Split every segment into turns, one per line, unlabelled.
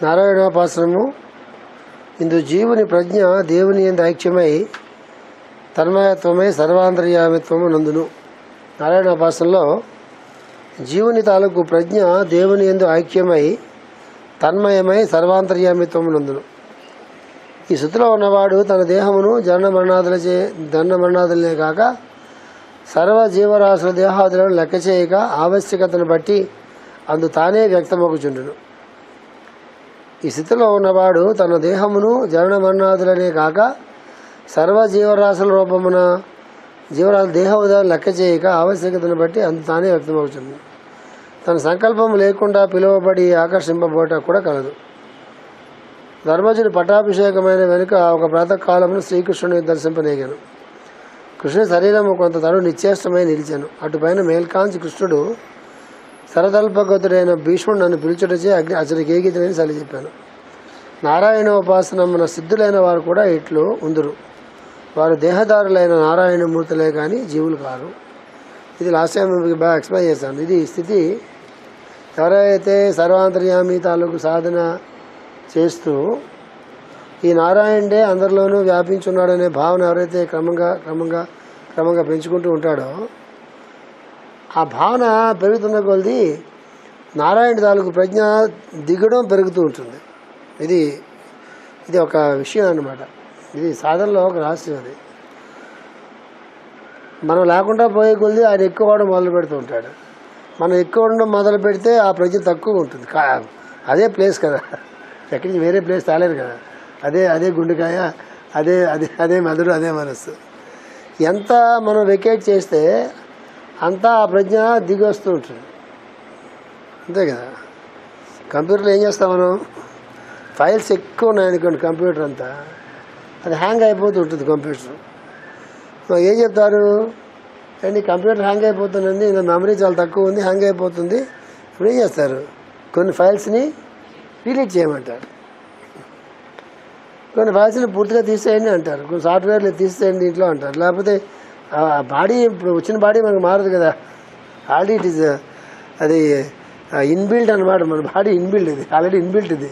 నారాయణోపాసనము ఇందు జీవుని ప్రజ్ఞ దేవుని యందు ఐక్యమై తన్మయత్వమై సర్వాంతర్యామిత్వము నందును. నారాయణోపాసనలో జీవుని తాలూకు ప్రజ్ఞ దేవుని యందు ఐక్యమై తన్మయమై సర్వాంతర్యామిత్వము నందును. ఈ స్థితిలో ఉన్నవాడు తన దేహమును జనన మరణాదులనే కాక సర్వ జీవరాశుల దేహాదులను లెక్క చేయక ఆవశ్యకతను బట్టి అందు తానే వ్యక్తమగుచుండును. ఈ స్థితిలో ఉన్నవాడు తన దేహమును జనన మరణాదులనే కాక సర్వ జీవరాశుల రూపమున జీవరాశుల దేహోదాలు లెక్క చేయక ఆవశ్యకతను బట్టి అందు తానే వ్యక్తమవుతుంది. తన సంకల్పం లేకుండా పిలువబడి ఆకర్షింపబోట కూడా కలదు. ధర్మజుని పట్టాభిషేకమైన వెనుక ఒక ప్రాతకాలమును శ్రీకృష్ణుని దర్శింపనేగాను. కృష్ణుని శరీరము కొంత తడు నిశ్చేష్టమై నిలిచాను. అటుపైన మేల్కాంచి కృష్ణుడు సరదల్పగతుడైన భీష్ముడు నన్ను పిలుచుటచే అతనికి ఏగితనని సరి చెప్పాను. నారాయణోపాసనమున సిద్ధులైన వారు కూడా ఇట్లు ఉందురు. వారు దేహదారులైన నారాయణమూర్తులే కానీ జీవులు కారు. ఇది లాస్ట్ టైం బాగా ఎక్స్ప్లెయిన్ చేశాను. ఇది స్థితి ఎవరైతే సర్వాంతర్యామి తాలూకు సాధన చేస్తూ ఈ నారాయణుడే అందరిలోనూ వ్యాపించున్నాడనే భావన ఎవరైతే క్రమంగా పెంచుకుంటూ ఉంటాడో ఆ భావన పెరుగుతున్న కొలది నారాయణ తాలూకు ప్రజ్ఞ దిగడం పెరుగుతూ ఉంటుంది. ఇది ఒక విషయం అన్నమాట. ఇది సాధనలో ఒక రహస్యం. అది మనం లేకుండా పోయే కొలది ఆయన ఎక్కువ అవడం మొదలు పెడుతూ ఉంటాడు. మనం ఎక్కువ ఉండడం మొదలు పెడితే ఆ ప్రజ్ఞ తక్కువ ఉంటుంది. అదే ప్లేస్ కదా, ఎక్కడి నుంచి వేరే ప్లేస్ తాలేరు కదా. అదే గుండెకాయ, అదే మెదడు, అదే మనస్సు. ఎంత మనం వెకేట్ చేస్తే అంతా ఆ ప్రజ్ఞ దిగి వస్తూ ఉంటుంది. అంతే కదా. కంప్యూటర్లో ఏం చేస్తాం మనం, ఫైల్స్ ఎక్కువ ఉన్నాయనుకోండి కంప్యూటర్ అంతా, అది హ్యాంగ్ అయిపోతూ ఉంటుంది కంప్యూటర్. ఏం చెప్తారు అండి, కంప్యూటర్ హ్యాంగ్ అయిపోతుందండి, ఇంకా మెమరీ చాలా తక్కువ ఉంది, హ్యాంగ్ అయిపోతుంది. ఇప్పుడు ఏం చేస్తారు, కొన్ని ఫైల్స్ని డిలీట్ చేయమంటారు, కొన్ని ఫైల్స్ని పూర్తిగా తీసేయండి అంటారు, కొన్ని సాఫ్ట్వేర్లు తీసేయండి ఇంట్లో అంటారు. లేకపోతే బాడీ ఇప్పుడు వచ్చిన బాడీ మనకు మారదు కదా, ఆల్రెడీ ఇట్ ఈజ్ అది ఇన్బిల్ట్ అనమాట. మన బాడీ ఇన్బిల్ట్, ఇది ఆల్రెడీ ఇన్బిల్ట్ ఇది.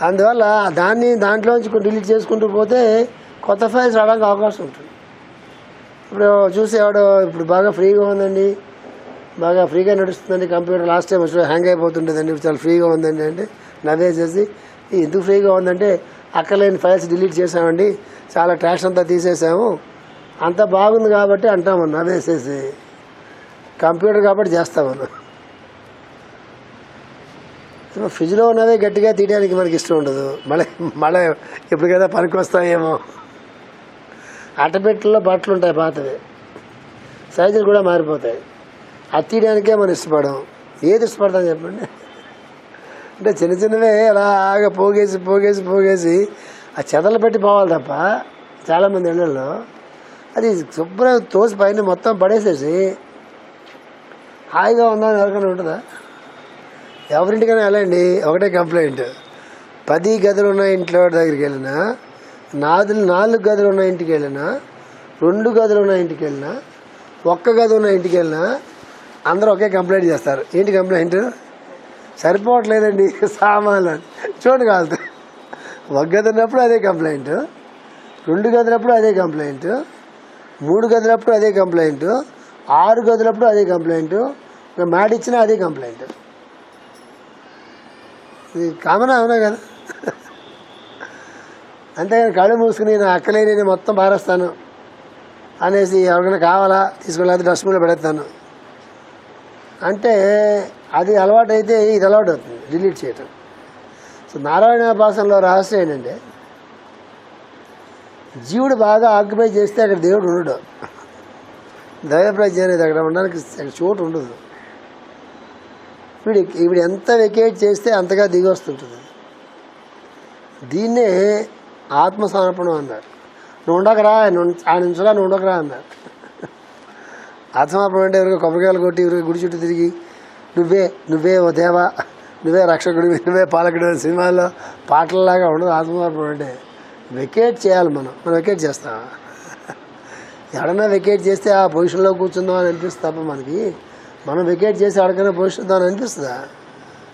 అందువల్ల దాంట్లోంచి కొన్ని డిలీట్ చేసుకుంటూ పోతే కొత్త ఫైల్స్ రావడానికి అవకాశం ఉంటుంది. ఇప్పుడు చూసేవాడు ఇప్పుడు బాగా ఫ్రీగా ఉందండి, బాగా ఫ్రీగా నడుస్తుందండి కంప్యూటర్, లాస్ట్ టైం వచ్చి హ్యాంగ్ అయిపోతుంటుందండి, చాలా ఫ్రీగా ఉందండి అంటే నవ్వేసేసి, ఎందుకు ఫ్రీగా ఉందంటే అక్కర్లేని ఫైల్స్ డిలీట్ చేసామండి, చాలా ట్రాష్ అంతా తీసేసాము, అంత బాగుంది కాబట్టి అంటామన్నా నవ్వేసేసి. కంప్యూటర్ కాబట్టి చేస్తామన్నా. ఫ్రిడ్జ్లో ఉన్నవే గట్టిగా తీయడానికి మనకి ఇష్టం ఉండదు, మళ్ళీ ఎప్పటికైనా పనికి వస్తాయేమో. అట్టపెట్టెల్లో బట్టలు ఉంటాయి పాతవి, సైజులు కూడా మారిపోతాయి, అది తీయడానికే మనం ఇష్టపడం. ఏది ఇష్టపడతాం చెప్పండి. అంటే చిన్నవే అలాగా పోగేసి ఆ చెదలు పెట్టి పోవాలి తప్ప చాలామంది ఇళ్ళల్లో అది శుభ్రం తోసి పైన మొత్తం పడేసేసి హాయిగా ఉందని ఎవరికైనా ఉంటుందా? ఎవరింటికైనా వెళ్ళండి, ఒకటే కంప్లైంట్. 10 గదులు ఉన్న ఇంట్లో దగ్గరికి వెళ్ళినా, 4 గదులు ఉన్న ఇంటికి వెళ్ళినా, 2 గదులు ఉన్న ఇంటికి వెళ్ళినా, 1 గది ఉన్న ఇంటికి వెళ్ళినా అందరూ ఒకే కంప్లైంట్ చేస్తారు. ఏంటి కంప్లైంట్? సరిపోవట్లేదండి సామాన్లు చూడండి కాదు. 1 గది ఉన్నప్పుడు అదే కంప్లైంట్, 2 గదులప్పుడు అదే కంప్లైంట్, 3 గదులప్పుడు అదే కంప్లైంట్, 6 గదులప్పుడు అదే కంప్లైంట్, మ్యాట్ ఇచ్చినా అదే కంప్లైంట్. ఇది కామన్ అవునా కదా. అంతేగాని కళ్ళు మూసుకుని నా అక్కలేని నేను మొత్తం పారేస్తాను అనేసి ఎవరికైనా కావాలా తీసుకెళ్ళి డస్ట్బిన్లో పెడతాను అంటే అది అలవాటు అయితే ఇది అలవాటు అవుతుంది డిలీట్ చేయటం. సో నారాయణోపాసనలో రహస్యం ఏంటంటే జీవుడు బాగా ఆక్యుపై చేస్తే అక్కడ దేవుడు ఉండడు. దైవప్రజ్ఞ అనేది అక్కడ ఉండడానికి అక్కడ చోటు ఉండదు. వీడు ఎంత వెకేట్ చేస్తే అంతగా దిగి వస్తుంటుంది. దీన్నే ఆత్మసమర్పణం అన్నారు. నువ్వు ఉండకరా, ఆయన నుంచురా, నువ్వు ఉండకరా అన్నారు. ఆత్మసమర్పణం అంటే ఎవరికి కొబ్బరికాయలు కొట్టి ఎవరికి గుడి చుట్టూ తిరిగి నువ్వే ఓ దేవా, నువ్వే రక్షకుడివి, నువ్వే పాలకుడు సినిమాల్లో పాటలలాగా ఉండదు. ఆత్మసమర్పణం అంటే వెకేట్ చేయాలి. మనం వెకేట్ చేస్తాం. ఎవడన్నా వెకేట్ చేస్తే ఆ పొజిషన్లో కూర్చుందాం అని అనిపిస్తుంది తప్ప మనకి మనం వెకేట్ చేసి ఎవరికైనా పొజిషన్ అని అనిపిస్తుందా?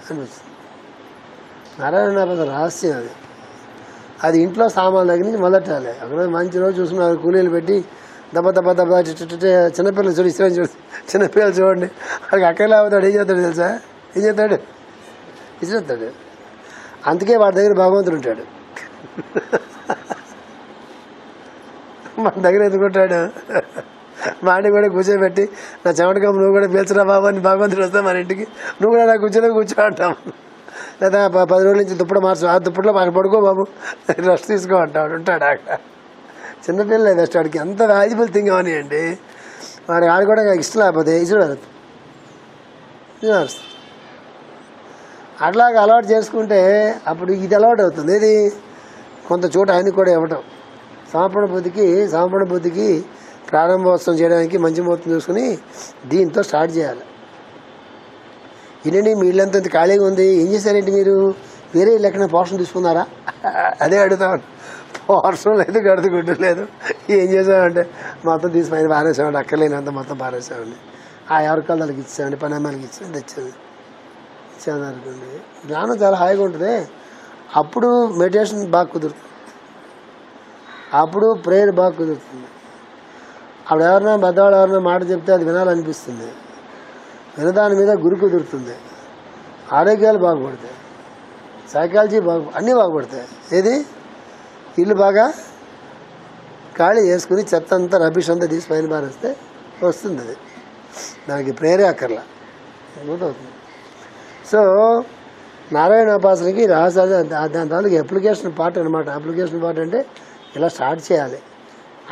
అనిపిస్తుంది. నారాయణ రహస్యం అది. అది ఇంట్లో సామాన్ దగ్గర నుంచి మొదటాలి. ఒకరోజు మంచి రోజు చూసుకున్నారు, కూలీలు పెట్టి దెబ్బ దెబ్బ దెబ్బ చిన్నపిల్లలు చూడు, ఇష్టం చూడు, చిన్నపిల్లలు చూడండి, వాడికి అక్కడే అవుతాడు. ఏం చేస్తాడు తెలుసా? ఏం చేస్తాడు? ఇచ్చేస్తాడు. అందుకే వాడి దగ్గర భగవంతుడు ఉంటాడు. మన దగ్గర ఎదుర్కొంటాడు. వాడిని కూడా కూర్చోబెట్టి నా చెమటకం నువ్వు కూడా పీల్చరా బాబు అని భగవంతుడు వస్తా మన ఇంటికి, నువ్వు కూడా నా కూర్చో అంటాం. లేదా 10 రోజుల నుంచి దుప్పట మార్చు, ఆ దుప్పట్లో మాకు పడుకో బాబు, రెస్ట్ తీసుకో అంటాడు. ఉంటాడు అక్కడ. చిన్నపిల్ల రెస్ట్. వాడికి ఎంత వాల్యుబుల్ థింగ్ అవనియండి. వాడికి ఆడు కూడా ఇష్టం లేకపోతే ఇచ్చుడు అట్లాగా అలవాటు చేసుకుంటే అప్పుడు ఇది అలవాటు అవుతుంది. ఏది కొంత చోట ఆయన కూడా ఇవ్వటం. సమర్పణ బుద్ధికి ప్రారంభోత్సవం చేయడానికి మంచి ముహూర్తం చూసుకుని దీంతో స్టార్ట్ చేయాలి. ఇనండి మీ ఇల్లంతా ఇంత ఖాళీగా ఉంది, ఏం చేశారేంటి మీరు? వేరే ఇల్లు ఎక్కడ పోర్షన్ తీసుకున్నారా? అదే అడుగుతామండి. పోర్షన్ లేదు, గడుతు గుడ్డు లేదు. ఏం చేసామంటే మొత్తం తీసుకుని పారేసామండి, అక్కర్లేనంత మొత్తం పారేసామండి. ఆ ఎవరికాలు వాళ్ళకి ఇచ్చామండి, పని అమ్మాయిలకి ఇచ్చామండి, ఇచ్చాను అనుకోండి. జ్ఞానం చాలా హాయిగా ఉంటుంది. అప్పుడు మెడిటేషన్ బాగా కుదురుతుంది, అప్పుడు ప్రేయర్ బాగా కుదురుతుంది. అప్పుడు ఎవరైనా పెద్దవాళ్ళు ఎవరైనా మాట చెప్తే అది వినాలనిపిస్తుంది. వినదాని మీద గురి కుదురుతుంది. ఆరోగ్యాలు బాగుపడతాయి, సైకాలజీ అన్నీ బాగుపడతాయి. ఏది ఇల్లు బాగా ఖాళీ చేసుకుని చెత్త అంతా రబీష్ అంతా తీసి పైన పారేస్తే వస్తుంది. అది దానికి ప్రేరే అక్కర్లా అవుతుంది. సో నారాయణ ఉపాసనకి రహస్యాలు దాని తాలూకు అప్లికేషన్ పార్ట్ అనమాట. అప్లికేషన్ పార్ట్ అంటే ఇలా స్టార్ట్ చేయాలి.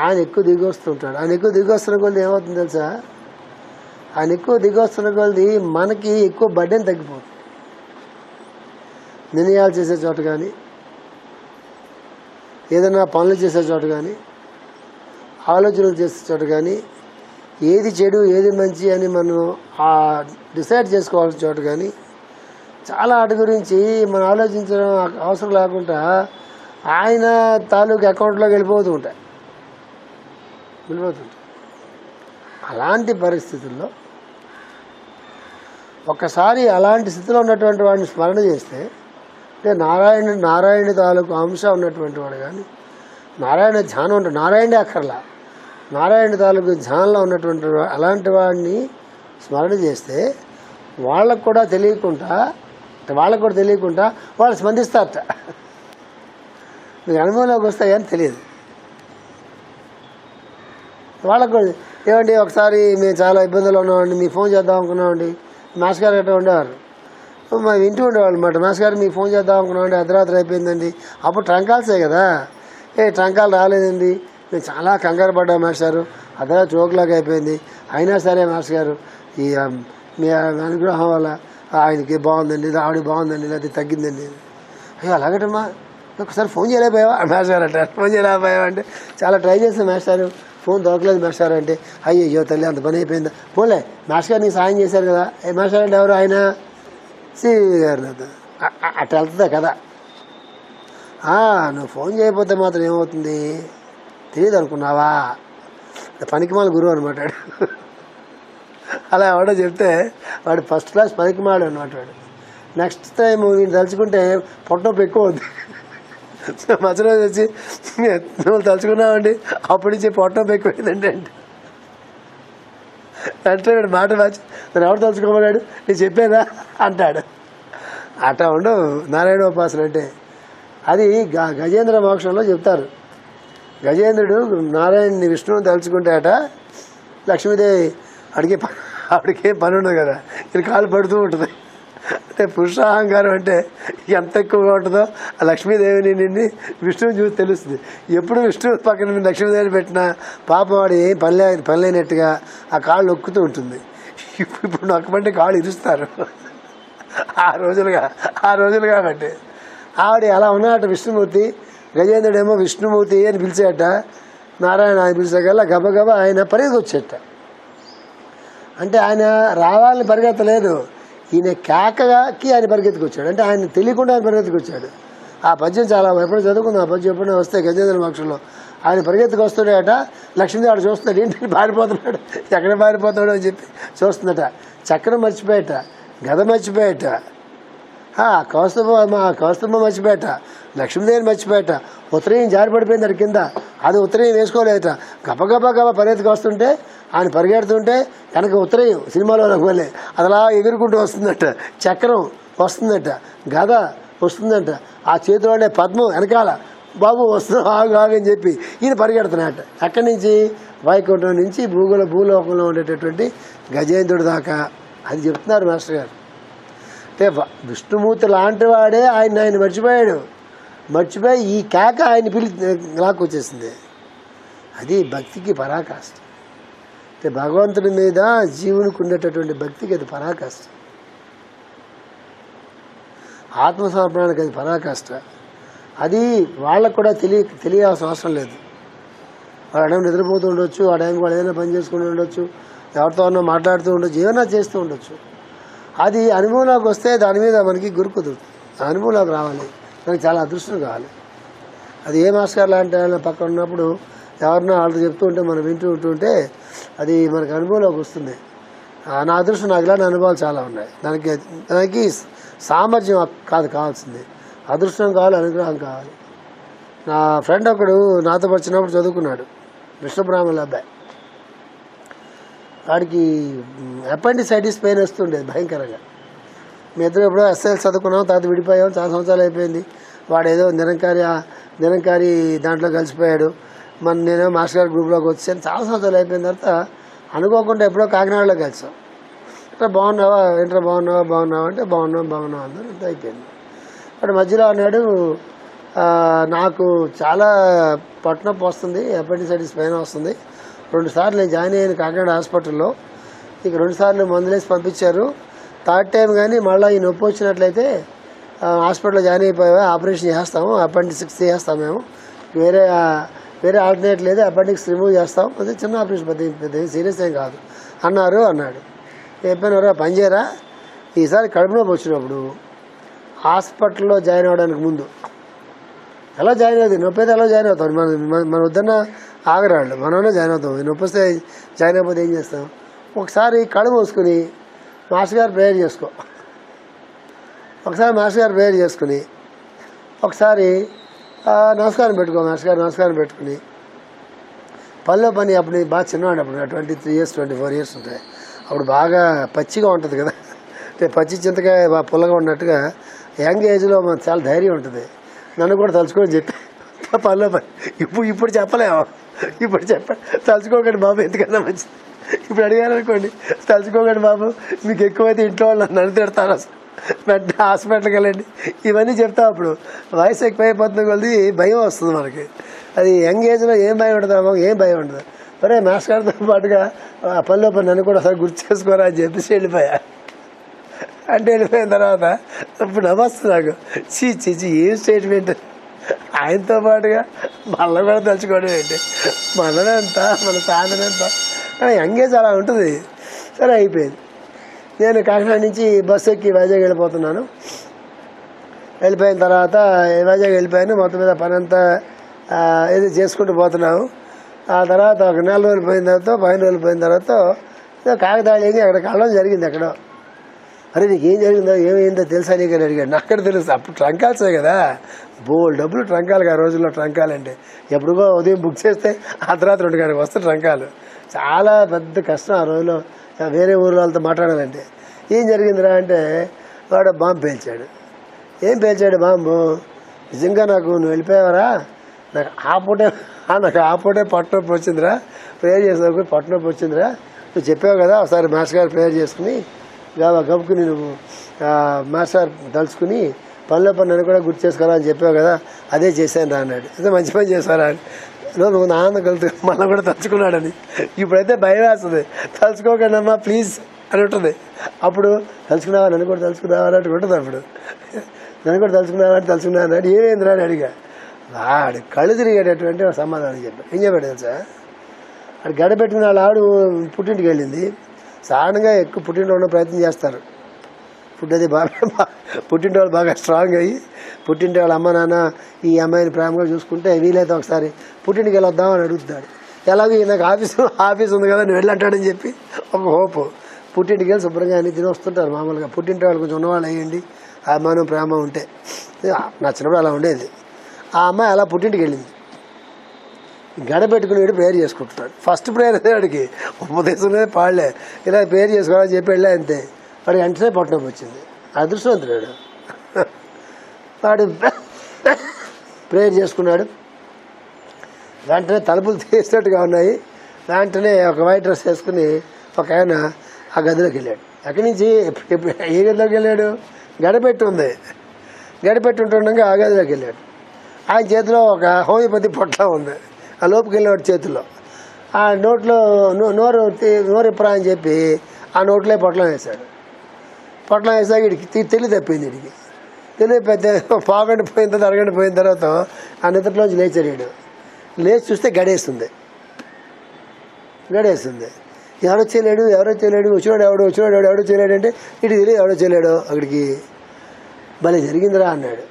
ఆయన ఎక్కువ దిగి వస్తుంటాడు. ఆయన ఎక్కువ దిగి వస్తున్న కొద్ది ఏమవుతుంది తెలుసా? ఆయన ఎక్కువ దిగి వస్తున్న కొద్ది మనకి ఎక్కువ బర్డెన్ తగ్గిపోతుంది. నిర్ణయాలు చేసే చోట కానీ, ఏదైనా పనులు చేసే చోట కానీ, ఆలోచనలు చేసే చోట కానీ, ఏది చెడు ఏది మంచి అని మనం డిసైడ్ చేసుకోవాల్సిన చోట కానీ చాలా వాటి గురించి మనం ఆలోచించడం అవసరం లేకుండా ఆయన తాలూకు అకౌంట్లోకి వెళ్ళిపోతుంటాయి. అలాంటి పరిస్థితుల్లో ఒక్కసారి అలాంటి స్థితిలో ఉన్నటువంటి వాడిని స్మరణ చేస్తే, అంటే నారాయణ తాలూకు అంశం ఉన్నటువంటి వాడు కానీ, నారాయణ ధ్యానం ఉంటుంది, నారాయణే అక్కర్లా, నారాయణ తాలూకు ధ్యానంలో ఉన్నటువంటి అలాంటి వాడిని స్మరణ చేస్తే వాళ్ళకు కూడా తెలియకుండా వాళ్ళు స్పందిస్తారట. మీకు అనుభవంలోకి వస్తాయని తెలియదు వాళ్ళకు. ఏమండి ఒకసారి మేము చాలా ఇబ్బందులు ఉన్నామండి, మీకు ఫోన్ చేద్దాం అనుకున్నామండి. మాస్టర్ గారు గట్రా ఉండేవారు, మా ఇంటి ఉండేవాళ్ళు అన్నమాట. మాస్టర్ గారు మీకు ఫోన్ చేద్దాం అనుకున్నామండి, అర్ధరాత్రి అయిపోయిందండి. అప్పుడు ట్రంకాల్సే కదా, ట్రంకాలు రాలేదండి, నేను చాలా కంగారు పడ్డా మాస్టారు, అర్ధరాత్రి చోకులాగా అయిపోయింది. అయినా సరే మాస్టర్ గారు ఈ మీ అనుగ్రహం వల్ల ఆయనకి బాగుందండి, ఆవిడ బాగుందండి, అది తగ్గిందండి. అయ్యో అలాగటమ్మా, ఒకసారి ఫోన్ చేయలేకపోయావా మాస్టర్ అంటారు. ఫోన్ చేయలేకపోయావా అంటే చాలా ట్రై చేస్తాను మాస్టారు, ఫోన్ దొరకలేదు మాస్టర్ అంటే. అయ్యో తల్లి అంత పని అయిపోయిందా, పోలే మాస్టర్ గారు నీకు సాయం చేశారు కదా. మాస్టర్ అంటే ఎవరు? ఆయన సివి గారు. అట్లా వెళ్తుందా కదా. నువ్వు ఫోన్ చేయకపోతే మాత్రం ఏమవుతుంది తెలియదు అనుకున్నావా, పనికిమాల గురువు అనమాట. అలా ఎవడో చెప్తే వాడు ఫస్ట్ క్లాస్ పనికిమాడు అనమాట. వాడు నెక్స్ట్ టైం వీళ్ళు తలుచుకుంటే పొట్టనొప్పి ఎక్కువ అవుతుంది. మధ్య రోజు వచ్చి నువ్వు తలుచుకున్నావండి, అప్పటి నుంచి పొట్టనొప్పి ఎక్కువైందండి అంటే వీడు మాట మార్చి నేను ఎవరు తలుచుకోమన్నాడు, నేను చెప్పేదా అంటాడు. అట్లా ఉండవు నారాయణ ఉపాసన అంటే. అది గజేంద్ర మోక్షంలో చెప్తారు. గజేంద్రుడు నారాయణని విష్ణువుని తలుచుకుంటే అట లక్ష్మీదేవి ఆవిడకే పని ఉండదు కదా, ఇది కాలు పడుతూ ఉంటుంది. అంటే పురుషాహంకారం అంటే ఎంత ఎక్కువగా ఉంటుందో ఆ లక్ష్మీదేవిని నిన్ను విష్ణువుని చూసి తెలుస్తుంది. ఎప్పుడు విష్ణువు పక్కన లక్ష్మీదేవిని పెట్టినా పాపం వాడు ఏం పనిలేనట్టుగా ఆ కాళ్ళు నొక్కుతూ ఉంటుంది. ఇప్పుడు నొక్కమంటే కాళ్ళు ఇరుస్తారు. ఆ రోజులు కాబట్టి ఆవిడ అలా ఉన్నట విష్ణుమూర్తి. గజేంద్రుడేమో విష్ణుమూర్తి అని పిలిచేట, నారాయణ ఆయన పిలిచేకల్లా గబగబా ఆయన పరిగెత్తుకొచ్చేట. అంటే ఆయన రావాలని పరిగెత్తలేదు, ఈయన కేకకి ఆయన పరిగెత్తుకొచ్చాడు. అంటే ఆయన తెలియకుండా ఆయన పరిగెత్తుకొచ్చాడు. ఆ పద్యం చాలా ఎప్పుడు చదువుకుంది. ఆ పద్యం ఎప్పుడైనా వస్తే గజేంద్ర మోక్షంలో ఆయన పరిగెత్తుకు వస్తాడట. లక్ష్మీదేవి ఆడు చూస్తున్నాడు, ఏంటి పారిపోతున్నాడు, ఎక్కడ పారిపోతాడు అని చెప్పి చూస్తుందట. చక్రం మర్చిపోయాట, గద మర్చిపోయాట, కౌస్తుభ మర్చిపోయట, లక్ష్మీదేవిని మర్చిపోయట, ఉత్తరీయం జారి పడిపోయింది అది కింద, అది ఉత్తరీయం వేసుకోలేదట. గబ పరిగెత్తుకు వస్తుంటే ఆయన పరిగెడుతుంటే వెనక ఉత్తరీయం సినిమాలో వెళ్ళే అదలా ఎగురుకుంటూ వస్తుందట, చక్రం వస్తుందట, గద వస్తుందట, ఆ చేతిలోనే పద్మం వెనకాల బాబు వస్తున్నావు ఆగు అని చెప్పి ఈయన పరిగెడుతున్నాడట. అక్కడి నుంచి వైకుంఠం నుంచి భూలోకంలో ఉండేటటువంటి గజేంద్రుడి దాకా అది చెప్తున్నారు మాస్టర్ గారు. అంటే విష్ణుమూర్తి లాంటి వాడే ఆయన మర్చిపోయాడు. మర్చిపోయి ఈ కేక ఆయన లాక్కొచ్చేసింది. అది భక్తికి పరాకాష్ట. అంటే భగవంతుడి మీద జీవునికి ఉండేటటువంటి భక్తికి అది పరాకాష్ట, ఆత్మసమర్పణానికి అది పరాకాష్ట. అది వాళ్ళకు కూడా తెలియాల్సిన అవసరం లేదు. వాడు టైం నిద్రపోతూ ఉండొచ్చు, ఆ టైంకి వాడు ఏదైనా పని చేసుకుని ఉండొచ్చు, ఎవరితో ఉన్నా మాట్లాడుతూ ఉండొచ్చు, ఏమైనా చేస్తూ ఉండొచ్చు. అది అనుభవంలోకి వస్తే దాని మీద మనకి గురి కుదురుతుంది. అనుభవంలోకి రావాలి, మనకి చాలా అదృష్టం కావాలి. అది ఏ మాస్టర్ గారు లాంటి ఆయన పక్కన ఉన్నప్పుడు ఎవరినో వాళ్ళతో చెప్తూ ఉంటే మనం వింటూ ఉంటుంటే అది మనకి అనుభవంలోకి వస్తుంది. నా అదృష్టం, నాకు ఇలాంటి అనుభవాలు చాలా ఉన్నాయి. దానికి సామర్థ్యం కాదు కావాల్సింది, అదృష్టం కావాలి, అనుగ్రహం కావాలి. నా ఫ్రెండ్ ఒకడు నాతో వచ్చినప్పుడు చదువుకున్నాడు, విష్ణుబ్రాహ్మణుల అబ్బాయి. వాడికి అపెండిసైటిస్ పెయిన్ వస్తుండేది భయంకరంగా. మీ ఇద్దరు ఎప్పుడో ఎస్ఎల్ చదువుకున్నాం, తర్వాత విడిపోయాం, చాలా సంవత్సరాలు అయిపోయింది. వాడు ఏదో నిరంకారి దాంట్లో కలిసిపోయాడు. నేనేమో మాస్టర్ గారి గ్రూప్లోకి వచ్చాను. చాలా సంవత్సరాలు అయిపోయిన తర్వాత అనుకోకుండా ఎప్పుడో కాకినాడలో కలిసాం. అంటే బాగున్నావా అంటే బాగున్నాం అందరూ అంత అయిపోయింది. వాడు మధ్యలో అన్నాడు, నాకు చాలా పొట్టనొప్పి వస్తుంది, అపెండిసైటిస్ పెయిన్ వస్తుంది. 2 సార్లు నేను జాయిన్ అయ్యాను కాకినాడ హాస్పిటల్లో. ఇక 2 సార్లు మందులేసి పంపించారు. 3rd టైం కానీ మళ్ళీ ఈ నొప్పి వచ్చినట్లయితే హాస్పిటల్లో జాయిన్ అయిపోయావా, ఆపరేషన్ చేస్తాము, అపెండిక్స్ చేస్తాము, మేము వేరే ఆల్టర్నేట్ లేదు, అపెండిక్స్ రిమూవ్ చేస్తాం, అదే చిన్న ఆపరేషన్, పెద్ద సీరియస్ ఏం కాదు అన్నాడు. చెప్పాను, పని చేయరా, ఈసారి కడుపు నొప్పి వచ్చినప్పుడు హాస్పిటల్లో జాయిన్ అవ్వడానికి ముందు ఎలా జాయిన్ అవుతుంది, నొప్పి అయితే ఎలా జాయిన్ అవుతాం, మన వద్దన్న ఆగరాళ్ళు, మనమే జాయిన్ అవుతాం. నొప్పి వస్తే జాయిన్ అయిపోతే ఏం చేస్తాం, ఒకసారి కళ్ళు మూసుకుని మాస్టర్ గారు ప్రేయర్ చేసుకో, ఒకసారి నమస్కారం పెట్టుకో, మాస్టర్ గారు నమస్కారం పెట్టుకుని పనిలో పని. అప్పుడు బాగా చిన్నవాడు, అప్పుడు 23 years 24 years ఉంటాయి. అప్పుడు బాగా పచ్చిగా ఉంటుంది కదా, అంటే పచ్చి చింతకాయ బాగా పుల్లగా ఉన్నట్టుగా యంగ్ ఏజ్లో మనకు చాలా ధైర్యం ఉంటుంది. నన్ను కూడా తలుచుకొని చెప్పి పనిలో పని ఇప్పుడు చెప్పలేము, తలుచుకోకండి బాబు, ఎందుకన్నా మంచిది. ఇప్పుడు అడిగారు అనుకోండి, తలుచుకోకండి బాబు, మీకు ఎక్కువైతే ఇంట్లో వాళ్ళు నన్ను తిడతారు, అసలు వెంటనే హాస్పిటల్కి వెళ్ళండి, ఇవన్నీ చెప్తాం. అప్పుడు వయసు ఎక్కువైపోతుంది కొద్ది భయం వస్తుంది మనకి. అది యంగ్ ఏజ్లో ఏం భయం ఉంటుంది బాబు, ఏం భయం ఉండదు. మరే మాస్టర్ గారితో పాటుగా పనిలో పని నన్ను కూడా ఒకసారి గుర్తు చేసుకోరా అని చెప్పేసి వెళ్ళిపోయా. అంటే వెళ్ళిపోయిన తర్వాత ఇప్పుడు నమస్తే నాకు, చీ ఏం స్టేట్మెంట్, ఆయనతో పాటుగా మళ్ళీ కూడా తలుచుకోవడం ఏంటి, మనదంత మన సాధనంతా యంగ్ ఏజ్ అలా ఉంటుంది. సరే అయిపోయింది. నేను కాకినాడ నుంచి బస్సు ఎక్కి వైజాగ్ వెళ్ళిపోతున్నాను. వెళ్ళిపోయిన తర్వాత వైజాగ్ వెళ్ళిపోయాను. మొత్తం మీద పని అంతా ఏదో చేసుకుంటూ పోతున్నాము. ఆ తర్వాత ఒక 4 రోజులు పోయిన తర్వాత 15 రోజులు పోయిన తర్వాత కాకతాళి అక్కడికి వెళ్ళడం జరిగింది. ఎక్కడో అరే నీకు ఏం జరిగిందో ఏమైందో తెలుసా నీకు అని అడిగాడు. నాకు తెలుసు, అప్పుడు ట్రంకాల్సే కదా, బోల్ డబ్బులు ట్రంకాలు ఆ రోజుల్లో. ట్రంకాలంటే ఎప్పుడుగో ఉదయం బుక్ చేస్తే అర్ధరాత్రి 2 గంటలకు వస్తే ట్రంకాలు. చాలా పెద్ద కష్టం ఆ రోజులో వేరే ఊరు వాళ్ళతో మాట్లాడాలంటే. ఏం జరిగిందిరా అంటే వాడు బాంబు పేల్చాడు. ఏం పేల్చాడు బాంబు, నిజంగా నువ్వు వెళ్ళిపోయావరా, నాకు ఆ పూటే పొట్టనొప్పి వచ్చిందిరా, ప్రేయర్ చేసినప్పుడు పొట్టనొప్పి వచ్చిందిరా, నువ్వు చెప్పావు కదా ఒకసారి మాస్టర్ గారు ప్రేయర్ చేసుకుని గబుకుని నువ్వు మాస్టర్ తలుచుకుని పనిలో పని నన్ను కూడా గుర్తు చేసుకోరా అని చెప్పావు కదా, అదే చేశాను రా అన్నాడు. అదే మంచి పని చేశారా అని. నువ్వు ఆనందం కలుగుతూ మళ్ళీ కూడా తలుచుకున్నాడని. ఇప్పుడైతే భయం వేస్తుంది, తలుచుకోకండి అమ్మా ప్లీజ్ అని ఉంటుంది. అప్పుడు తలుచుకున్నావా, నన్ను కూడా తలుచుకున్నావా అన్నట్టు ఉంటుంది. అప్పుడు నన్ను కూడా తలుచుకున్నావా అన్నాడు. ఏమైందిరా అని అడిగా. వాడు కళ్ళు తిరిగేటటువంటి సమాధానం చెప్పాడు. ఏం చెప్పాడు తెలుసా, వాడు గడపెట్టుకున్న ఆవిడ పుట్టింటికి వెళ్ళింది. సాధారణంగా ఎక్కువ పుట్టింటి ఉన్న ప్రయత్నం చేస్తారు. ఫుడ్ అది పుట్టింటి వాళ్ళు బాగా స్ట్రాంగ్ అయ్యి పుట్టింటి వాళ్ళ అమ్మ నాన్న ఈ అమ్మాయిని ప్రేమగా చూసుకుంటే వీలైతే ఒకసారి పుట్టింటికి వెళ్ళొద్దామని అడుగుతున్నాడు. ఎలాగో నాకు ఆఫీస్ ఉంది కదా నువ్వు వెళ్ళంటాడని చెప్పి ఒక హోపు. పుట్టింటికి వెళ్ళి శుభ్రంగా అన్ని తిని వస్తుంటారు. మామూలుగా పుట్టింటి వాళ్ళు కొంచెం ఉన్నవాళ్ళు అయ్యండి అభిమానం ప్రేమ ఉంటే. నా చిన్నప్పుడు అలా ఉండేది. ఆ అమ్మాయి అలా పుట్టింటికి వెళ్ళింది. గడపెట్టుకుని ప్రేయర్ చేసుకుంటున్నాడు. ఫస్ట్ ప్రేయర్ అదే వాడికి, ఉపదేశంలో పాడలే, ఇలా ప్రేయర్ చేసుకోవాలని చెప్పి వెళ్ళా అంతే. వాడికి వెంటనే పొట్టనొప్పి వచ్చింది. అదృష్టవంతుడు వాడు. ప్రేయర్ చేసుకున్నాడు. వెంటనే తలుపులు తీసినట్టుగా ఉన్నాయి. వెంటనే ఒక వైట్ డ్రెస్ వేసుకుని ఒక ఆయన ఆ గదిలోకి వెళ్ళాడు. అక్కడి నుంచి ఏ గదిలోకి వెళ్ళాడు? గడపెట్టి ఉంది. గడపెట్టి ఉంటుండగా ఆ గదిలోకి వెళ్ళాడు. ఆయన చేతిలో ఒక హోమియోపతి పొట్ల ఉంది. ఆ లోపుకి వెళ్ళినవాడు చేతుల్లో. ఆ నోట్లో నోరు ఇప్పరా అని చెప్పి ఆ నోట్లో పొట్లం వేశాడు. పొట్లం వేసాక వీడికి తెలివి తప్పింది. వీడికి తెలివి పెద్ద పాగండి పోయిన తర్వాత అరగంట పోయిన తర్వాత ఆ నిద్రలోంచి లేచాడు. వీడు లేచి చూస్తే గడేస్తుంది. ఎవడో చేయలేడు వచ్చినాడు ఎవడో చేయలేడు అంటే ఇటు తెలియదు ఎవడో చేయలేడు. అక్కడికి భలే జరిగిందిరా అన్నాడు.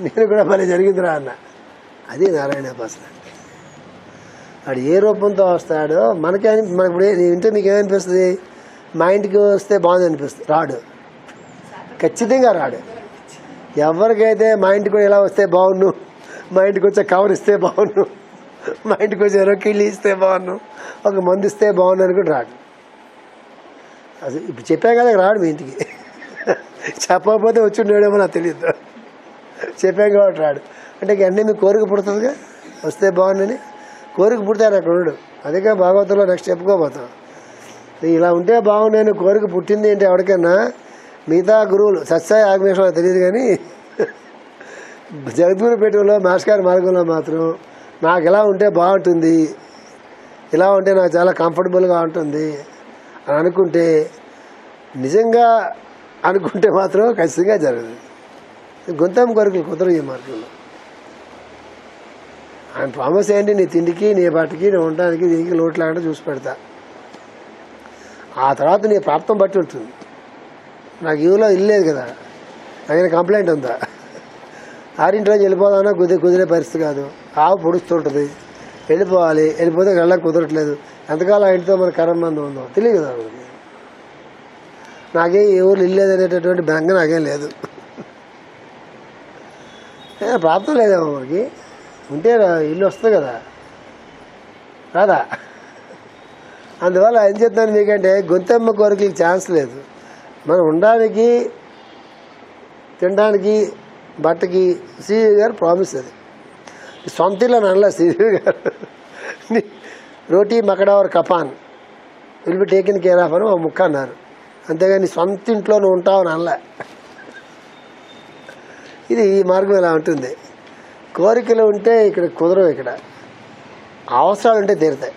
నేను కూడా భలే జరిగిందిరా అన్నా. అది నారాయణోపాసన. వాడు ఏ రూపంతో వస్తాడో మనకి వింటే మీకు ఏమనిపిస్తుంది? మా ఇంటికి వస్తే బాగుంది అనిపిస్తుంది. రాడు, ఖచ్చితంగా రాడు. ఎవరికైతే మా ఇంటికి కూడా ఇలా వస్తే బాగుండు, మా ఇంటికి వచ్చే కవర్ ఇస్తే బాగుండు, మా ఇంటికి వచ్చే రొక్కిళ్ళు ఇస్తే బాగుండు, ఒక మందు ఇస్తే బాగుండు అని కూడా రాడు. అసలు ఇప్పుడు చెప్పాం కదా రాడు మీ ఇంటికి. చెప్పకపోతే వచ్చి ఉండేమో నాకు తెలియదు. చెప్పాం కాబట్టి రాడు. అంటే అన్నీ మీకు కోరిక పుడుతుందిగా, వస్తే బాగుండని కోరిక పుడతారు అక్కడ ఉండడు. అదేగా భాగవతంలో నెక్స్ట్ చెప్పుకోబోతాం. ఇలా ఉంటే బాగుండని కోరిక పుట్టింది అంటే ఎవరికైనా మిగతా గురువులు సత్సాయి ఆగ్నేశ్వరం తెలియదు కానీ జగద్గురుపేటలో మాస్కార్ మార్గంలో మాత్రం నాకు ఇలా ఉంటే బాగుంటుంది, ఇలా ఉంటే నాకు చాలా కంఫర్టబుల్గా ఉంటుంది అని అనుకుంటే, నిజంగా అనుకుంటే మాత్రం ఖచ్చితంగా జరగదు. గొంతం కోరికలు కుదరదు ఈ మార్గంలో. ఆయన ప్రామిస్ ఏంటి? నీ తిండికి నీ బట్టకి నీ ఉండడానికి దీనికి లోటు లేకుండా చూసి పెడతా. ఆ తర్వాత నీ ప్రాప్తం బట్టి ఉంటుంది. నాకు ఇవ్వలో ఇల్లు లేదు కదా, నాకు కంప్లైంట్ ఉందా? ఆరింటిలోంచి వెళ్ళిపోదామన్నా కుదిరే పరిస్థితి కాదు. ఆవు పొడుస్తుంటుంది, వెళ్ళిపోతే వెళ్ళక కుదరట్లేదు. ఎంతకాలం ఇంటితో మన కర్మంది ఉందో తెలియదు కదా మనకి. నాకేం ఏ ఊరు ఇల్లు లేదనేటటువంటి బెంగ నాకేం లేదు. ప్రాప్తం లేదేమో మనకి. ఉంటే ఇల్లు వస్తుంది కదా, రాదా? అందువల్ల ఏం చెప్తాను మీకంటే, గొంతెమ్మ కోరికలకి ఛాన్స్ లేదు. మనం ఉండడానికి, తినడానికి, బట్టకి శ్రీదేవి గారు ప్రామిస్. అది సొంత ఇల్లు అని అనలే శ్రీదేవి గారు. రోటీ మకడావర్ కపాన్ will be taken care of అని ఒక ముక్క అన్నారు. అంతేగాని సొంత ఇంట్లో నువ్వు ఉంటావు అని అనలే. ఇది ఈ మార్గం ఇలా ఉంటుంది. కోరికలు ఉంటే ఇక్కడ కుదరవు. ఇక్కడ అవసరాలు ఉంటే తీరుతాయి.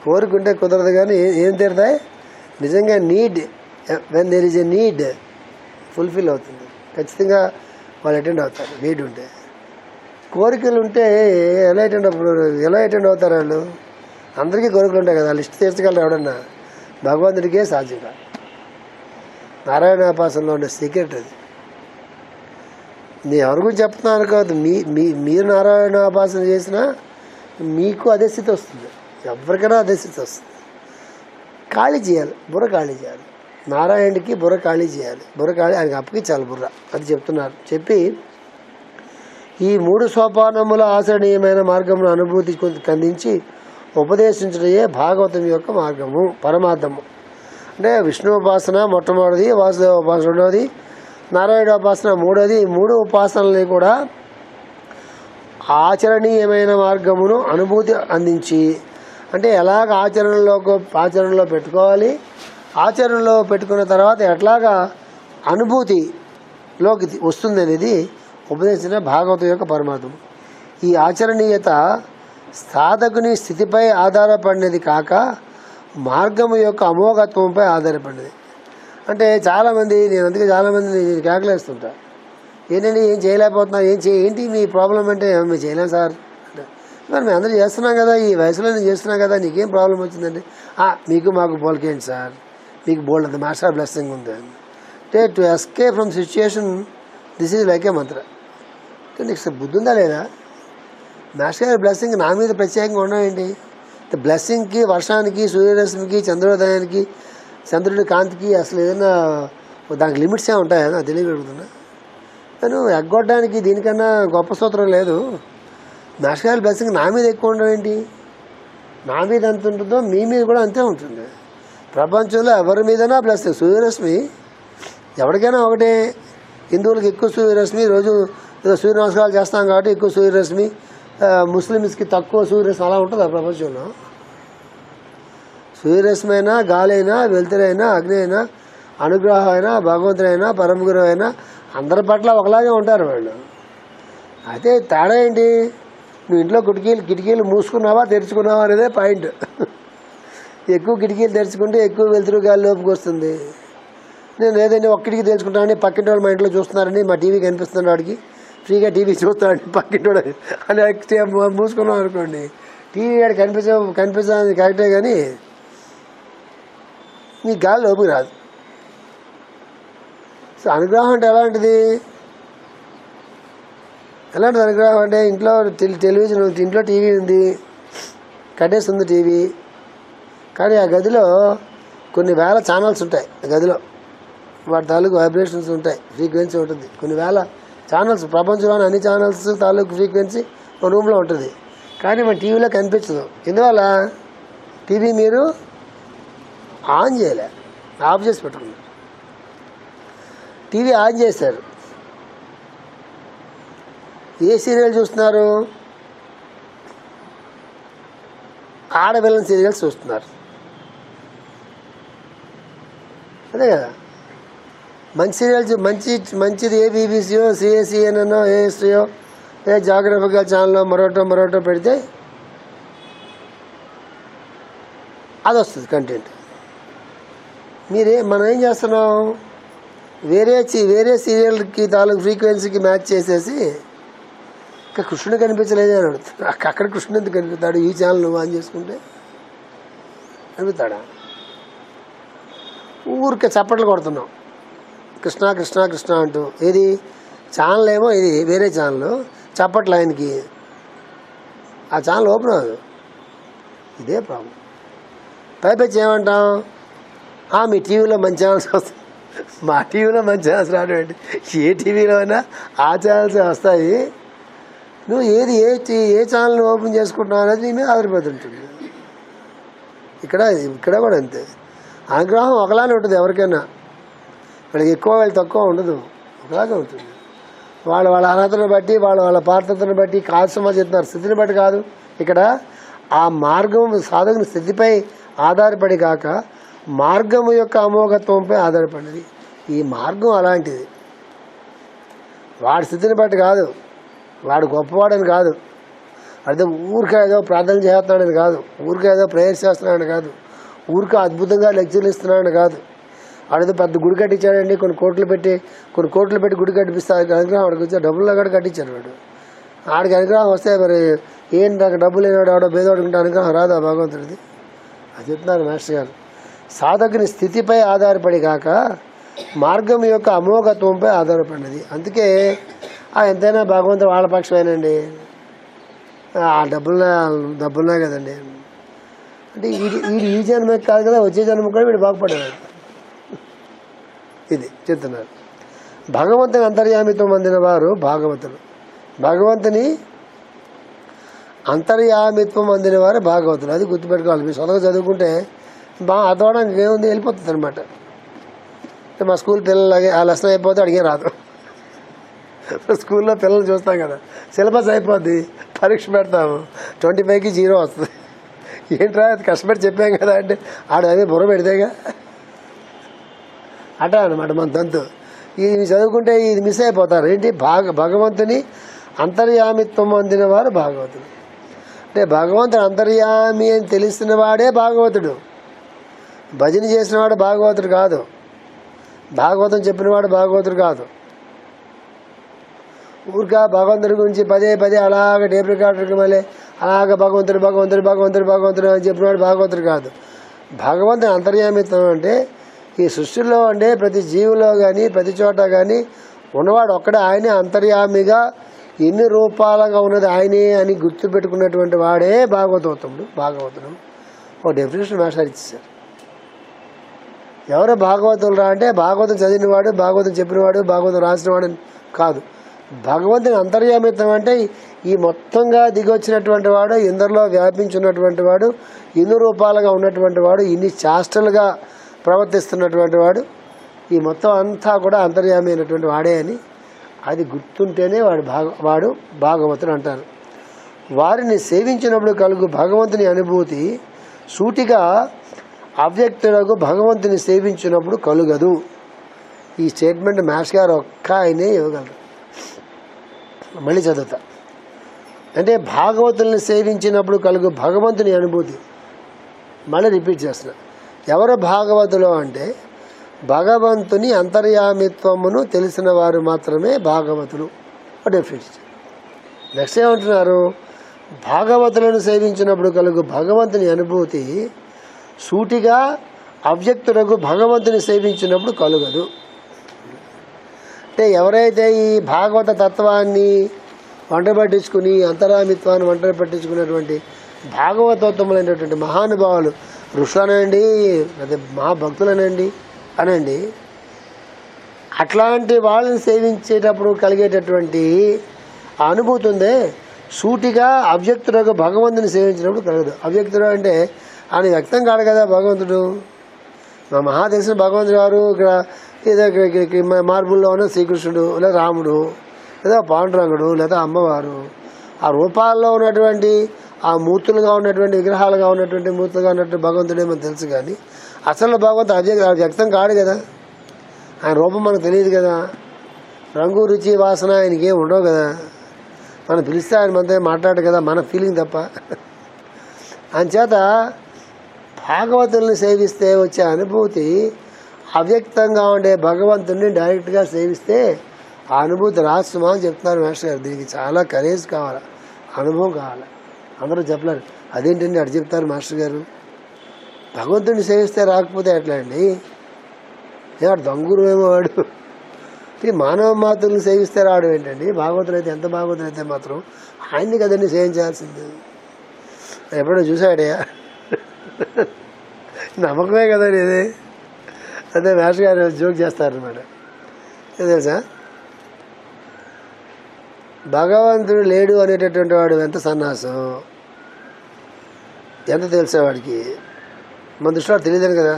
కోరిక ఉంటే కుదరదు. కానీ ఏం తీరుతాయి? నిజంగా need, when there is a need fulfil అవుతుంది. ఖచ్చితంగా వాళ్ళు అటెండ్ అవుతారు. నీడ్ ఉంటే. కోరికలు ఉంటే ఎలా అటెండ్ అవుతారు వాళ్ళు? అందరికీ కోరికలు ఉంటాయి కదా, లిస్ట్ తీర్చగలరు ఎవడన్నా? భగవంతుడికే సాధ్యం కాదు. నారాయణోపాసనలో ఉండే సీక్రెట్ అది. నేను ఎవరి గురించి చెప్తున్నాను కాదు, మీరు నారాయణోపాసన చేసినా మీకు అదే స్థితి వస్తుంది. ఎవరికైనా అదే స్థితి వస్తుంది. ఖాళీ చేయాలి, బుర్ర ఖాళీ చేయాలి. నారాయణుడికి బుర్ర ఖాళీ చేయాలి. బుర్ర ఖాళీ ఆయనకి అప్పగించాలి బుర్ర. అది చెప్తున్నారు. చెప్పి ఈ 3 సోపానముల ఆచరణీయమైన మార్గమును అనుభూతి అందించి ఉపదేశించడమే భాగవతం యొక్క మార్గము, పరమార్థము. అంటే విష్ణువుపాసన మొట్టమొదటిది, వాసుదేవోపాసన రెండవది, నారాయణోపాసన మూడవది. ఈ 3 ఉపాసనల్ని కూడా ఆచరణీయమైన మార్గమును అనుభూతి అందించి, అంటే ఎలాగ ఆచరణలో పెట్టుకోవాలి, ఆచరణలో పెట్టుకున్న తర్వాత ఎట్లాగా అనుభూతిలోకి వస్తుంది అనేది ఉపదేశించిన భాగవతం యొక్క పరమార్థం. ఈ ఆచరణీయత సాధకుని స్థితిపై ఆధారపడినది కాక మార్గము యొక్క అమోఘత్వంపై ఆధారపడినది. అంటే చాలామంది, నేను అందుకే చాలామంది కేకలేస్తుంటా, ఏంటండి ఏం చేయలేకపోతున్నా, ఏంటి మీ ప్రాబ్లం అంటే, మేము చేయలేం సార్ అంటే, మరి మేము అందరూ చేస్తున్నాం కదా, ఈ వయసులో నేను చేస్తున్నాం కదా, నీకేం ప్రాబ్లం వచ్చిందండి? మీకు మాకు పోలికేంటి సార్, మీకు బోల్డ్ అంత మాస్టర్ బ్లెస్సింగ్ ఉంది అంటే, to escape from situation this is like ఏ మంత్ర. అంటే నీకు బుద్ధి ఉందా లేదా? మాస్టర్ బ్లెస్సింగ్ నా మీద ప్రత్యేకంగా ఉండడం ఏంటి? బ్లెస్సింగ్కి, వర్షానికి, సూర్యరశ్మికి, చంద్రోదయానికి, చంద్రుడి కాంతికి అసలు ఏదైనా దానికి లిమిట్స్ ఏమి ఉంటాయా నాకు తెలియగలుగుతున్నా. నేను ఎగ్గొట్టడానికి దీనికన్నా గొప్ప సూత్రం లేదు. మాస్టర్ గారి బ్లెస్సింగ్ నా మీద ఎక్కువ ఉండడం ఏంటి? నా మీద ఎంత ఉంటుందో మీ మీద కూడా అంతే ఉంటుంది. ప్రపంచంలో ఎవరి మీదైనా బ్లెస్సింగ్. సూర్యరశ్మి ఎవరికైనా ఒకటే. హిందువులకు ఎక్కువ సూర్యరశ్మి, రోజు సూర్య నమస్కారాలు చేస్తాం కాబట్టి ఎక్కువ సూర్యరశ్మి, ముస్లిమ్స్కి తక్కువ సూర్యరశ్మి, అలా ఉంటుంది ఆ ప్రపంచంలో. సూర్యరశ్మి అయినా, గాలి అయినా, వెలుతురైనా, అగ్ని అయినా, అనుగ్రహం అయినా, భగవంతుడైనా, పరమగురు అయినా అందరి పట్ల ఒకలాగే ఉంటారు వాళ్ళు. అయితే తేడా ఏంటి? నువ్వు ఇంట్లో కిటికీలు మూసుకున్నావా తెరుచుకున్నావా అనేదే పాయింట్. ఎక్కువ కిటికీలు తెరుచుకుంటే ఎక్కువ వెలుతురు గాలి లోపుకి వస్తుంది. నేను లేదండి ఒక్క కిటికీ తెరుచుకుంటానని పక్కింటి వాళ్ళు మా ఇంట్లో చూస్తున్నారని, మా టీవీ కనిపిస్తుంది వాడికి, ఫ్రీగా టీవీ చూస్తాడని పక్కింటి అని మూసుకున్నాం అనుకోండి, టీవీ వాడు కనిపించాలని కరెక్టే కానీ నీ గాలి లోపుకి రాదు. సో అనుగ్రహం అంటే ఎలాంటిది? ఎలాంటిది అనుగ్రహం అంటే ఇంట్లో టెలివిజన్ ఉంది, ఇంట్లో టీవీ ఉంది, కట్టేసి ఉంది టీవీ, కానీ ఆ గదిలో కొన్ని వేల ఛానల్స్ ఉంటాయి. ఆ గదిలో వాటి తాలూకు వైబ్రేషన్స్ ఉంటాయి, ఫ్రీక్వెన్సీ ఉంటుంది. కొన్ని వేల ఛానల్స్, ప్రపంచంలోని అన్ని ఛానల్స్ తాలూకు ఫ్రీక్వెన్సీ ఒక రూమ్లో ఉంటుంది. కానీ మన టీవీలో కనిపించదు. ఎందువల్ల? టీవీ మీరు ఆన్ చేయలే, ఆఫ్ చేసి పెట్టుకున్నారు. టీవీ ఆన్ చేశారు, ఏ సీరియల్ చూస్తున్నారు? ఆడపిల్లని సీరియల్స్ చూస్తున్నారు. అదే కదా మంచి సీరియల్స్. మంచిది ఏ బీబీసీయో, సిఏసిఎన్ఓ, ఏ హిస్టరీయో, ఏ జాగ్రఫికల్ ఛానల్లో మరోటో పెడితే అది వస్తుంది కంటెంట్. మనం ఏం చేస్తున్నాం? వేరే సీరియల్కి తాలూకు ఫ్రీక్వెన్సీకి మ్యాచ్ చేసేసి ఇంకా కృష్ణుడు కనిపించలేదే అని అడుగుతాడు. అక్కడ కృష్ణుడు ఎందుకు కనిపిస్తాడు? ఈ ఛానల్ నువ్వు ఆన్ చేసుకుంటే కనిపిస్తాడా? ఊరికే చప్పట్లు కొడుతున్నాం కృష్ణ కృష్ణ కృష్ణ అంటూ. ఏది ఛానల్ ఏమో ఇది వేరే ఛానల్, చప్పట్లు ఆయనకి, ఆ ఛానల్ ఓపెన్ అవ్వదు. ఇదే ప్రాబ్లం. పైపెచ్చి ఏమంటాం? మీ టీవీలో మంచి ఛానల్స్ వస్తాయి. మా టీవీలో మంచి ఛానల్స్ రావడం ఏంటి? ఏ టీవీలో అయినా ఆ ఛానల్స్ వస్తాయి. నువ్వు ఏ ఛానల్ని ఓపెన్ చేసుకుంటున్నావు అనేది నీ మీద ఆధారపడుతుంటుంది. ఇక్కడ కూడా అంతే. అనుగ్రహం ఒకలానే ఉంటుంది ఎవరికైనా. వీళ్ళకి ఎక్కువ వీళ్ళు తక్కువ ఉండదు, ఒకలాగే ఉంటుంది. వాళ్ళ అర్హతను బట్టి, వాళ్ళ పాత్రతను బట్టి కాల్సమా చెప్తున్నారు, స్థితిని బట్టి కాదు. ఇక్కడ ఆ మార్గం సాధకుని స్థితిపై ఆధారపడి కాక మార్గము యొక్క అమోఘత్వంపై ఆధారపడినది. ఈ మార్గం అలాంటిది. వాడి స్థితిని బట్టి కాదు, వాడు గొప్పవాడని కాదు, అదే ఊరికే ఏదో ప్రార్థన చేస్తున్నాడని కాదు, ఊరికే ఏదో ప్రేయర్ చేస్తున్నాడని కాదు, ఊరికే అద్భుతంగా లెక్చర్లు ఇస్తున్నాడని కాదు. వాడేదో పెద్ద గుడి కట్టించాడండి, కొన్ని కోట్లు పెట్టి గుడి కట్టిపిస్తారు. అనుగ్రహం వాడికి వచ్చే డబ్బుల్లో కూడా కట్టించాడు వాడు. ఆడికి అనుగ్రహం వస్తే మరి ఏం నాకు డబ్బులు లేనివాడు ఆడో భేదవాడు ఉంటే అనుగ్రహం రాదా భగవంతుడిది? అది చెప్తున్నారు మాస్టర్ గారు. సాధకుని స్థితిపై ఆధారపడి కాక మార్గం యొక్క అమోఘత్వంపై ఆధారపడినది. అందుకే ఎంతైనా భగవంతుడు వాళ్ళ పక్షమేనండి, ఆ డబ్బులున్నా కదండి అంటే ఈ జన్మ కాదు కదా, వచ్చే జన్మ కూడా వీడు బాగుపడేవాడు. ఇది చెప్తున్నారు. భగవంతుని అంతర్యామిత్వం పొందిన వారు భాగవతులు. భగవంతుని అంతర్యామిత్వం పొందిన వారు భాగవతులు. అది గుర్తుపెట్టుకోవాలి. మీరు సొంతగా చదువుకుంటే అదవడానికి ఏముంది, వెళ్ళిపోతుంది అనమాట. మా స్కూల్ పిల్లలకి ఆ లెసన్ అయిపోతే అడిగే రాదు. స్కూల్లో పిల్లలు చూస్తాం కదా, సిలబస్ అయిపోద్ది, పరీక్ష పెడతాము, 25కి 0 వస్తుంది. ఏంట్రా అది కష్టపడి చెప్పాం కదా అంటే అదే బుర్ర పెడితేగా అట అనమాట మన తంతు. ఇది చదువుకుంటే ఇది మిస్ అయిపోతారు. ఏంటి? భగవంతుని అంతర్యామిత్వం పొందిన వారు భాగవతుడు. అంటే భగవంతుడు అంతర్యామి అని తెలిసిన వాడే భాగవతుడు. భజన చేసినవాడు భాగవతుడు కాదు, భాగవతం చెప్పినవాడు భాగవతుడు కాదు. ఊరికా భగవంతుడి గురించి పదే అలాగ టేప్ రికార్డర్కి మళ్ళీ అలాగ భగవంతుడు అని చెప్పినవాడు భాగవతుడు కాదు. భగవంతుని అంతర్యామిత్వం అంటే ఈ సృష్టిలో అంటే ప్రతి జీవిలో కానీ ప్రతి చోట కానీ ఉన్నవాడు ఒక్కడే, ఆయనే అంతర్యామిగా ఎన్ని రూపాలుగా ఉన్నది ఆయనే అని గుర్తుపెట్టుకున్నటువంటి వాడే భాగవతుడు. ఓ డెఫినేషన్ మాస్టర్ ఇచ్చేసారు. ఎవరు భాగవతులు రా అంటే భాగవతం చదివినవాడు, భాగవతం చెప్పినవాడు, భాగవతం రాసినవాడు కాదు. భగవంతుని అంతర్యామిత్వం అంటే ఈ మొత్తంగా దిగొచ్చినటువంటి వాడు, ఇందరిలో వ్యాపించున్నటువంటి వాడు, ఇన్ని రూపాలుగా ఉన్నటువంటి వాడు, ఇన్ని చేష్టలుగా ప్రవర్తిస్తున్నటువంటి వాడు, ఈ మొత్తం అంతా కూడా అంతర్యామి అయినటువంటి వాడే అని అది గుర్తుంటేనే వాడు భాగవతుడు అంటారు. వారిని సేవించినప్పుడు కలుగు భగవంతుని అనుభూతి సూటిగా అవ్యక్తులకు భగవంతుని సేవించినప్పుడు కలుగదు. ఈ స్టేట్మెంట్ మ్యాథ్స్ గారు ఒక్క ఆయనే ఇవ్వగలరు. మళ్ళీ చదువుతా. అంటే భాగవతుల్ని సేవించినప్పుడు కలుగు భగవంతుని అనుభూతి. మళ్ళీ రిపీట్ చేస్తున్నా. ఎవరు భాగవతులు అంటే భగవంతుని అంతర్యామిత్వమును తెలిసిన వారు మాత్రమే భాగవతులు. డెఫినేషన్. నెక్స్ట్ ఏమంటున్నారు? భాగవతులను సేవించినప్పుడు కలుగు భగవంతుని అనుభూతి సూటిగా అవ్యక్తులకు భగవంతుని సేవించినప్పుడు కలుగదు. అంటే ఎవరైతే ఈ భాగవత తత్వాన్ని వంట పట్టించుకుని అంతరామిత్వాన్ని వంట పట్టించుకున్నటువంటి భాగవతోత్తములైనటువంటి మహానుభావులు, ఋషులనండి, అదే మహాభక్తులనండి అనండి, అట్లాంటి వాళ్ళని సేవించేటప్పుడు కలిగేటటువంటి అనుభూతి ఉందే, సూటిగా అవ్యక్తులకు భగవంతుని సేవించినప్పుడు కలగదు. అవ్యక్తుడు అంటే ఆయన వ్యక్తం కాడు కదా భగవంతుడు. మా మహా తెలిసిన భగవంతుడు గారు ఇక్కడ ఏదో మార్బుల్లో ఉన్న శ్రీకృష్ణుడు, లేదా రాముడు, లేదా పాండురంగుడు, లేదా అమ్మవారు, ఆ రూపాల్లో ఉన్నటువంటి ఆ మూర్తులుగా ఉన్నటువంటి విగ్రహాలుగా ఉన్నటువంటి మూర్తులుగా ఉన్నటువంటి భగవంతుడే మనకు తెలుసు. కానీ అసలు భగవంతుడు వ్యక్తం కాడు కదా. ఆయన రూపం మనకు తెలియదు కదా. రంగు, రుచి, వాసన ఆయనకి ఏమి ఉండవు కదా. మనం పిలిస్తే ఆయన మనతో మాట్లాడు కదా, మన ఫీలింగ్ తప్ప. అంచేత భాగవతుల్ని సేవిస్తే వచ్చే అనుభూతి అవ్యక్తంగా ఉండే భగవంతుడిని డైరెక్ట్గా సేవిస్తే ఆ అనుభూతి రాస్తుమా అని చెప్తున్నారు మాస్టర్ గారు. దీనికి చాలా కరేజ్ కావాలి, అనుభవం కావాలి. అందరూ చెప్పలేరు. అదేంటండి అటు చెప్తారు మాస్టర్ గారు. భగవంతుడిని సేవిస్తే రాకపోతే ఎట్లా అండి? వాడు దొంగూరు ఏమో వాడు. మానవ మాతృల్ని సేవిస్తే రావడం ఏంటండి? భాగవతులు అయితే ఎంత భాగవతులు అయితే మాత్రం ఆయన్ని కదండి సేవించాల్సింది. ఎప్పుడో చూసాడయా? నమ్మకమే కదండి ఇది. అదే మాస్టర్ గారు జోక్ చేస్తారనమాట. తెలుసా, భగవంతుడు లేడు అనేటటువంటి వాడు ఎంత సన్నాసం, ఎంత తెలిసేవాడికి. మన దృష్టిలో తెలియదని కదా.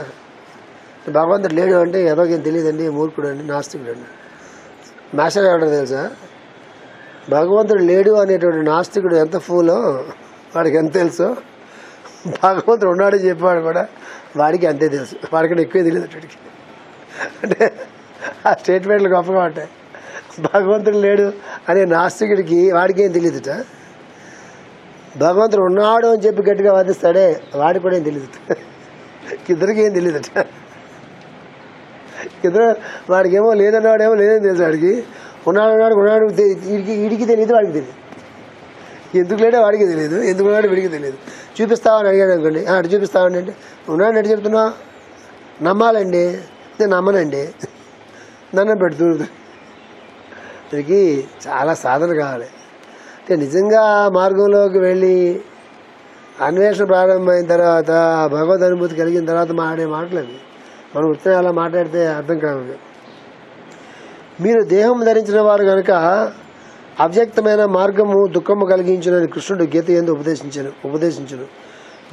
భగవంతుడు లేడు అంటే ఎదోకేం తెలియదండి, మూర్ఖుడు అండి, నాస్తికుడు అండి. మాస్టర్ ఏమంటారు తెలుసా? భగవంతుడు లేడు అనేటువంటి నాస్తికుడు ఎంత ఫూలో వాడికి ఎంత తెలుసో, భగవంతుడు ఉన్నాడని చెప్పేవాడు కూడా వాడికి అంతే తెలుసు. వాడికంటే ఎక్కువే తెలియదు వాడికి. అంటే ఆ స్టేట్మెంట్లు గొప్పగా ఉంటాయి. భగవంతుడు లేడు అనే నాస్తికుడికి వాడికి ఏం తెలియదుట. భగవంతుడు ఉన్నాడు అని చెప్పి గట్టిగా వాదిస్తాడే వాడికి కూడా ఏం తెలియదు. ఇద్దరికి ఏం తెలియదుట. ఇద్దరు వాడికేమో లేదన్నాడేమో లేదని తెలుసు. వాడికి ఉన్నాడు వీడికి తెలియదు, వాడికి తెలియదు. ఎందుకు లేడో వాడికి తెలియదు, ఎందుకు ఉన్నాడో వీడికి తెలియదు. చూపిస్తామని అడిగాడు అనుకోండి, అటు చూపిస్తామని అంటే ఉన్నాడు ఎటు చెప్తున్నా, నమ్మాలండి, నేను నమ్మనండి, నన్ను పెడుతుంది. వీడికి చాలా సాధన కావాలి. అంటే నిజంగా మార్గంలోకి వెళ్ళి అన్వేషణ ప్రారంభమైన తర్వాత భగవద్ అనుభూతి కలిగిన తర్వాత మాట్లాడే మాటలు అవి. మనం ఉత్తరం అలా మాట్లాడితే అర్థం కాదు. మీరు దేహం ధరించిన వారు కనుక అవ్యక్తమైన మార్గము దుఃఖము కలిగించునని కృష్ణుడు గీత యందు ఉపదేశించును.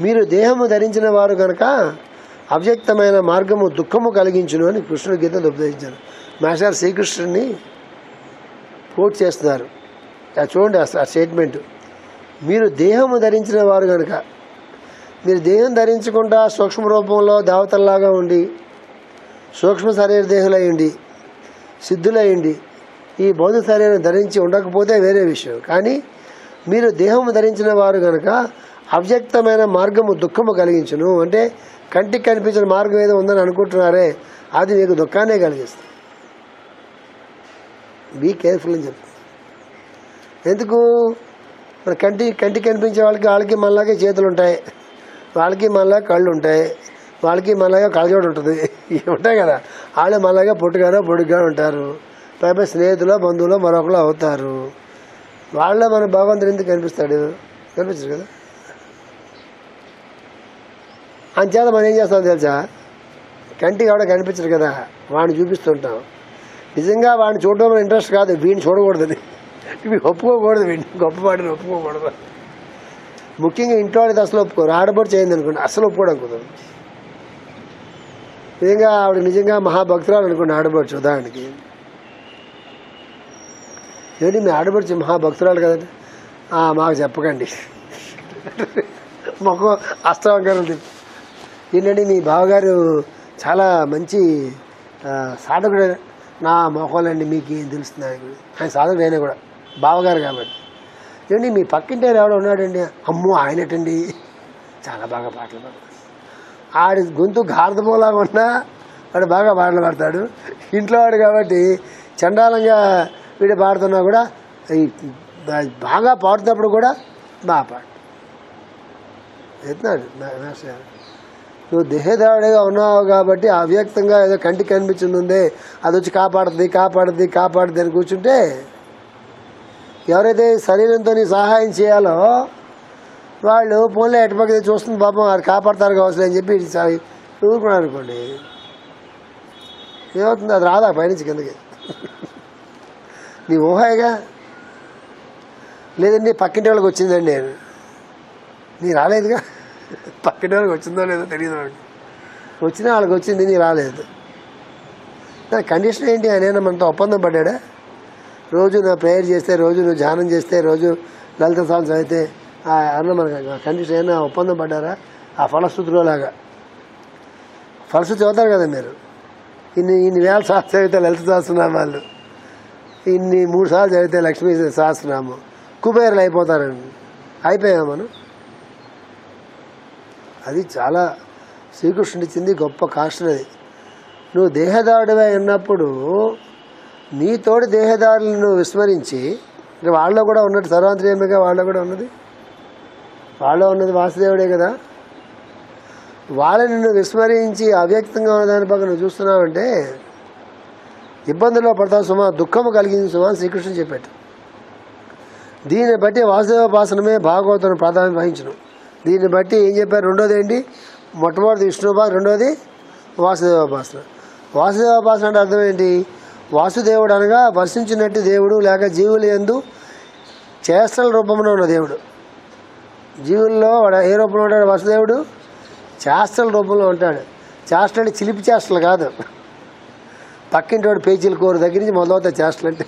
మీరు దేహము ధరించిన వారు కనుక అవ్యక్తమైన మార్గము దుఃఖము కలిగించును అని కృష్ణుడు గీత ఉపదేశించారు. మాస్టర్ శ్రీకృష్ణుడిని కోట్ చేస్తున్నారు. చూడండి ఆ స్టేట్మెంట్. మీరు దేహము ధరించిన వారు కనుక, మీరు దేహం ధరించకుండా సూక్ష్మ రూపంలో దేవతల్లాగా ఉండి సూక్ష్మ శరీర దేహులయ్యండి, సిద్ధులయ్యండి, ఈ భౌతిక శరీరం ధరించి ఉండకపోతే వేరే విషయం. కానీ మీరు దేహము ధరించిన వారు కనుక అవ్యక్తమైన మార్గము దుఃఖము కలిగించును. అంటే కంటికి కనిపించిన మార్గం ఏదో ఉందని అనుకుంటున్నారే, అది మీకు దుఃఖాన్నే కలిగిస్తుంది. బీ కేర్ఫుల్ అని చెప్తుంది. ఎందుకు? మన కంటికి కనిపించే వాళ్ళకి మనలాగే చేతులు ఉంటాయి, వాళ్ళకి మనలాగా కళ్ళు ఉంటాయి, వాళ్ళకి మనలాగా కళ్ళజోడు ఉంటుంది, ఇవి ఉంటాయి కదా. వాళ్ళు మనలాగా పొడుగ్గానో ఉంటారు. పైపై స్నేహితులు, బంధువులు మరొకరు అవుతారు. వాళ్ళ మన భగవంతుడు ఎందుకు కనిపిస్తాడు? కనిపించదు కదా. అంచేత మనం ఏం చేస్తాం తెలుసా? కంటికి ఎవడ కనిపించరు కదా, వాడిని చూపిస్తుంటాం. నిజంగా వాడిని చూడడం ఇంట్రెస్ట్ కాదు, వీడిని చూడకూడదని, ఇవి ఒప్పుకోకూడదు, వీడిని గొప్పవాడిని ఒప్పుకోకూడదు. ముఖ్యంగా ఇంట్లో వాళ్ళకి అసలు ఒప్పుకోరు. ఆడబడి చేయండి అనుకోండి, అసలు ఒప్పుకోవడం కుదరదు. నిజంగా ఆవిడ నిజంగా మహాభక్తురాలు అనుకోండి, ఆడబడుచు ఉదాహరణకి. ఏంటి మీ ఆడబడుచు మహాభక్తురాలు కదండి, మాకు చెప్పకండి మొక్క అస్తవంకరం తిప్పి. ఏంటంటే మీ బావగారు చాలా మంచి సాధకుడు. నా మొక్కలండి మీకు ఏం తెలుస్తుంది, ఆయన సాధకుడు అయినా కూడా బావగారు కాబట్టి. ఏంటి మీ పక్కింటి ఎవడో ఉన్నాడండి, అమ్మో ఆయనటండి చాలా బాగా పాటలు పాడతాడు. ఆడి గొంతు గార్ధపోలాగా ఉన్నా వాడు బాగా పాటలు పాడతాడు. ఇంట్లో వాడు కాబట్టి చండాలంగా వీడు పాడుతున్నా కూడా బాగా పాడుతున్నప్పుడు కూడా బాగా పాడు ఎత్తున్నాడు. నువ్వు దేహదారుడిగా ఉన్నావు కాబట్టి అవ్యక్తంగా ఏదో కంటికి కనిపించింది అది వచ్చి కాపాడుతుంది కాపాడుతుంది కాపాడుతుంది అని కూర్చుంటే, ఎవరైతే శరీరంతో సహాయం చేయాలో వాళ్ళు ఫోన్లో ఎటుపక్కది చూస్తుంది పాపం వారు కాపాడతారు కావచ్చు అని చెప్పి ఊరుకున్నారు అనుకోండి, ఏమవుతుంది? అది రాదా పైనుంచి కిందకి, నీ ఊహాయిగా. లేదండి పక్కింటి వాళ్ళకి వచ్చిందండి, నీ రాలేదుగా. పక్కింటి వాళ్ళకి వచ్చిందో లేదో తెలియదు, వాడికి వచ్చినా వాళ్ళకి వచ్చింది, నీ రాలేదు. నా కండిషన్ ఏంటి? ఆయన మనతో ఒప్పందం పడ్డా, రోజు నా ప్రేయర్ చేస్తే, రోజు నువ్వు ధ్యానం చేస్తే, రోజు లలిత సాంగ్స్ అయితే అన్న మనకు కండిషన్ ఏమైనా ఒప్పందం పడ్డారా? ఆ ఫలశ్రుతిలో లాగా ఫలశ్రుతి చదువుతారు కదా మీరు, ఇన్ని వేల సార్లు చదివితే లలిత సహస్రనామాలు, 3 సార్లు చదివితే లక్ష్మీ సహస్రనామం, కుబేరులు అయిపోతారండి. అయిపోయాం మనం. అది చాలా శ్రీకృష్ణుడి ఇచ్చింది గొప్ప కాస్టర్. అది నువ్వు దేహదారుడివై ఉన్నప్పుడు నీ తోటి దేహదారులను విస్మరించి, అంటే వాళ్ళలో కూడా ఉన్నట్టు సర్వాంతర్యామిగా వాళ్ళలో కూడా ఉన్నది, వాళ్ళలో ఉన్నది వాసుదేవుడే కదా. వాళ్ళని నువ్వు విస్మరించి అవ్యక్తంగా ఉన్నదాని పక్కన నువ్వు చూస్తున్నావంటే ఇబ్బందుల్లో పడతావు సుమా, దుఃఖము కలిగింది సుమా శ్రీకృష్ణుడు చెప్పాడు. దీన్ని బట్టి వాసుదేవోపాసనమే భాగవతం ప్రాధాన్యం వహించను. దీన్ని బట్టి ఏం చెప్పారు? రెండోది ఏంటి? మొట్టమొదటి విష్ణుపాసన, రెండోది వాసుదేవోపాసన. వాసుదేవోపాసన అంటే అర్థం ఏంటి? వాసుదేవుడు అనగా వర్షించినట్టు దేవుడు, లేక జీవుల యందు చేష్టల రూపంలో ఉన్న దేవుడు. జీవుల్లో వాడు ఏ రూపంలో ఉంటాడు? వాసుదేవుడు చేష్టల రూపంలో ఉంటాడు. చేష్టలు అంటే చిలిపి చేష్టలు కాదు, పక్కింటోడు పేచీల కూర దగ్గర నుంచి మొదలవుతాయి చేష్టలు. అంటే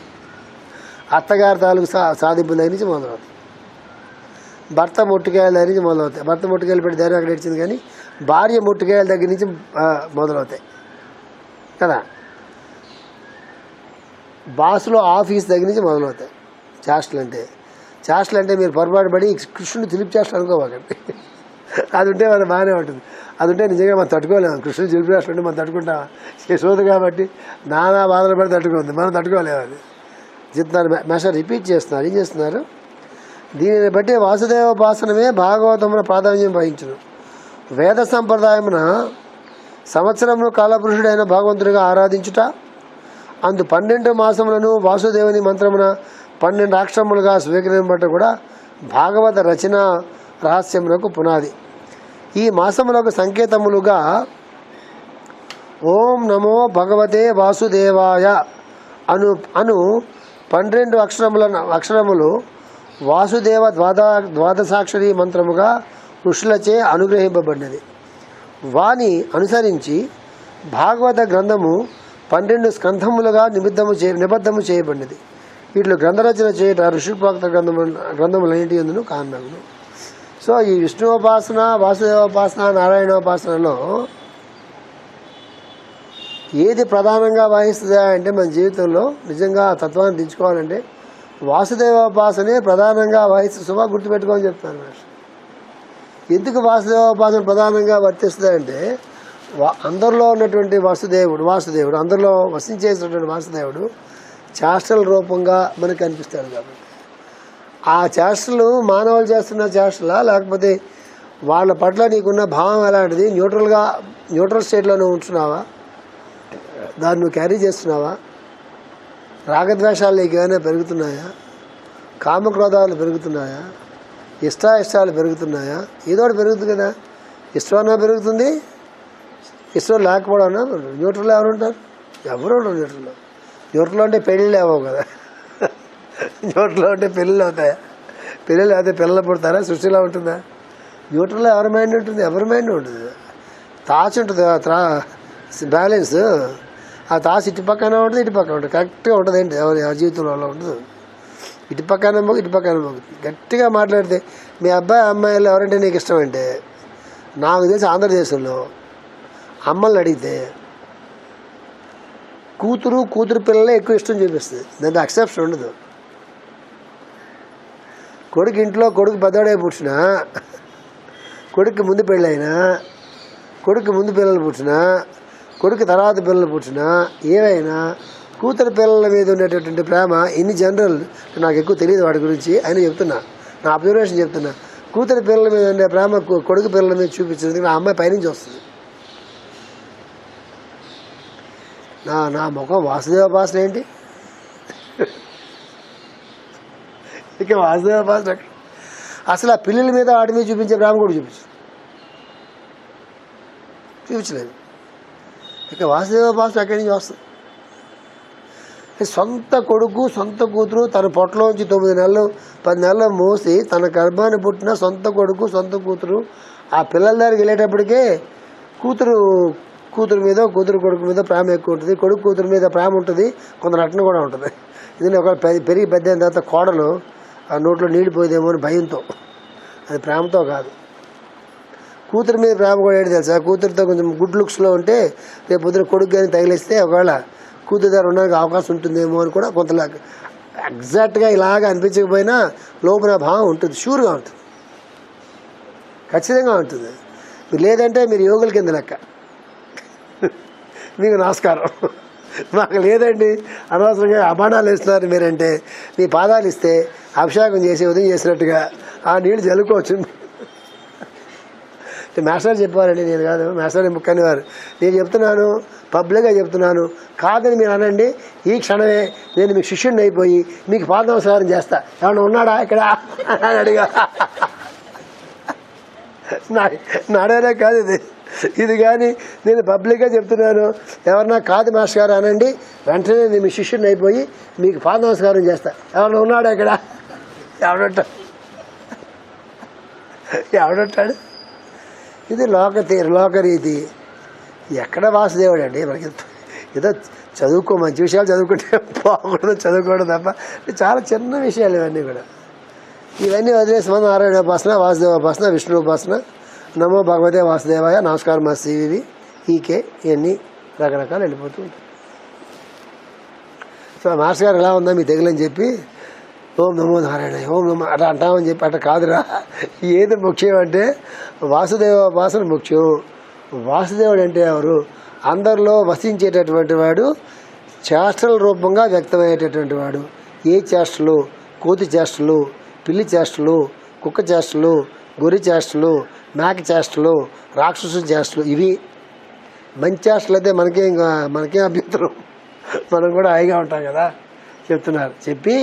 అత్తగారి తాలూకు సాధింపుల దగ్గర నుంచి మొదలవుతాయి, భర్త ముట్టుకాయల దగ్గర నుంచి మొదలవుతాయి. భర్త ముట్టుకాయలు పెట్టి ధైర్యం అక్కడ ఇచ్చింది, కానీ భార్య ముట్టుకాయల దగ్గర నుంచి మొదలవుతాయి కదా. బాసులో ఆఫీస్ దగ్గర నుంచి మొదలవుతాయి చేష్టలు అంటే. చేష్టలు అంటే మీరు పొరపాటు పడి కృష్ణుడు చిలిపి చేష్టలు అనుకోవాలండి. అది ఉంటే మనం బాగానే ఉంటుంది. అది ఉంటే నిజంగా మనం తట్టుకోలేము. కృష్ణుడు చిలిపి చేష్టలు ఉంటే మనం తట్టుకుంటామా? యశోద కాబట్టి నానా బాధలు పడి తట్టుకుంది, మనం తట్టుకోలేము. అది చెప్తున్నారు, మెషర్ రిపీట్ చేస్తున్నారు. ఏం చేస్తున్నారు? దీనిని బట్టి వాసుదేవోపాసనమే భాగవతమున ప్రాధాన్యం వహించును. వేద సంప్రదాయమున సంవత్సరమును కాలపురుషుడైన భగవంతుడిగా ఆరాధించుట, అందు 12 మాసములను వాసుదేవుని మంత్రమున 12 అక్షరములుగా స్వీకరింపబట్ట కూడా భాగవత రచన రహస్యములకు పునాది. ఈ మాసములకు సంకేతములుగా ఓం నమో భగవతే వాసుదేవాయ అను 12 అక్షరములు వాసుదేవ ద్వాదశాక్షరి మంత్రముగా ఋషులచే అనుగ్రహింపబడినది. వాని అనుసరించి భాగవత గ్రంథము 12 స్కంధములుగా నిబద్ధము చేయబడినది. వీటిలో గ్రంథరచన చేయట ఋషిప్రోక్త గ్రంథములన్నింటి ఎందును కారణమును. సో ఈ విష్ణుోపాసన, వాసుదేవోపాసన, నారాయణోపాసనలో ఏది ప్రధానంగా వహిస్తుందా అంటే, మన జీవితంలో నిజంగా ఆ తత్వాన్ని దించుకోవాలంటే వాసుదేవోపాసనే ప్రధానంగా వహిస్తుంది. సుమా గుర్తుపెట్టుకోని చెప్తాను. ఎందుకు వాసుదేవోపాసన ప్రధానంగా వర్తిస్తుంది అంటే, అందరిలో ఉన్నటువంటి వాసుదేవుడు అందరిలో వసించేసినటువంటి వాసుదేవుడు చేష్టల రూపంగా మనకు కనిపిస్తాడు. కాబట్టి ఆ చేష్టలు మానవులు చేస్తున్న చేష్టలా, లేకపోతే వాళ్ళ పట్ల నీకున్న భావం ఎలాంటిది? న్యూట్రల్ స్టేట్లో నువ్వు ఉంటున్నావా? దాన్ని నువ్వు క్యారీ చేస్తున్నావా? రాగద్వేషాలు నీకు ఏమైనా పెరుగుతున్నాయా? కామక్రోధాలు పెరుగుతున్నాయా? ఇష్టాలు పెరుగుతున్నాయా? ఏదో ఒకటి పెరుగుతుంది కదా. ఇష్టమన్నా పెరుగుతుంది, ఇష్టం లేకపోవడం న్యూట్రల్ ఎవరు ఉంటారు? ఎవరు ఉండరు న్యూట్రల్లో. న్యూట్రల్లో అంటే పెళ్ళిళ్ళు అవ్వవు కదా. న్యూట్రల్లో అంటే పెళ్ళిళ్ళు అవుతాయా? పెళ్ళిళ్ళు అయితే పిల్లలు పుడతారా? సృష్టిలో ఉంటుందా? న్యూట్రల్లో ఎవరి మైండ్ ఉంటుంది? ఎవరి మైండ్ ఉంటుంది. తాచు ఉంటుంది బ్యాలెన్స్. ఆ తాసు ఇటు పక్కన ఉంటుంది, ఇటు పక్కన ఉంటుంది, కరెక్ట్గా ఉంటుంది. ఏంటి ఎవరి జీవితంలో అలా ఉండదు. ఇటు పక్కన మొగ్గు, ఇటు పక్కన మొగ్గు. గట్టిగా మాట్లాడితే మీ అబ్బాయి అమ్మాయిలు ఎవరంటే నీకు ఇష్టం అంటే, నాకు తెలిసి ఆంధ్రదేశంలో అమ్మల్ని అడిగితే కూతురు పిల్లలే ఎక్కువ ఇష్టం చూపిస్తుంది. దాంట్లో ఎక్సెప్షన్ ఉండదు. కొడుకు ఇంట్లో కొడుకు పెద్దవాడే పుట్టినా, కొడుకు ముందు పెళ్ళైనా, కొడుకు ముందు పిల్లలు పుట్టినా, కొడుకు తర్వాత పిల్లలు పుట్టినా, ఏవైనా కూతురు పిల్లల మీద ఉండేటటువంటి ప్రేమ ఇన్ని జనరల్ నాకు ఎక్కువ తెలియదు వాటి గురించి. అయినా చెప్తున్నా, నా అబ్జర్వేషన్ చెప్తున్నా. కూతురు పిల్లల మీద ఉండే ప్రేమ కొడుకు పిల్లల మీద చూపించేందుకు నా అమ్మాయి పైనుంచి వస్తుంది. నా ముఖం వాసుదేవోపాసన ఏంటి? ఇక వాసుదేవోపాసన అసలు ఆ పిల్లల మీద వాటి మీద చూపించే ప్రేమ కూడా చూపించలేదు. ఇక వాసుదేవోపాసన అక్కడి నుంచి వస్తుంది. సొంత కొడుకు సొంత కూతురు తన పొట్టలోంచి 9 నెలలు 10 నెలలు మోసి తన గర్భాన్ని పుట్టిన సొంత కొడుకు సొంత కూతురు ఆ పిల్లల దగ్గరికి వెళ్ళేటప్పటికే కూతురు మీద కొడుకు మీద ప్రేమ ఎక్కువ ఉంటుంది. కొడుకు కూతురు మీద ప్రేమ ఉంటుంది, కొంత నటన కూడా ఉంటుంది. ఇది ఒక పెరిగి పెద్ద అయిన తర్వాత కోడలు ఆ నోట్లో నీళ్ళు పోయేదేమో అని భయంతో, అది ప్రేమతో కాదు. కూతురు మీద ప్రేమ కూడా ఏంటి తెలుసా? కూతురుతో కొంచెం గుడ్ లుక్స్లో ఉంటే రేపు పొద్దున కొడుకు కానీ తగిలిస్తే ఒకవేళ కూతురు దగ్గర ఉండడానికి అవకాశం ఉంటుందేమో అని కూడా కొంతలాగా ఎగ్జాక్ట్గా ఇలాగ అనిపించకపోయినా లోపల భావం ఉంటుంది, షూర్గా ఉంటుంది, ఖచ్చితంగా ఉంటుంది. మీరు లేదంటే మీరు యోగుల కింద లెక్క. మీకు నమస్కారం. మాకు లేదండి, అనవసరంగా అబాణాలు వేస్తున్నారు మీరంటే, మీ పాదాలు ఇస్తే అభిషేకం చేసి ఉదయం చేసినట్టుగా ఆ నీళ్ళు జల్లుకోవచ్చు. మాస్టర్ చెప్పారండి, నేను కాదు. మాస్టర్ ముక్కని వారు. నేను చెప్తున్నాను, పబ్లిక్గా చెప్తున్నాను. కాదని మీరు అనండి, ఈ క్షణమే నేను మీకు శిష్యుడిని అయిపోయి మీకు పాద నమస్కారం చేస్తా. ఏమన్నా ఉన్నాడా ఇక్కడ అని అడిగా. నాడేనా కాదు ఇది కానీ నేను పబ్లిక్గా చెప్తున్నాను. ఎవరన్నా కాదు మాస్టర్ గారు అనండి, వెంటనే నేను మీ శిష్యుడిని అయిపోయి మీకు పాద నమస్కారం చేస్తా. ఎవరన్నా ఉన్నాడా ఇక్కడ? ఎవడంటాడు? ఇది లోకరీతి. ఎక్కడ వాసుదేవుడు అండి? మనకి ఏదో మంచి విషయాలు చదువుకుంటే బాగుండదు, చదువుకోవడం తప్ప. చాలా చిన్న విషయాలు ఇవన్నీ కూడా. ఇవన్నీ వదిలేసి మనం నారాయణోపాసన, వాసుదేవోపాసన, విష్ణువుపాసన, నమో భగవతే వాసుదేవాయ, నమస్కారం మా శ్రీవి, ఈకే, ఇవన్నీ రకరకాలు వెళ్ళిపోతూ ఉంటాయి. సో మాస్టర్ గారు ఎలా ఉందా మీ తెగులని చెప్పి ఓం నమో నారాయణ, ఓం నమో అట్లా అంటామని చెప్పి అట్లా కాదురా. ఏది ముఖ్యం అంటే వాసుదేవోపాసన ముఖ్యం. వాసుదేవుడు అంటే ఎవరు? అందరిలో వసించేటటువంటి వాడు, చేష్టల రూపంగా వ్యక్తమయ్యేటటువంటి వాడు. ఏ చేష్టలు? కోతి చేష్టలు, పిల్లి చేష్టలు, కుక్క చేష్టలు, గొర్రె చేష్టలు, మేక చేష్టలు, రాక్షసు చేష్టలు. ఇవి మంచి చేష్టలు అయితే మనకేం అభ్యంతరం, మనం కూడా హాయిగా ఉంటాం కదా. చెప్తున్నారు. చెప్పి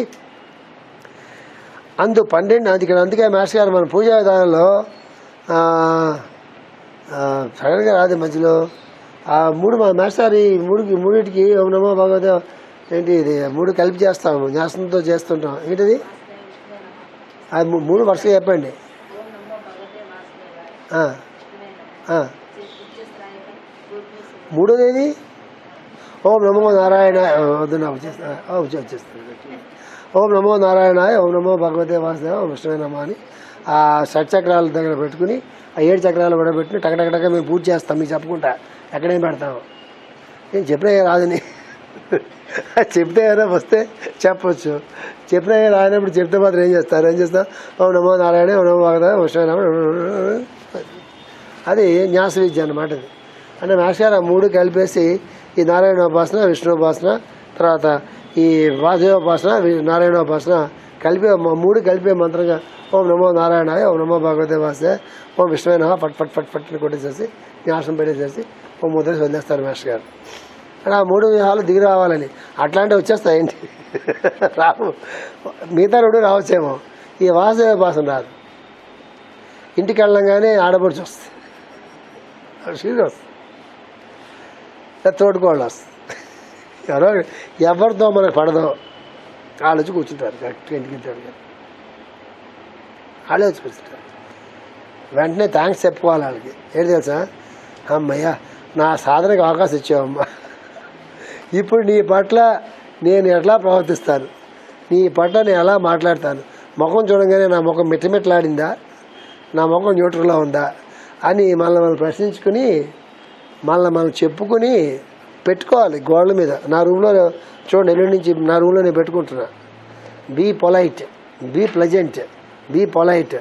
12 ఇక్కడ. అందుకే మాస్టర్ గారు మన పూజా విధానంలో సడన్గా రాదు మధ్యలో ఆ 3 మా మాస్టర్ ఈ మూడింటికి ఓం నమో భగవతే ఏంటి ఇది 3 కలిపి చేస్తాము, న్యాసంతో చేస్తుంటాం. ఏంటిది? అది 3 వరుసగా చెప్పండి. మూడోది ఏది? ఓం నమో నారాయణ. వద్దు నాకు వచ్చేస్తాను. ఓం నమో నారాయణాయ, ఓం నమో భగవతే వాసుదేవ, ఓం విష్ణువే నమః అని ఆ షట్చక్రాల దగ్గర పెట్టుకుని ఆ 7 చక్రాలు కూడా పెట్టుకుని టకటకటక మేము పూజ చేస్తాం. మీకు చెప్పుకుంటా ఎక్కడేం పెడతాము. నేను చెప్పినా రాదని చెప్తే ఏదైనా వస్తే చెప్పచ్చు. చెప్పినా రానప్పుడు చెప్తే మాత్రం ఏం చేస్తాం? ఓం నమో నారాయణ, ఓం నమో భగవతే విష్ణువే నమః. అది న్యాస విద్య అన్నమాట. అది అంటే మాస్టర్ గారు ఆ 3 కలిపేసి ఈ నారాయణోపాసన, విష్ణువుపాసన, తర్వాత ఈ వాసుదేవోపాసన, నారాయణోపాసన కలిపే 3 కలిపే మంత్రంగా ఓం నమో నారాయణాయ, ఓం నమో భగవతే వాసుదేవ, ఓం విష్ణువే నమః పట్ కొట్టేసేసి న్యాసం పెట్టేసేసి ఓ ముద్రేసి వదిలేస్తారు మాస్టర్ గారు. అలా 3 విధాలు దిగి రావాలని. అట్లాంటివి వచ్చేస్తాయండి, రావు. మిగతా 2 రావచ్చేమో, ఈ వాసుదేవోపాసన రాదు. ఇంటికి వెళ్ళంగానే ఆడపడుచు వస్తుంది, వస్తుంది. తోడుకోళ్ళు వస్తుంది. ఎవరితో మనకు పడదో వాళ్ళు వచ్చి కూర్చుంటారు కరెక్ట్గా ఇంటికి గారు వాళ్ళే వచ్చి కూర్చుంటారు. వెంటనే థ్యాంక్స్ చెప్పుకోవాలి వాళ్ళకి. ఏంటి తెలుసా, అమ్మయ్య నా సాధనకు అవకాశం ఇచ్చావమ్మా, ఇప్పుడు నీ పట్ల నేను ఎట్లా ప్రవర్తిస్తాను, నీ పట్ల నేను ఎలా మాట్లాడతాను, ముఖం చూడంగానే నా ముఖం మిట్టమిట్లాడిందా, నా ముఖం న్యూట్రల్గా ఉందా అని మనం ప్రశ్నించుకుని మనం చెప్పుకుని పెట్టుకోవాలి గోడల మీద. నా రూమ్లో చూడండి, ఎల్లుండి నుంచి నా రూమ్లో నేను పెట్టుకుంటున్నా. Be polite, be pleasant, be polite,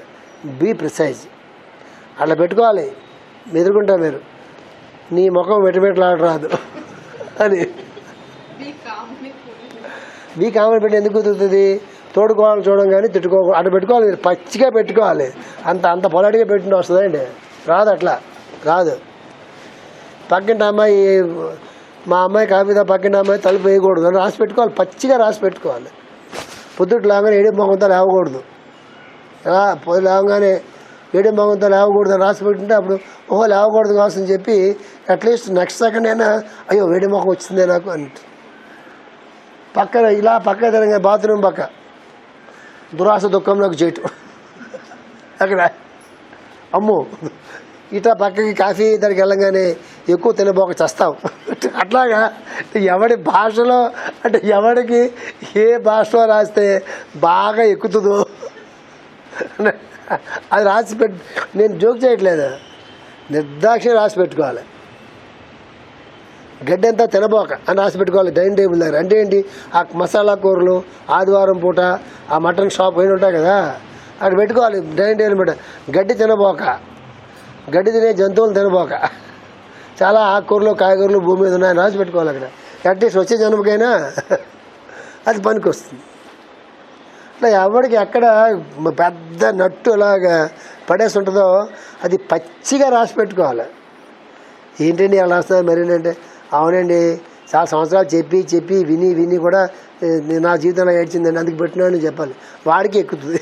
be precise. అట్లా పెట్టుకోవాలి. ఎదుర్కొంటా మీరు నీ ముఖం మెట్టమెట్లాడరాదు అని. బీ కామన్ పెట్టి ఎందుకు కుదురుతుంది? తోడుకోవాలని చూడంగానే తిట్టుకోవాలి. అట్లా పెట్టుకోవాలి. మీరు పచ్చిగా పెట్టుకోవాలి. అంత పొలైట్గా పెట్టుకుంటూ వస్తుందండి, రాదు. అట్లా రాదు. పక్కింటి అమ్మాయి, మా అమ్మాయి కాపీదా పక్కింటి అమ్మాయి తలుపు వేయకూడదు అని రాసి పెట్టుకోవాలి. పచ్చిగా రాసి పెట్టుకోవాలి. పొద్దుట్లు లేవగానే ఏడు మొహంతో లేవకూడదు. పొద్దు లేవగానే ఏడు మొహంతో లేవకూడదు అని రాసి పెట్టుంటే అప్పుడు ఓహో లేవకూడదు కావాల్సింది చెప్పి అట్లీస్ట్ నెక్స్ట్ సెకండ్ అయినా అయ్యో వేడి మొహం వచ్చిందే నాకు అని. పక్కన ఇలా పక్క తిరగా బాత్రూమ్ పక్క దురాశ దుఃఖంలోకి చేయటం. అక్కడ అమ్మో ఇట్లా పక్కకి కాఫీ దగ్గరికి వెళ్ళగానే ఎక్కువ తినబోక చస్తావు. అట్లాగా ఎవడి భాషలో అంటే ఎవడికి ఏ భాషలో రాస్తే బాగా ఎక్కుతుందో అది రాసి పెట్టు. నేను జోక్ చేయట్లేదు, నిర్దాక్షిణ రాసి పెట్టుకోవాలి. గడ్డి అంతా తినబోక అని రాసి పెట్టుకోవాలి డైనింగ్ టేబుల్ దగ్గర. అంటే ఏంటి, ఆ మసాలా కూరలు ఆదివారం పూట ఆ మటన్ షాప్ పోయి ఉంటాయి కదా, అక్కడ పెట్టుకోవాలి డైనింగ్ టేబుల్ మీద. గడ్డి తినబోక, గడ్డి తినే జంతువులు తినబోక, చాలా ఆకుకూరలు కాయగూరలు భూమి మీద ఉన్నాయని రాసి పెట్టుకోవాలి అక్కడ. అట్లీస్ట్ వచ్చే జన్మకైనా అది పనికి వస్తుంది. అట్లా ఎవరికి ఎక్కడ పెద్ద నట్టు అలాగా పడేసి ఉంటుందో అది పచ్చిగా రాసి పెట్టుకోవాలి. ఏంటండి అలా రాస్తున్నారు మరి అంటే, అవునండి చాలా సంవత్సరాలు చెప్పి విని కూడా నా జీవితంలో ఏడ్చిందండి అందుకు పెట్టినానని చెప్పాలి. వాడికి ఎక్కుతుంది.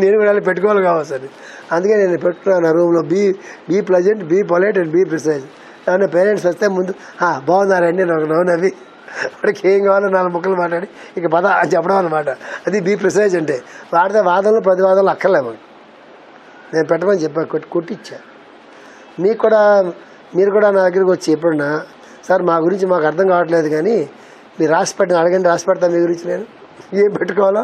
నేను కూడా అలా పెట్టుకోవాలి కావచ్చు అని. అందుకే నేను పెట్టుకున్నాను నా రూమ్లో be pleasant, be polite and be precise. ఏమన్నా పేరెంట్స్ వస్తే ముందు బాగున్నారండి నాకు నవ్వునవి, వాడికి ఏం కావాలో 4 ముక్కలు మాట్లాడి ఇక పద అని చెప్పడం అనమాట. అది బీ ప్రిసైజ్ అంటే. వాడితే వాదనలు ప్రతివాదనలు అక్కర్లేము. నేను పెట్టమని చెప్పా, కొట్టిచ్చా. మీరు కూడా నా దగ్గరికి వచ్చి ఎప్పుడన్నా సార్ మా గురించి మాకు అర్థం కావట్లేదు కానీ మీరు రాసి పెట్టిన అడగండి, రాసి పెడతాను మీ గురించి. నేను ఏం పెట్టుకోవాలో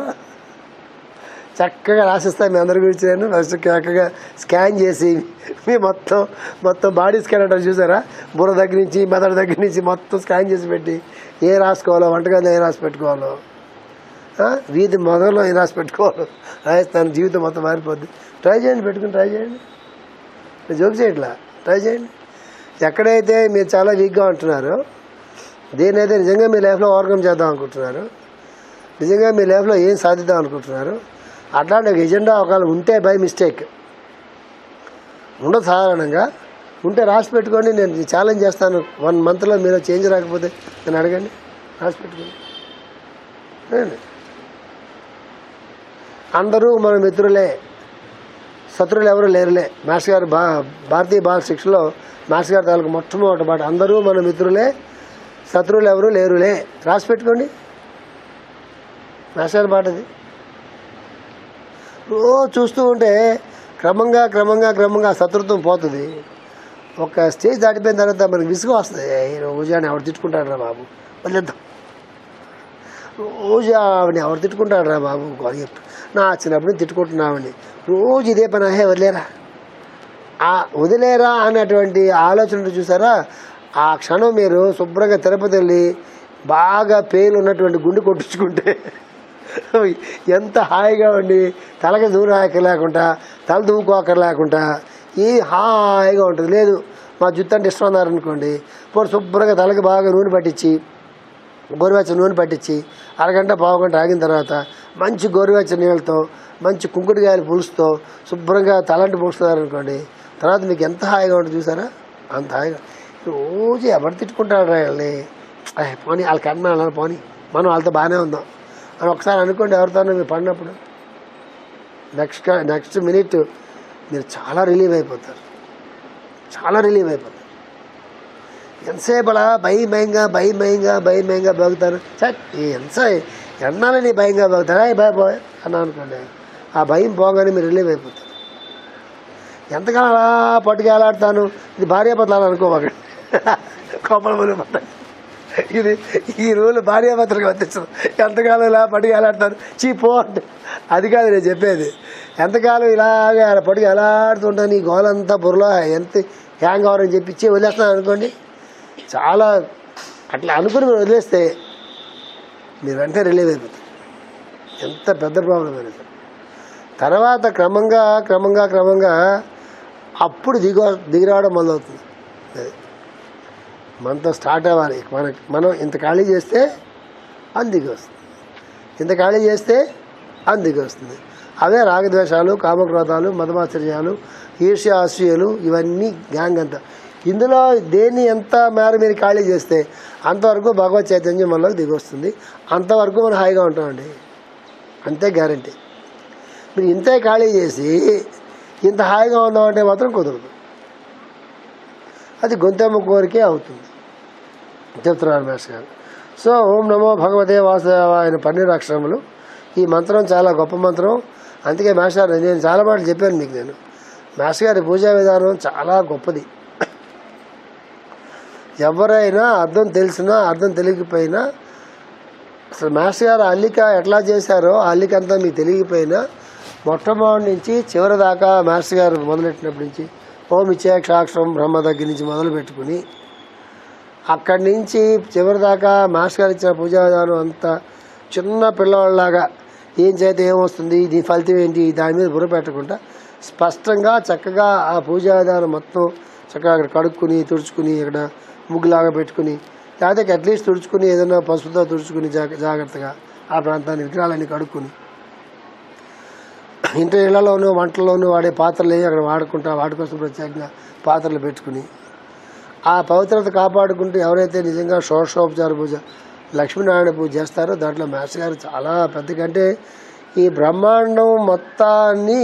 చక్కగా రాసిస్తాను మీ అందరి గురించి. నేను ఫస్ట్ చక్కగా స్కాన్ చేసి మీ మొత్తం బాడీ స్కాన్ అంటారు చూసారా, బుర్ర దగ్గర నుంచి మెదడు దగ్గర నుంచి మొత్తం స్కాన్ చేసి పెట్టి ఏ రాసుకోవాలో, వంటగదిలో ఏ రాసి పెట్టుకోవాలో, వీధి మొదల్లో ఏ రాసి పెట్టుకోవాలో రాయిస్తాను. జీవితం మొత్తం మారిపోద్ది. ట్రై చేయండి, పెట్టుకుని ట్రై చేయండి. నేను జోక్ చేయట్లా, ట్రై చేయండి. ఎక్కడైతే మీరు చాలా వీక్గా ఉంటున్నారో, దేనైతే నిజంగా మీ లైఫ్లో ఓవర్కమ్ చేద్దాం అనుకుంటున్నారు, నిజంగా మీ లైఫ్లో ఏం సాధిద్దాం అనుకుంటున్నారు, అట్లాంటి ఒక ఎజెండా ఒకవేళ ఉంటే బై మిస్టేక్ ఉండదు, సాధారణంగా ఉంటే రాసి పెట్టుకోండి. నేను ఛాలెంజ్ చేస్తాను, 1 మంత్లో మీరు చేంజ్ రాకపోతే నేను అడగండి, రాసి పెట్టుకోండి. అందరూ మన మిత్రులే, శత్రువులు ఎవరు లేరులే. మాస్టర్ గారు భారతీయ బాల శిక్షలో మాస్టర్ గారు తాలూకు మొట్టమొదటి పాట అందరూ మన మిత్రులే, శత్రువులు ఎవరు లేరులే. రాసి పెట్టుకోండి, మాస్టర్ గారి పాట అది. రోజు చూస్తూ ఉంటే క్రమంగా శత్రుత్వం పోతుంది. ఒక స్టేజ్ దాటిపోయిన తర్వాత మనకి విసుగు వస్తుంది. రోజు అని ఎవరు తిట్టుకుంటాడు రా బాబు, వదిలేద్దాం. రోజు ఆవిడని ఎవరు తిట్టుకుంటాడు రా బాబు, నా చిన్నప్పుడు తిట్టుకుంటున్నామని రోజు ఇదే పని. వదిలేరా అన్నటువంటి ఆలోచన చూసారా, ఆ క్షణం మీరు శుభ్రంగా తిరుపతి వెళ్ళి బాగా పేలు ఉన్నటువంటి గుండె కొట్టించుకుంటే ఎంత హాయిగా ఉండి తలకి దూరం లేకుండా తల దువ్వుకోకర లేకుండా ఈ హాయిగా ఉంటుంది. లేదు మా జుట్టు అంటే ఇష్టం అన్నారనుకోండి, ఇప్పుడు శుభ్రంగా తలకి బాగా నూనె పట్టించి, గోరువెచ్చని నూనె పట్టించి అరగంట పావుగంట ఆగిన తర్వాత మంచి గోరువెచ్చని నీళ్ళతో మంచి కుంకుడుకాయల పులుసుతో శుభ్రంగా తలంటి పూస్తున్నారనుకోండి, తర్వాత మీకు ఎంత హాయిగా ఉంటుంది చూసారా, అంత హాయిగా. రోజు ఎవరు తిట్టుకుంటాడు వాళ్ళని, పోనీ వాళ్ళ కన్నా అన్నారు, పోనీ మనం వాళ్ళతో బాగానే ఉందాం అని ఒకసారి అనుకోండి. ఎవరితోనో మీరు పడినప్పుడు నెక్స్ట్ మినిట్ మీరు చాలా రిలీవ్ అయిపోతారు. ఎంతసేపు అలా భయంగా బాగుతారు సార్ ఎంత ఎన్నాళ్ళు నీ భయంగా బాగుతారా భయపోయి అన్నా అనుకోండి, ఆ భయం పోగానే మీరు రిలీవ్ అయిపోతారు. ఎంతకాలం అలా పట్టుకెళ్ళాడతాను, ఇది భార్యాభర్తలు అనుకోమాకండి, కోపలు పడతాయి. ఇది ఈ రూల్ భార్యాభర్తలకు వర్తించదు. ఎంతకాలం ఇలా పట్టుకెళ్ళాడతాను చీపో అంటే అది కాదు నేను చెప్పేది. ఎంతకాలం ఇలాగే పట్టుకు ఎలాడుతుంటాను, ఈ గోలంతా బుర్రలో ఎంత హ్యాంగ్ అవ్వరని చెప్పి వదిలేస్తున్నాను అనుకోండి, చాలా అట్లా అనుకుని మీరు వదిలేస్తే మీరు వెంటనే రిలీవ్ అయిపోతారు. ఎంత పెద్ద ప్రాబ్లం అయినా సరే తర్వాత క్రమంగా అప్పుడు దిగిరావడం మొదలవుతుంది. అది మనతో స్టార్ట్ అవ్వాలి. మనం ఇంత ఖాళీ చేస్తే అందికి వస్తుంది, ఇంత ఖాళీ చేస్తే అందికి వస్తుంది. అవే రాగద్వేషాలు, కామక్రోధాలు, మదమాశ్చర్యాలు, ఈర్ష్య అసూయలు, ఇవన్నీ గ్యాంగ్ అంతా. ఇందులో దేన్ని ఎంత మేర మీరు ఖాళీ చేస్తే అంతవరకు భగవత్ చైతన్యం మనలోకి దిగి వస్తుంది, అంతవరకు మనం హాయిగా ఉంటామండి. అంతే గ్యారంటీ. మీరు ఇంతే ఖాళీ చేసి ఇంత హాయిగా ఉందామంటే మాత్రం కుదరదు. అది గొంతెమ్మ కోరికే అవుతుంది చెప్తున్నారు మాస్టర్ గారు. సో ఓం నమో భగవతే వాసుదేవాయ 12 అక్షరములు. ఈ మంత్రం చాలా గొప్ప మంత్రం. అందుకే మాస్టర్ నేను చాలా మాటలు చెప్పాను మీకు. నేను మాస్టర్ గారి పూజా విధానం చాలా గొప్పది. ఎవరైనా అర్థం తెలిసినా అర్థం తెలియకపోయినా, అసలు మాస్టర్ గారు అల్లిక ఎట్లా చేశారో అల్లిక అంతా మీకు తెలియకపోయినా మొట్టమొదటి నుంచి చివరి దాకా మాస్టర్ గారు మొదలెట్టినప్పటి నుంచి ఓం ఇచ్చేక్షాక్షరం బ్రహ్మ దగ్గర నుంచి మొదలు పెట్టుకుని అక్కడి నుంచి చివరి దాకా మాస్టర్ గారు ఇచ్చిన పూజా విధానం అంతా చిన్న పిల్లవాళ్ళలాగా ఏం చేస్తే ఏమొస్తుంది, ఇది ఫలితం ఏంటి, దాని మీద బుర్ర పెట్టకుండా స్పష్టంగా చక్కగా ఆ పూజా విధానం మొత్తం చక్కగా అక్కడ కడుక్కుని తుడుచుకుని ఇక్కడ ముగ్గులాగా పెట్టుకుని, లేకపోతే అట్లీస్ట్ తుడుచుకుని ఏదైనా పసుపుతో తుడుచుకుని జాగ్రత్తగా ఆ ప్రాంతాన్ని విగ్రహాలన్నీ కడుక్కుని ఇంటి ఇళ్లలోనూ వంటల్లోనూ వాడే పాత్రలు అక్కడ వాడుకుంటా వాటి కోసం ప్రత్యేకంగా పాత్రలు పెట్టుకుని ఆ పవిత్రత కాపాడుకుంటూ ఎవరైతే నిజంగా షోడశోపచార పూజ లక్ష్మీనారాయణ పూజ చేస్తారో దాంట్లో మాస్టర్ గారు చాలా పెద్ద, కంటే ఈ బ్రహ్మాండం మొత్తాన్ని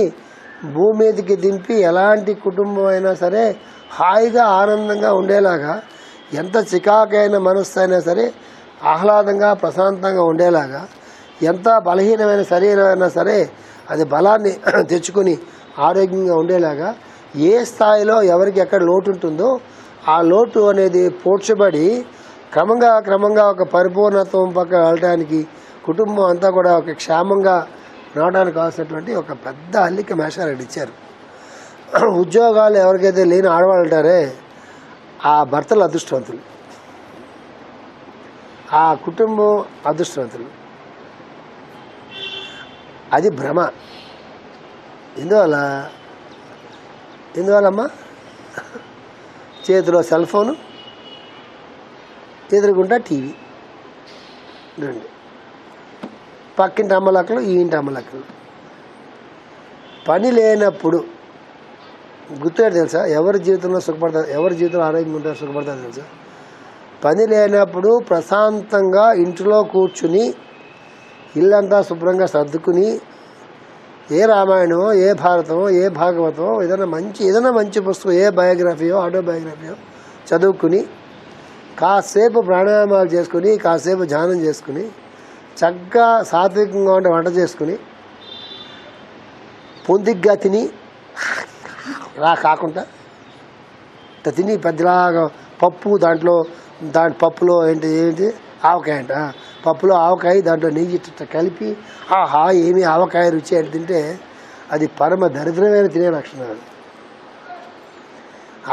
భూమి మీదకి దింపి ఎలాంటి కుటుంబం అయినా సరే హాయిగా ఆనందంగా ఉండేలాగా, ఎంత చికాకైన మనస్సు అయినా సరే ఆహ్లాదంగా ప్రశాంతంగా ఉండేలాగా, ఎంత బలహీనమైన శరీరం అయినా సరే అది బలాన్ని తెచ్చుకొని ఆరోగ్యంగా ఉండేలాగా, ఏ స్థాయిలో ఎవరికి ఎక్కడ లోటు ఉంటుందో ఆ లోటు అనేది పోడ్చబడి క్రమంగా ఒక పరిపూర్ణత్వం పక్క వెళ్ళడానికి కుటుంబం అంతా కూడా ఒక క్షేమంగా రావడానికి కావాల్సినటువంటి ఒక పెద్ద అల్లిక మేషారెడ్డి ఇచ్చారు. ఉద్యోగాలు ఎవరికైతే లేని ఆడవాళ్ళు ఉంటారే ఆ భర్తలు అదృష్టవంతులు, ఆ కుటుంబం అదృష్టవంతులు. అది భ్రమ. ఎందువల్లమ్మా చేతిలో సెల్ ఫోను, ఎదురుగుంటా టీవీ, రెండు పక్కింటి అమ్మలక్కలు ఈ ఇంటి అమ్మలక్కలు. పని లేనప్పుడు గుర్తుపెట్టి తెలుసా ఎవరి జీవితంలో సుఖపడతారు, ఎవరి జీవితంలో ఆరోగ్యంగా ఉంటారు సుఖపడతారు తెలుసా? పని లేనప్పుడు ప్రశాంతంగా ఇంట్లో కూర్చుని ఇల్లంతా శుభ్రంగా సర్దుకుని ఏ రామాయణమో ఏ భారతమో ఏ భాగవతమో ఏదైనా మంచి పుస్తకం, ఏ బయోగ్రఫీయో ఆటోబయోగ్రఫీయో చదువుకుని కాసేపు ప్రాణాయామాలు చేసుకుని కాసేపు ధ్యానం చేసుకుని చక్కగా సాత్వికంగా ఉంటే వంట చేసుకుని పొందిగ్గా తిని ఇలా కాకుండా తిని పెద్దలాగా పప్పు దాంట్లో పప్పులో ఏంటి ఆవకాయ అంట, పప్పులో ఆవకాయ దాంట్లో నెయ్యి కలిపి ఆహా ఏమి ఆవకాయ రుచి అని తింటే అది పరమ దరిద్రమైన తినే లక్షణం.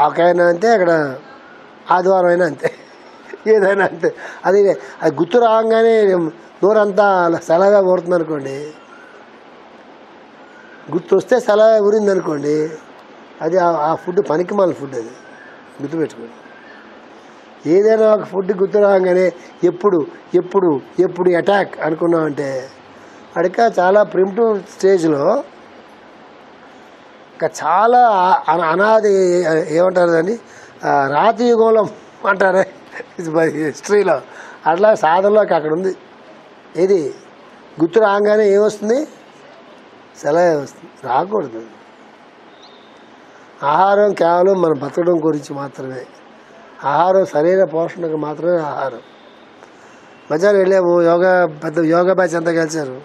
ఆవకాయనా అంతే, అక్కడ ఆదివారం అయినా అంతే, ఏదైనా అంతే. అది గుర్తు రాగానే నోరంతా సలహా ఊరుతుంది అనుకోండి, గుర్తు వస్తే సలహా ఊరింది అనుకోండి, అది ఆ ఫుడ్ పనికిమాలిన ఫుడ్. అది గుర్తుపెట్టుకోండి. ఏదైనా ఒక ఫుడ్ గుర్తు రాగానే ఎప్పుడు అటాక్ అనుకున్నామంటే అడిక చాలా ప్రిమిటివ్ స్టేజ్లో చాలా అనాది ఏమంటారు దాన్ని రాతి యుగంలో అంటారే హిస్టరీలో, అట్లా సాధనలోకి అక్కడ ఉంది. ఏది గుర్తు రాగానే ఏమొస్తుంది? సెలవు వస్తుంది. రాకూడదు. ఆహారం కేవలం మనం బతకడం గురించి మాత్రమే. ఆహారం సరైన పోషణకు మాత్రమే ఆహారం. మధ్యాహ్నం వెళ్ళాము, పెద్ద యోగా బ్యాచ్ అంతా కలిసారు.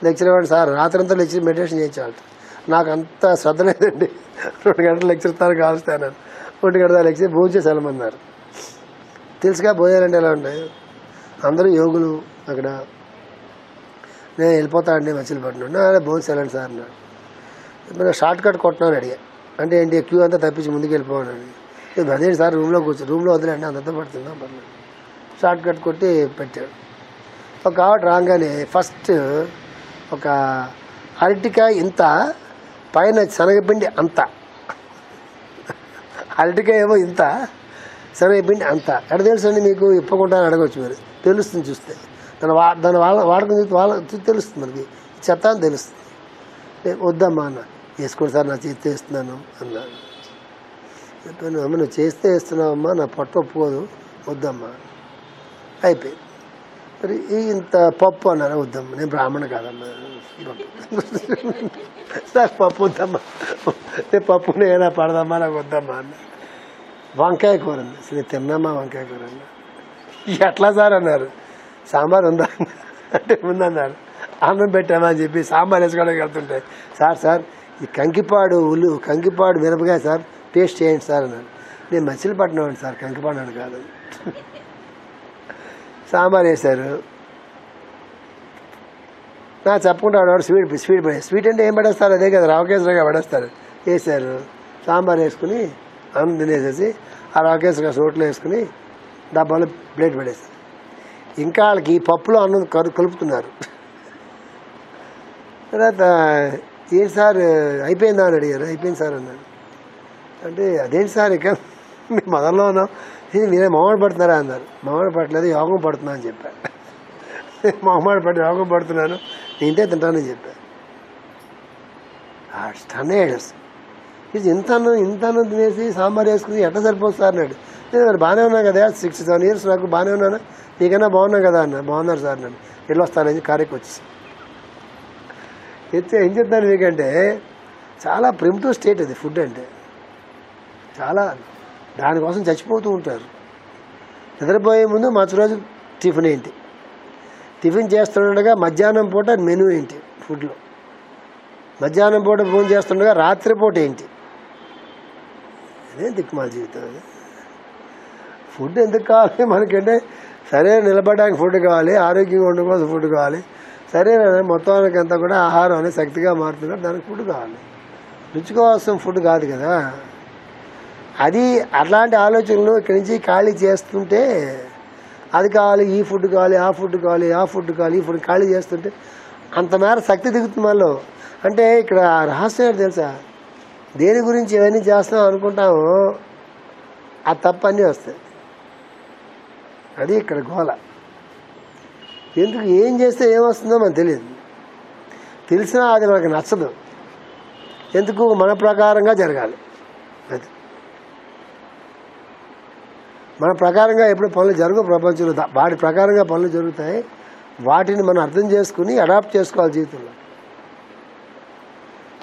లెక్చర్ ఇవ్వండి సార్, రాత్రంతా లెక్చర్ మెడిటేషన్ చేయించాలి. నాకు అంత శ్రద్ధ లేదండి. 2 గంటలు లెక్చర్ ఇస్తారు కాలుస్తాను. 1 గంట లెక్చర్ భోజనం చేసి వెళ్ళమన్నారు. తెలుసుగా భోజనాలు ఎలా ఉంటాయి, అందరూ యోగులు అక్కడ. నేను వెళ్ళిపోతానండి మచిలీపట్నం. అదే భోజనం వెళ్ళండి సార్ అన్నాడు. ఇప్పుడు షార్ట్ కట్ కొట్టినాను అడిగా. అంటే ఏంటి, క్యూ అంతా తప్పించి ముందుకు వెళ్ళిపోవాలని. అదేంటి సార్, రూమ్లో వదిలేండి, అంతంతా పడుతుందా పర్లేదు. షార్ట్ కట్ కొట్టి పెట్టాడు. ఒక ఆవిడ రాగానే ఫస్ట్ ఒక అరటికాయ ఇంత, పైన శనగపిండి అంత. అరటికాయ ఏమో ఇంత, శనగపిండి అంత. ఎక్కడ తెలుసండి మీకు, ఇప్పకుండా అడగవచ్చు. మీరు తెలుస్తుంది చూస్తే, దాని వాడకం చూస్తే తెలుస్తుంది మనకి. చెత్త అని తెలుస్తుంది. వద్దమ్మా అన్న. వేసుకోండి సార్, నా చేస్తే వేస్తున్నాను అన్నాను. చెప్పాను, అమ్మ నువ్వు చేస్తే వేస్తున్నావమ్మా, నా పొట్ట ఒప్పుకోదు, వద్దమ్మా. అయిపోయింది. మరి ఇంత పప్పు అన్నారా, వద్దమ్మా, నేను బ్రాహ్మణ కాదమ్మా, నాకు పప్పు వద్దమ్మా, నేను పప్పు ఏదైనా పడదమ్మా, నాకు వద్దమ్మా అన్న. వంకాయ కూర అండి, అసలు తిన్నామా వంకాయ కూర అన్న. ఎట్లా సార్ అన్నారు. సాంబార్ ఉందా అంటే ఉందన్నారు. అన్నం పెట్టామా అని చెప్పి సాంబార్ వేసుకోవడానికి వెళ్తుంటే, సార్ ఈ కంకిపాడు మిరపకాయ సార్, టేస్ట్ చేయండి సార్ అన్నాడు. నేను మచిలీపట్నం అండి సార్, కంకిపాడు అని కాదు. సాంబార్ వేశారు. నాకు చెప్పకుండా వాడు స్వీట్ అంటే ఏం పడేస్తారు, అదే కదా రావకేసరిగా పడేస్తారు. వేశారు. సాంబార్ వేసుకుని అన్నం తినేసేసి ఆ రావకేసరిగా రోట్లో వేసుకుని డబ్బాలో ప్లేట్ పడేస్తారు. ఇంకా వాళ్ళకి పప్పులో అన్నం కలుపుతున్నారు. తర్వాత ఏంటి సార్ అయిపోయిందా అని అడిగారు. అయిపోయింది సార్ అన్నాను. అంటే అదేంటి సార్, ఇక మేము మొదల్లో ఉన్నాం, మీరే మొహమాట పడుతున్నారా అన్నారు. మొహమాట పడట్లేదు, యోగం పడుతున్నా అని చెప్పాను. మొహమాట పడి యోగం పడుతున్నాను, ఇంతే తింటానని చెప్పాను. స్టన్ అయ్యాడు. ఇది ఇంత అన్నం తినేసి సాంబార్ వేసుకుని ఎట్లా సరిపోతుంది సార్ అన్నాడు. నేను మరి బాగానే ఉన్నా కదా, 6-7 ఇయర్స్ నాకు బాగానే ఉన్నాను, నీకన్నా బాగున్నా కదా అన్న. బాగున్నారు సార్ నన్ను, వెళ్ళొస్తానని కారెక్కి వచ్చేసి ఏం చెప్తాను మీకంటే, చాలా ప్రిమిటివ్ స్టేట్ అది ఫుడ్ అంటే. చాలా దానికోసం చచ్చిపోతూ ఉంటారు. నిద్రపోయే ముందు రోజు టిఫిన్ ఏంటి, టిఫిన్ చేస్తుండగా మధ్యాహ్నం పూట మెనూ ఏంటి ఫుడ్లో, మధ్యాహ్నం పూట భోజనం చేస్తుండగా రాత్రిపూట ఏంటి. అదే దిక్కుమాల జీవితం. అది ఫుడ్ ఎందుకు కావాలి మనకంటే, సరే నిలబడడానికి ఫుడ్ కావాలి, ఆరోగ్యంగా ఉండడం కోసం ఫుడ్ కావాలి. సరే మొత్తానికి అంతా కూడా ఆహారం అనేది శక్తిగా మారుతుంది, దానికి ఫుడ్ కావాలి. రుచి కోసం ఫుడ్ కాదు కదా. అది అట్లాంటి ఆలోచనలు ఇక్కడి నుంచి ఖాళీ చేస్తుంటే, అది కావాలి, ఈ ఫుడ్ కావాలి, ఆ ఫుడ్ కావాలి, ఆ ఫుడ్ కావాలి, ఈ ఫుడ్ ఖాళీ చేస్తుంటే అంత మేర శక్తి దిగుతుంది మనలో. అంటే ఇక్కడ రహస్యం ఏంటి తెలుసా, దేని గురించి ఇవన్నీ చేస్తాం అనుకుంటామో ఆ తప్పు అన్నీ వస్తాయి. అది ఇక్కడ గోల. ఎందుకు ఏం చేస్తే ఏమొస్తుందో మనకు తెలియదు, తెలిసినా అది మనకు నచ్చదు. ఎందుకు, మన ప్రకారంగా జరగాలి. అది మన ప్రకారంగా ఎప్పుడు పనులు జరగవు ప్రపంచంలో. వాటి ప్రకారంగా పనులు జరుగుతాయి. వాటిని మనం అర్థం చేసుకుని అడాప్ట్ చేసుకోవాలి జీవితంలో.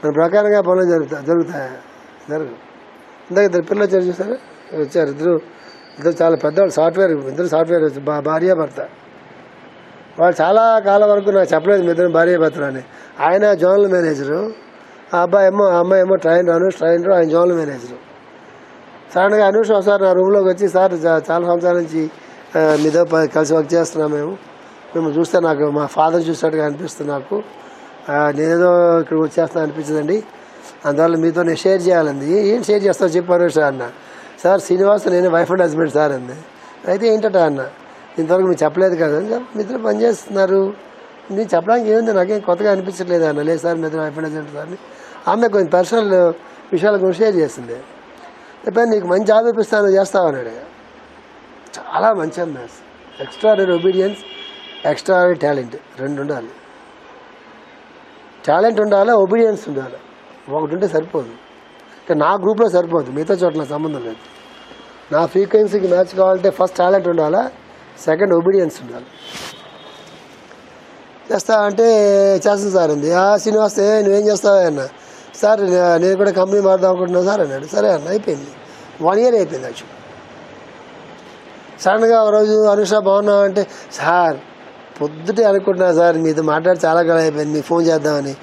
మన ప్రకారంగా పనులు జరుగుతాయా? జరగవు. ఇందాక 2 పిల్లలు వచ్చారు చూసారా, వచ్చారు. ఇద్దరు చాలా పెద్దవాళ్ళు, ఇద్దరు సాఫ్ట్వేర్ భార్యాభర్త. వాళ్ళు చాలా కాలం వరకు నాకు చెప్పలేదు మీ ఇద్దరు భార్యాభర్తలు అని. ఆయన జోనల్ మేనేజరు, ఆ అమ్మాయి ఏమో ట్రైనరు, ఆయన జోనల్ మేనేజరు. సడన్గా అనూష ఒకసారి నా రూమ్లోకి వచ్చి, సార్ చాలా సంవత్సరాల నుంచి మీతో కలిసి వర్క్ చేస్తున్నాం, మేము చూస్తే నాకు మా ఫాదర్ చూసినట్టుగా అనిపిస్తుంది, నాకు నేనేదో ఇక్కడికి వచ్చేస్తాను అనిపించదండి, అందువల్ల మీతో నేను షేర్ చేయాలండి. ఏం షేర్ చేస్తావు చెప్పారు సార్ అన్న. సార్ శ్రీనివాస్ నేను వైఫ్ అండ్ హస్బెండ్ సార్ అంది. అయితే ఏంటట అన్న, ఇంతవరకు మీరు చెప్పలేదు కదా, మీ ఇద్దరు పనిచేస్తున్నారు, నేను చెప్పడానికి ఏముంది, నాకేం కొత్తగా అనిపించట్లేదు అన్న. లేదు సార్ మీ ఇద్దరు వైఫ్ అండ్ హస్బెండ్ సార్ అని ఆమె కొంచెం పర్సనల్ విషయాల గురించి షేర్ చేసింది. చెప్పాను, నీకు మంచి జాబ్ ఇప్పిస్తాను, చేస్తావన్నాడు. చాలా మంచి అమ్మాయి, ఎక్స్ట్రాడనరీ ఒబీడియన్స్, ఎక్స్ట్రాడనరీ టాలెంట్, 2 ఉండాలి. టాలెంట్ ఉండాలి, ఒబీడియన్స్ ఉండాలి. ఒకటి ఉంటే సరిపోదు. అంటే నా గ్రూప్లో సరిపోదు, మిగతా చోట్ల సంబంధం లేదు. నా ఫ్రీక్వెన్సీకి మ్యాచ్ కావాలంటే ఫస్ట్ టాలెంట్ ఉండాలా, సెకండ్ ఒబీడియన్స్ ఉండాలి. చేస్తా అంటే చేస్తాను సార్ అంది. శ్రీనివాస్ నువ్వేం చేస్తావా అన్న. సార్ నేను కూడా కంపెనీ మారుదాం అనుకుంటున్నాను సార్ అన్నాడు. సరే అన్న, అయిపోయింది. 1 year అయిపోయింది యాక్చువల్. సడన్గా ఒక రోజు అనుష బాగున్నావు అంటే సార్ పొద్దుటే అనుకుంటున్నా సార్ మీతో మాట్లాడి చాలా కాలం అయిపోయింది, మీకు ఫోన్ చేద్దామని.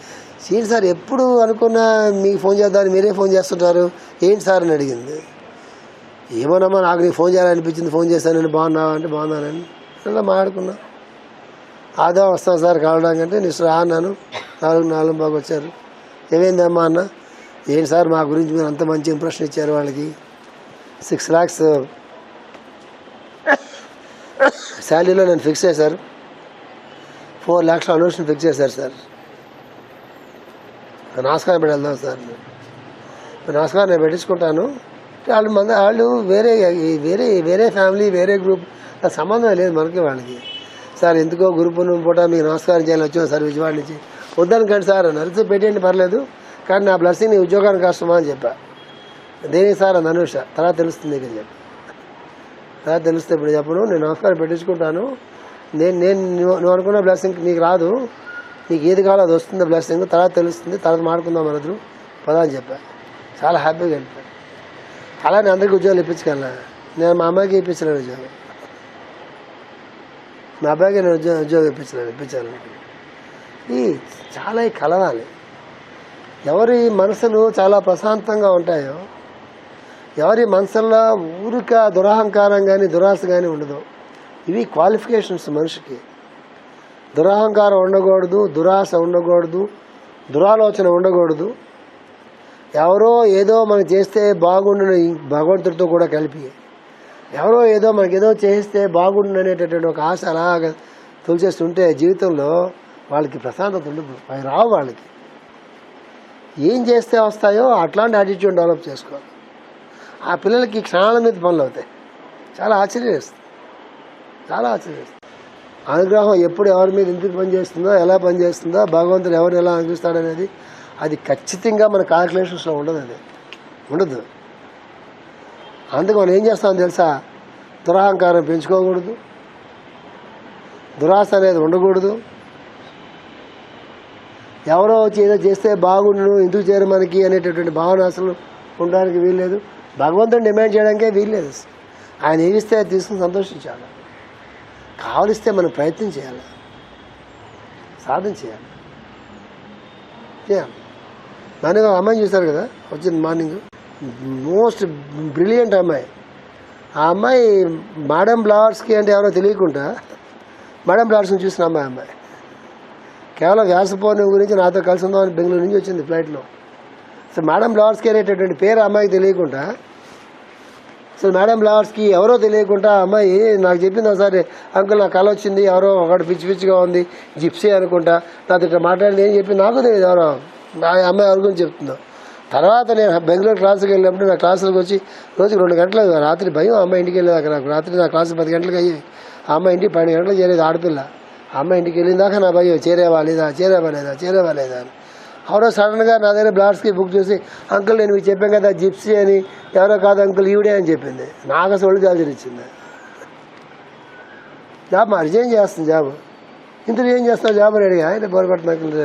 ఏంటి సార్ ఎప్పుడు అనుకున్నా మీకు ఫోన్ చేద్దామని మీరే ఫోన్ చేస్తుంటారు ఏంటి సార్ అని అడిగింది. ఏమోనమ్మా నాకు నీకు ఫోన్ చేయాలనిపించింది, ఫోన్ చేశాను, నేను బాగున్నావా అంటే బాగున్నానని అలా మాట్లాడుకున్నా. ఆదివారం వస్తాను సార్ కలవడానికి అంటే నేను రా అన్నాను. 4 బాగా వచ్చారు. ఏమైందమ్మా అన్న, ఏంటి సార్ మా గురించి మీరు అంత మంచి ఇంప్రెషన్ ఇచ్చారు, వాళ్ళకి 6 lakhs శాలరీలో నేను ఫిక్స్ చేశారు, 4 lakhs అనౌన్స్మెంట్ ఫిక్స్ చేశారు సార్. నమస్కారం పెట్టి వెళ్దాం సార్, నమస్కారం నేను పెట్టించుకుంటాను. వాళ్ళు వేరే వేరే వేరే ఫ్యామిలీ వేరే గ్రూప్, సంబంధం లేదు మనకి వాళ్ళకి. సార్ ఎందుకో గురు పూర్ణిమ పూట మీకు నమస్కారం చేయాలని వచ్చాను సార్ విజయవాడ నుంచి. వద్దనుకోండి సార్ నరితో పెట్టేయండి పర్లేదు, కానీ నా బ్లెస్సింగ్ నీ ఉద్యోగానికి కష్టమా అని చెప్పా. దేనికి సార్ అని అనుష, తర్వాత తెలుస్తుంది ఇక్కడ చెప్పి. తర్వాత తెలుస్తే ఇప్పుడు చెప్పను, నేను నమస్కారం పెట్టించుకుంటాను, నువ్వు అనుకున్న బ్లెస్సింగ్ నీకు రాదు, నీకు ఏది కావాలో అది వస్తుంది బ్లెస్సింగ్, తర్వాత తెలుస్తుంది, తర్వాత మాడుకుందాం మనదు పదా అని చెప్పా. చాలా హ్యాపీగా వెళ్ళిపోయాను. అలా నేను అందరికీ ఉద్యోగాలు ఇప్పించుకెళ్ళా. నేను మా అమ్మాయికి ఇప్పించలేను ఉద్యోగం, మా అబ్బాయికి నేను ఉద్యోగం ఇప్పించాను. ఈ చాలా కలవాలి. ఎవరి మనసులు చాలా ప్రశాంతంగా ఉంటాయో, ఎవరి మనసుల్లో ఊరిక దురహంకారం కానీ దురాశ కానీ ఉండదు. ఇవి క్వాలిఫికేషన్స్ మనిషికి. దురహంకారం ఉండకూడదు, దురాశ ఉండకూడదు, దురాలోచన ఉండకూడదు. ఎవరో ఏదో మనకు చేస్తే బాగుండును భగవంతుడితో కూడా కలిపి, ఎవరో ఏదో మనకి ఏదో చేస్తే బాగుండు అనేటటువంటి ఒక ఆశ అలాగా తొలిచేస్తుంటే జీవితంలో వాళ్ళకి ప్రశాంతత ఉండదు, అవి రావు వాళ్ళకి. ఏం చేస్తే వస్తాయో అట్లాంటి యాటిట్యూడ్ డెవలప్ చేసుకోవాలి. ఆ పిల్లలకి క్షణాల మీద పనులు అవుతాయి. చాలా ఆశ్చర్యవేస్తుంది, చాలా ఆశ్చర్యవేస్తుంది. అనుగ్రహం ఎప్పుడు ఎవరి మీద ఎందుకు పనిచేస్తుందో, ఎలా పనిచేస్తుందో, భగవంతుడు ఎవరిని ఎలా అనుగ్రహిస్తాడనేది అది ఖచ్చితంగా మన క్యాల్కులేషన్స్లో ఉండదు, అది ఉండదు. అందుకు మనం ఏం చేస్తామో తెలుసా, దురహంకారం పెంచుకోకూడదు, దురాశ అనేది ఉండకూడదు. ఎవరో వచ్చి ఏదో చేస్తే బాగుండు, ఎందుకు చేయరు మనకి అనేటటువంటి భావన అసలు ఉండడానికి వీల్లేదు. భగవంతుని డిమాండ్ చేయడానికే వీల్లేదు. ఆయన ఏమిస్తే అది తీసుకుని సంతోషించాలి. కావలిస్తే మనం ప్రయత్నం చేయాలి, సాధన చేయాలి. మనకు అమ్మాయిని చూశారు కదా వచ్చింది మార్నింగ్, మోస్ట్ బ్రిలియంట్ అమ్మాయి. ఆ అమ్మాయి మేడం బ్లావర్స్కి అంటే ఎవరో తెలియకుండా మేడం బ్లావర్స్ని చూసిన అమ్మాయి కేవలం వ్యాసపూర్ణిమ గురించి నాతో కలిసి ఉందామని బెంగళూరు నుంచి వచ్చింది ఫ్లైట్లో. అసలు మేడం బ్లావర్స్కి అనేటటువంటి పేరు అమ్మాయికి తెలియకుండా, అసలు మేడం బ్లావర్స్కి ఎవరో తెలియకుండా అమ్మాయి నాకు చెప్పింది ఒకసారి, అంకుల్ నాకు కళ వచ్చింది, ఎవరో ఒకటి పిచ్చి పిచ్చిగా ఉంది, జిప్సీ అనుకుంటా, నాతో ఇట్లా మాట్లాడింది ఏం చెప్పి నాకు తెలియదు ఎవరో ఆ అమ్మాయి ఎవరి గురించి చెప్తుందో. తర్వాత నేను బెంగళూరు క్లాసుకి వెళ్ళినప్పుడు నా క్లాసులకు వచ్చి రోజుకి 2 గంటలు రాత్రి భయం. అమ్మాయి ఇంటికి వెళ్ళేదాకా నాకు రాత్రి నా క్లాసు 10 గంటలకు అయ్యేది. ఆ అమ్మాయి ఇంటికి 12 గంటలకు చేరేది ఆడపిల్ల. ఆ అమ్మాయి ఇంటికి వెళ్ళిందాక నా భయం, చేరేవా లేదా అని. ఎవరో సడన్గా నా దగ్గర బ్లాడ్స్కి బుక్ చేసి, అంకుల్ నేను మీకు చెప్పాను కదా జిప్సీ అని, ఎవరో కాదు అంకుల్ ఈవిడే అని చెప్పింది. నాకు అసలు ఒళ్ళు జాల్చరిచ్చింది. జాబ్ రిజైన్ చేస్తుంది జాబ్. ఇంత ఏం చేస్తావు జాబ్ అని అడిగా. ఆయన బోరగొట్టిన అంకుల్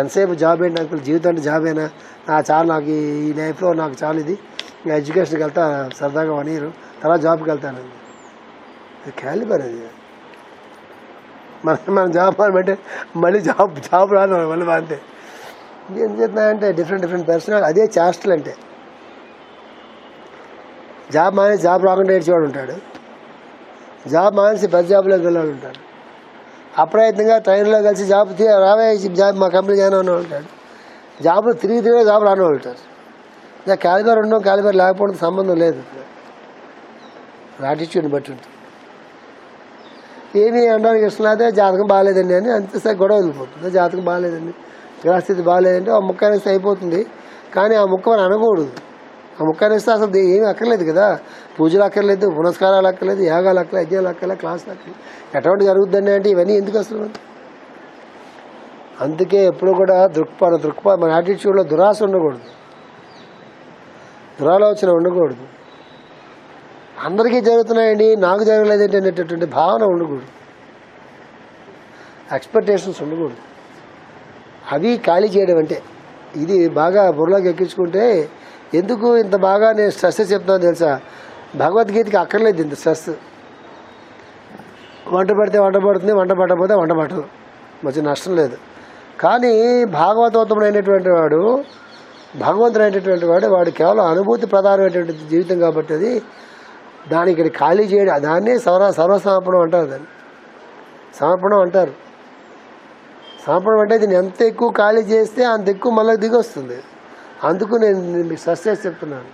ఎంతసేపు జాబ్ ఏంటి అంకుల్, జీవితం అంటే జాబేనా, చాలు నాకు ఈ లైఫ్లో నాకు చాలు, ఇది ఇంకా ఎడ్యుకేషన్కి వెళ్తా సరదాగా 1 year తర్వాత జాబ్కి వెళ్తాను. క్యాలిబర్ అది. మనం జాబ్ అంటే మళ్ళీ జాబ్ రాను మళ్ళీ అంతే. ఏం చెప్తున్నాయంటే డిఫరెంట్ పర్సనల్, అదే చాస్టల్ అంటే. జాబ్ మానేసి జాబ్ రాకుండా ఏడ్చేవాడు ఉంటాడు, జాబ్ మానేసి పెద్ద జాబ్లోకి వెళ్ళాడు ఉంటాడు, అప్రయత్నంగా ట్రైన్లో కలిసి జాబ్ రావే జాబ్ మా కంపెనీ జాయిన్ అన్న ఉంటాడు, జాబ్లో తిరిగి జాబ్ రాని ఉంటారు. ఇంకా క్యాలిబర్ ఉండడం క్యాలిబర్ లేకపోవడం సంబంధం లేదు, యాటిట్యూడ్ని బట్టి ఉంటుంది. ఏమీ అనడానికి ఇష్టం అయితే జాతకం బాగాలేదండి అని అంతసేపు గొడవ వదిలిపోతుంది. జాతకం బాగాలేదండి, గ్రహస్థితి బాగాలేదంటే ఆ ముక్క అనేస్తే అయిపోతుంది. కానీ ఆ ముక్క మనం అనకూడదు. ఆ ముక్క అనేస్తే అసలు ఏమీ అక్కర్లేదు కదా, పూజలు అక్కర్లేదు, పునస్కారాలు అక్కర్లేదు, యాగాలు అక్కర్లేదు, యజ్ఞాలు అక్కర్లేదు, క్లాసులు అక్కర్లేదు. ఎటువంటి జరుగుతుందండి అంటే ఇవన్నీ ఎందుకు అసలు? అందుకే ఎప్పుడు కూడా దృక్పథం మన యాటిట్యూడ్లో దురాశ ఉండకూడదు, దురాలోచన ఉండకూడదు. అందరికీ జరుగుతున్నాయండి నాకు జరగలేదంటే అనేటటువంటి భావన ఉండకూడదు, ఎక్స్పెక్టేషన్స్ ఉండకూడదు. అవి ఖాళీ చేయడం అంటే. ఇది బాగా బుర్రలోకి ఎక్కించుకుంటే ఎందుకు ఇంత బాగా నేను స్ట్రెస్ చెప్తాను తెలుసా, భగవద్గీతకి అక్కర్లేదు ఇంత స్ట్రెస్. వంట పెడితే వంట పడుతుంది, వంట పట్టకపోతే వంట పట్టదు, మంచి నష్టం లేదు. కానీ భాగవతోత్తముడైనటువంటి వాడు, భగవంతుడైనటువంటి వాడు కేవలం అనుభూతి ప్రధానమైనటువంటి జీవితం కాబట్టి అది దానికి ఖాళీ చేయడం, దాన్నే సర్వసమర్పణం అంటారు. దాన్ని సమర్పణం అంటారు. సమర్పణం అంటే దీన్ని ఎంత ఎక్కువ ఖాళీ చేస్తే అంత ఎక్కువ మళ్ళీ దిగి వస్తుంది. అందుకు నేను మీకు సక్సెస్ చెప్తున్నాను.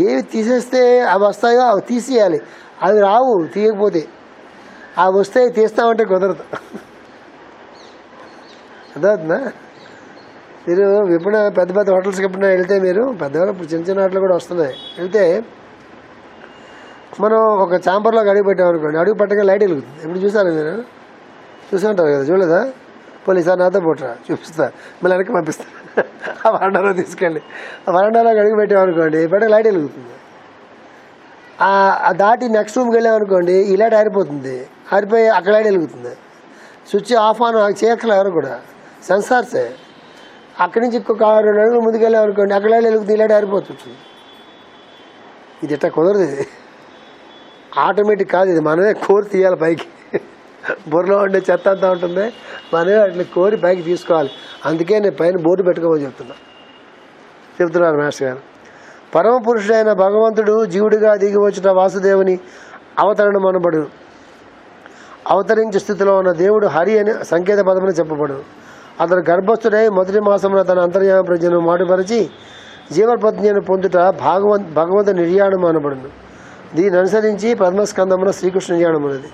ఏవి తీసేస్తే అవి వస్తాయో అవి తీసేయాలి. అవి రావు తీయకపోతే. అవి వస్తాయి తీస్తామంటే కుదరదు. అర్థమవుతుందా? మీరు ఎప్పుడైనా పెద్ద పెద్ద హోటల్స్కి ఎప్పుడైనా వెళ్తే, మీరు పెద్దవాళ్ళు ఇప్పుడు చిన్న చిన్న హోటల్ కూడా వస్తున్నాయి, వెళ్తే మనం ఒక చాంబర్లోకి అడుగు పెట్టామనుకోండి, అడుగు పెట్టగా లైట్ వెలుగుతుంది. ఎప్పుడు చూసారా మీరు? చూసి ఉంటారు కదా, చూడలేదా? పోలీసారి నాతో పోటరా చూపిస్తా, మళ్ళీ వెనక్కి పంపిస్తా. ఆ వరండాలో తీసుకెళ్ళి ఆ వరండాలోకి అడుగు పెట్టామనుకోండి, పెట్టక లైట్ వెలుగుతుంది. దాటి నెక్స్ట్ రూమ్కి వెళ్ళామనుకోండి, ఈ లైట్ ఆరిపోతుంది. ఆరిపోయి అక్కడ లైట్ వెలుగుతుంది. స్విచ్ ఆఫ్ ఆన్ చేయక్కల ఎవరు కూడా, సెన్సార్సే. అక్కడి నుంచి ఇంకొక 2 అడుగులు ముందుకు వెళ్ళామనుకోండి, అక్కడ లైట్ వెలుగుతుంది, ఈ లైట్ ఆరిపోతుంది. ఇది ఇట్లా కుదరదు. ఇది ఆటోమేటిక్ కాదు, ఇది మనమే కోరి తీయాలి పైకి. బుర్రలో ఉండే చెత్త అంతా ఉంటుంది, మనమే అట్లా కోరి పైకి తీసుకోవాలి. అందుకే నేను పైన బోర్డు పెట్టుకోమని చెప్తున్నారు మాస్టర్ గారు. పరమ పురుషుడైన భగవంతుడు జీవుడిగా దిగి వచ్చిన వాసుదేవుని అవతరణం అనబడు. అవతరించే స్థితిలో ఉన్న దేవుడు హరి అని సంకేత పదమని చెప్పబడు. అతను గర్భస్థుడై మొదటి మాసమున తన అంతర్యామ ప్రజ్ఞను మాటుపరిచి జీవప్రజ్ఞను పొందుట భగవంతు నిర్యాణం అనబడును. దీన్ని అనుసరించి పద్మస్కందమున శ్రీకృష్ణ నిర్యాణం ఉన్నది.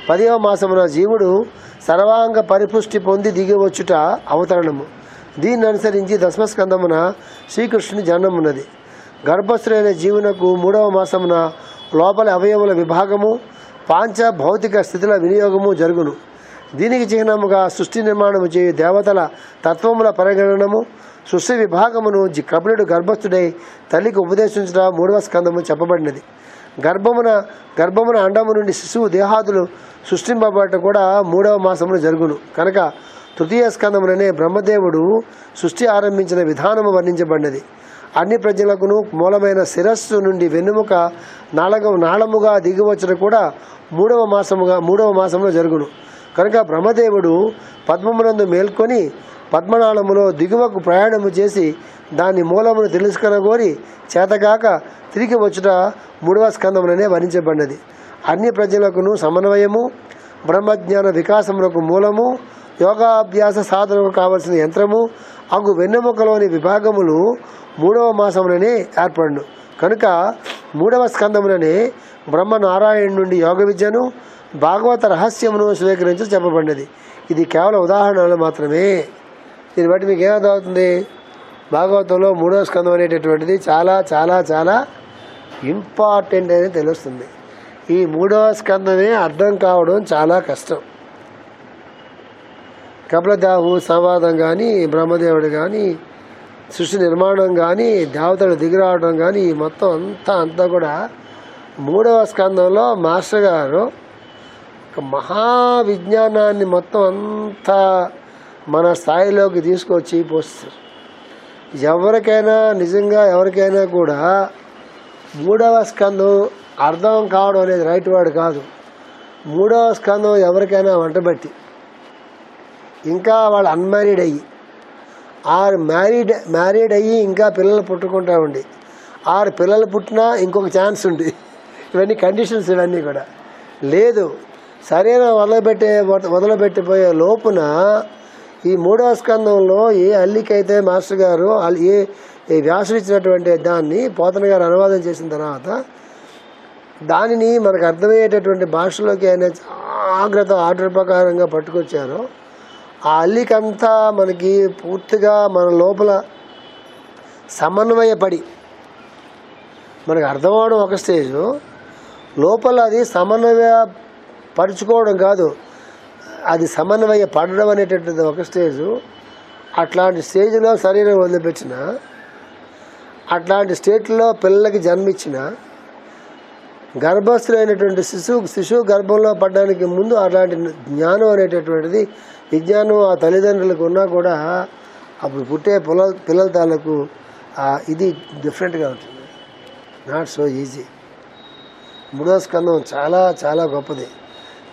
10వ మాసమున జీవుడు సర్వాంగ పరిపుష్టి పొంది దిగివచ్చుట అవతరణము. దీన్ని అనుసరించి దశమస్కందమున శ్రీకృష్ణుని జన్మం ఉన్నది. గర్భస్థుడైన జీవునకు 3వ మాసమున లోపలి అవయవుల విభాగము, పాంచ భౌతిక స్థితుల వినియోగము జరుగును. దీనికి చిహ్నముగా సృష్టి నిర్మాణము చేయు దేవతల తత్వముల పరిగణనము, సృష్టి విభాగమును కపిలుడు గర్భస్థుడై తల్లికి ఉపదేశించడం 3వ స్కందము చెప్పబడినది. గర్భమున అండము నుండి శిశువు దేహాదులు సృష్టింపబడట కూడా 3వ మాసమున జరుగును. కనుక తృతీయ స్కందముననే బ్రహ్మదేవుడు సృష్టి ఆరంభించిన విధానము వర్ణించబడినది. అన్ని ప్రజలకును మూలమైన శిరస్సు నుండి వెన్నుముక నాళముగా దిగివచ్చడం కూడా 3వ మాసములో జరుగును. కనుక బ్రహ్మదేవుడు పద్మమునందు మేల్కొని పద్మనాళములో దిగువకు ప్రయాణము చేసి దాని మూలమును తెలుసుకొనగోరి చేతగాక తిరిగి వచ్చుట 3వ స్కందములనే వర్ణించబడినది. అన్ని ప్రజలకును సమన్వయము, బ్రహ్మజ్ఞాన వికాసములకు మూలము, యోగాభ్యాస సాధనకు కావలసిన యంత్రము అగు వెన్నెముకలోని విభాగములు 3వ మాసములనే ఏర్పడును. కనుక 3వ స్కందములనే బ్రహ్మనారాయణ నుండి యోగ విద్యను, భాగవత రహస్యమును స్వీకరించి చెప్పబడినది. ఇది కేవలం ఉదాహరణలు మాత్రమే. దీన్ని బట్టి మీకు ఏమర్థమవుతుంది? భాగవతంలో 3వ స్కందం అనేటటువంటిది చాలా చాలా చాలా ఇంపార్టెంట్ అని తెలుస్తుంది. ఈ 3వ స్కందమే అర్థం కావడం చాలా కష్టం. కపిలదాహు సంవాదం కానీ, బ్రహ్మదేవుడు కానీ, సృష్టి నిర్మాణం కానీ, దేవతలు దిగిరావడం కానీ, ఈ మొత్తం అంతా కూడా 3వ స్కందంలో మాస్టర్ గారు ఒక మహావిజ్ఞానాన్ని మొత్తం అంతా మన స్థాయిలోకి తీసుకొచ్చి పోస్తారు. ఎవరికైనా కూడా 3వ స్కందం అర్థం కావడం అనేది రైట్ వర్డ్ కాదు. 3వ స్కందం ఎవరికైనా వంటబట్టి, ఇంకా వాళ్ళు అన్మ్యారీడ్ అయ్యి, ఆరు మ్యారీడ్ అయ్యి ఇంకా పిల్లలు పుట్టుకుంటా ఉండి, 6 పిల్లలు పుట్టినా ఇంకొక ఛాన్స్ ఉంది. ఇవన్నీ కండిషన్స్. ఇవన్నీ కూడా లేదు. సరైన వదలబెట్టిపోయే లోపున ఈ 3వ స్కందంలో ఏ అల్లికైతే మాస్టర్ గారు ఏ వ్యాసులు ఇచ్చినటువంటి దాన్ని పోతన గారు అనువాదం చేసిన తర్వాత దానిని మనకు అర్థమయ్యేటటువంటి భాషలోకి ఆయన జాగ్రత్త ఆర్డర్ ప్రకారంగా పట్టుకొచ్చారో, ఆ అల్లికంతా మనకి పూర్తిగా మన లోపల సమన్వయపడి మనకు అర్థమవడం ఒక స్టేజు, లోపల అది సమన్వయపరుచుకోవడం కాదు, అది సమన్వయ పడడం అనేటటువంటిది ఒక స్టేజు. అట్లాంటి స్టేజ్లో శరీరం వదిలిపెట్టిన, అట్లాంటి స్టేట్లో పిల్లలకి జన్మించిన, గర్భస్థులైనటువంటి శిశువు గర్భంలో పడడానికి ముందు అట్లాంటి జ్ఞానం అనేటటువంటిది, విజ్ఞానం ఆ తల్లిదండ్రులకు ఉన్నా కూడా అప్పుడు పుట్టే పిల్లల తాలూకు ఇది డిఫరెంట్గా ఉంటుంది. Not so easy. 3వ స్కందం చాలా చాలా గొప్పది.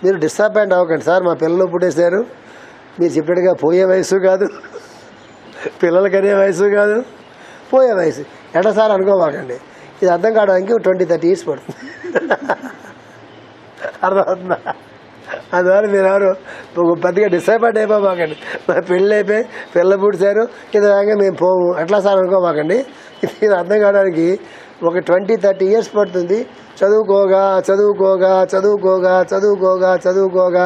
మీరు డిసప్పాయింట్ అవ్వకండి. సార్ మా పిల్లలు పుట్టేశారు, మీరు చెప్పినట్టుగా పోయే వయసు కాదు, పిల్లలకి అనే వయసు కాదు, పోయే వయసు ఎట్లా సార్ అనుకోవాకండి. ఇది అర్థం కావడానికి 20-30 years పడుతుంది. అర్థమవుతుందా? అందువల్ల మీరు ఎవరు పెద్దగా డిసప్పాయింట్ అయిపోమాకండి. మా పెళ్ళి అయిపోయి పిల్ల పుట్టారు ఇది వేగంగా మేము పోము ఎట్లా సార్ అనుకోమాకండి. ఇది అర్థం కావడానికి ఒక 20-30 years పడుతుంది. చదువుకోగా చదువుకోగా చదువుకోగా చదువుకోగా చదువుకోగా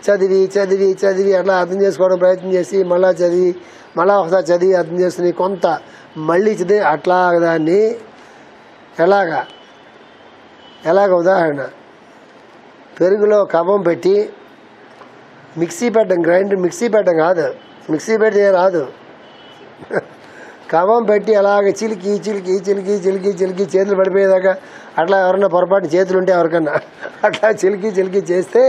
చదివి చదివి చదివి అట్లా అర్థం చేసుకోవడం ప్రయత్నం చేసి మళ్ళీ చదివి మళ్ళీ ఒకసారి చదివి అర్థం చేసుకుని కొంత మళ్ళీ చదివి అట్లా దాన్ని ఎలాగ ఉదాహరణ పెరుగులో కవ్వం పెట్టి మిక్సీ పెట్టడం కాదు, మిక్సీ పెడితే రాదు. కవ్వం పెట్టి అలాగ చిలికి చిలికి చిలికి చిలికి చిలికి చేతులు పడిపోయేదాకా అట్లా ఎవరన్నా పొరపాటు చేతులు ఉంటే ఎవరికన్నా అట్లా చిలికి చిలికి చేస్తే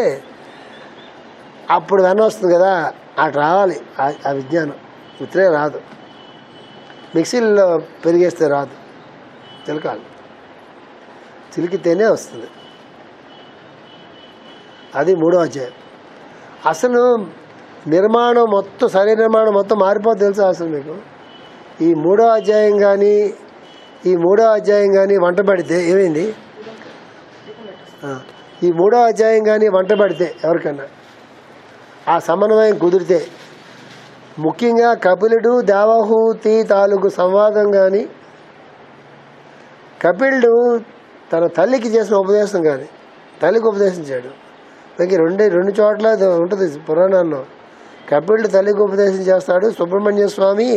అప్పుడు వెన్న వస్తుంది కదా, అటు రావాలి ఆ విజ్ఞానం. ఉత్తరే రాదు, మిక్సీలో పెరిగేస్తే రాదు, చిలకాలి, చిలికితేనే వస్తుంది. అది 3వ అధ్యాయం. అసలు నిర్మాణం మొత్తం శరీర నిర్మాణం మొత్తం మారిపోతుంది తెలుసా అసలు మీకు. ఈ 3వ అధ్యాయం కానీ వంట పడితే ఏమైంది, ఈ 3వ అధ్యాయం కానీ వంట పడితే ఎవరికన్నా ఆ సమన్వయం కుదిరితే, ముఖ్యంగా కపిలుడు దేవహూతి తాలూకు సంవాదం కానీ, కపిలుడు తన తల్లికి చేసిన ఉపదేశం కానీ, తల్లికి ఉపదేశించాడు. మనకి రెండు చోట్ల ఉంటుంది పురాణాల్లో. కపిలుడు తల్లికి ఉపదేశం చేస్తాడు, సుబ్రహ్మణ్య స్వామి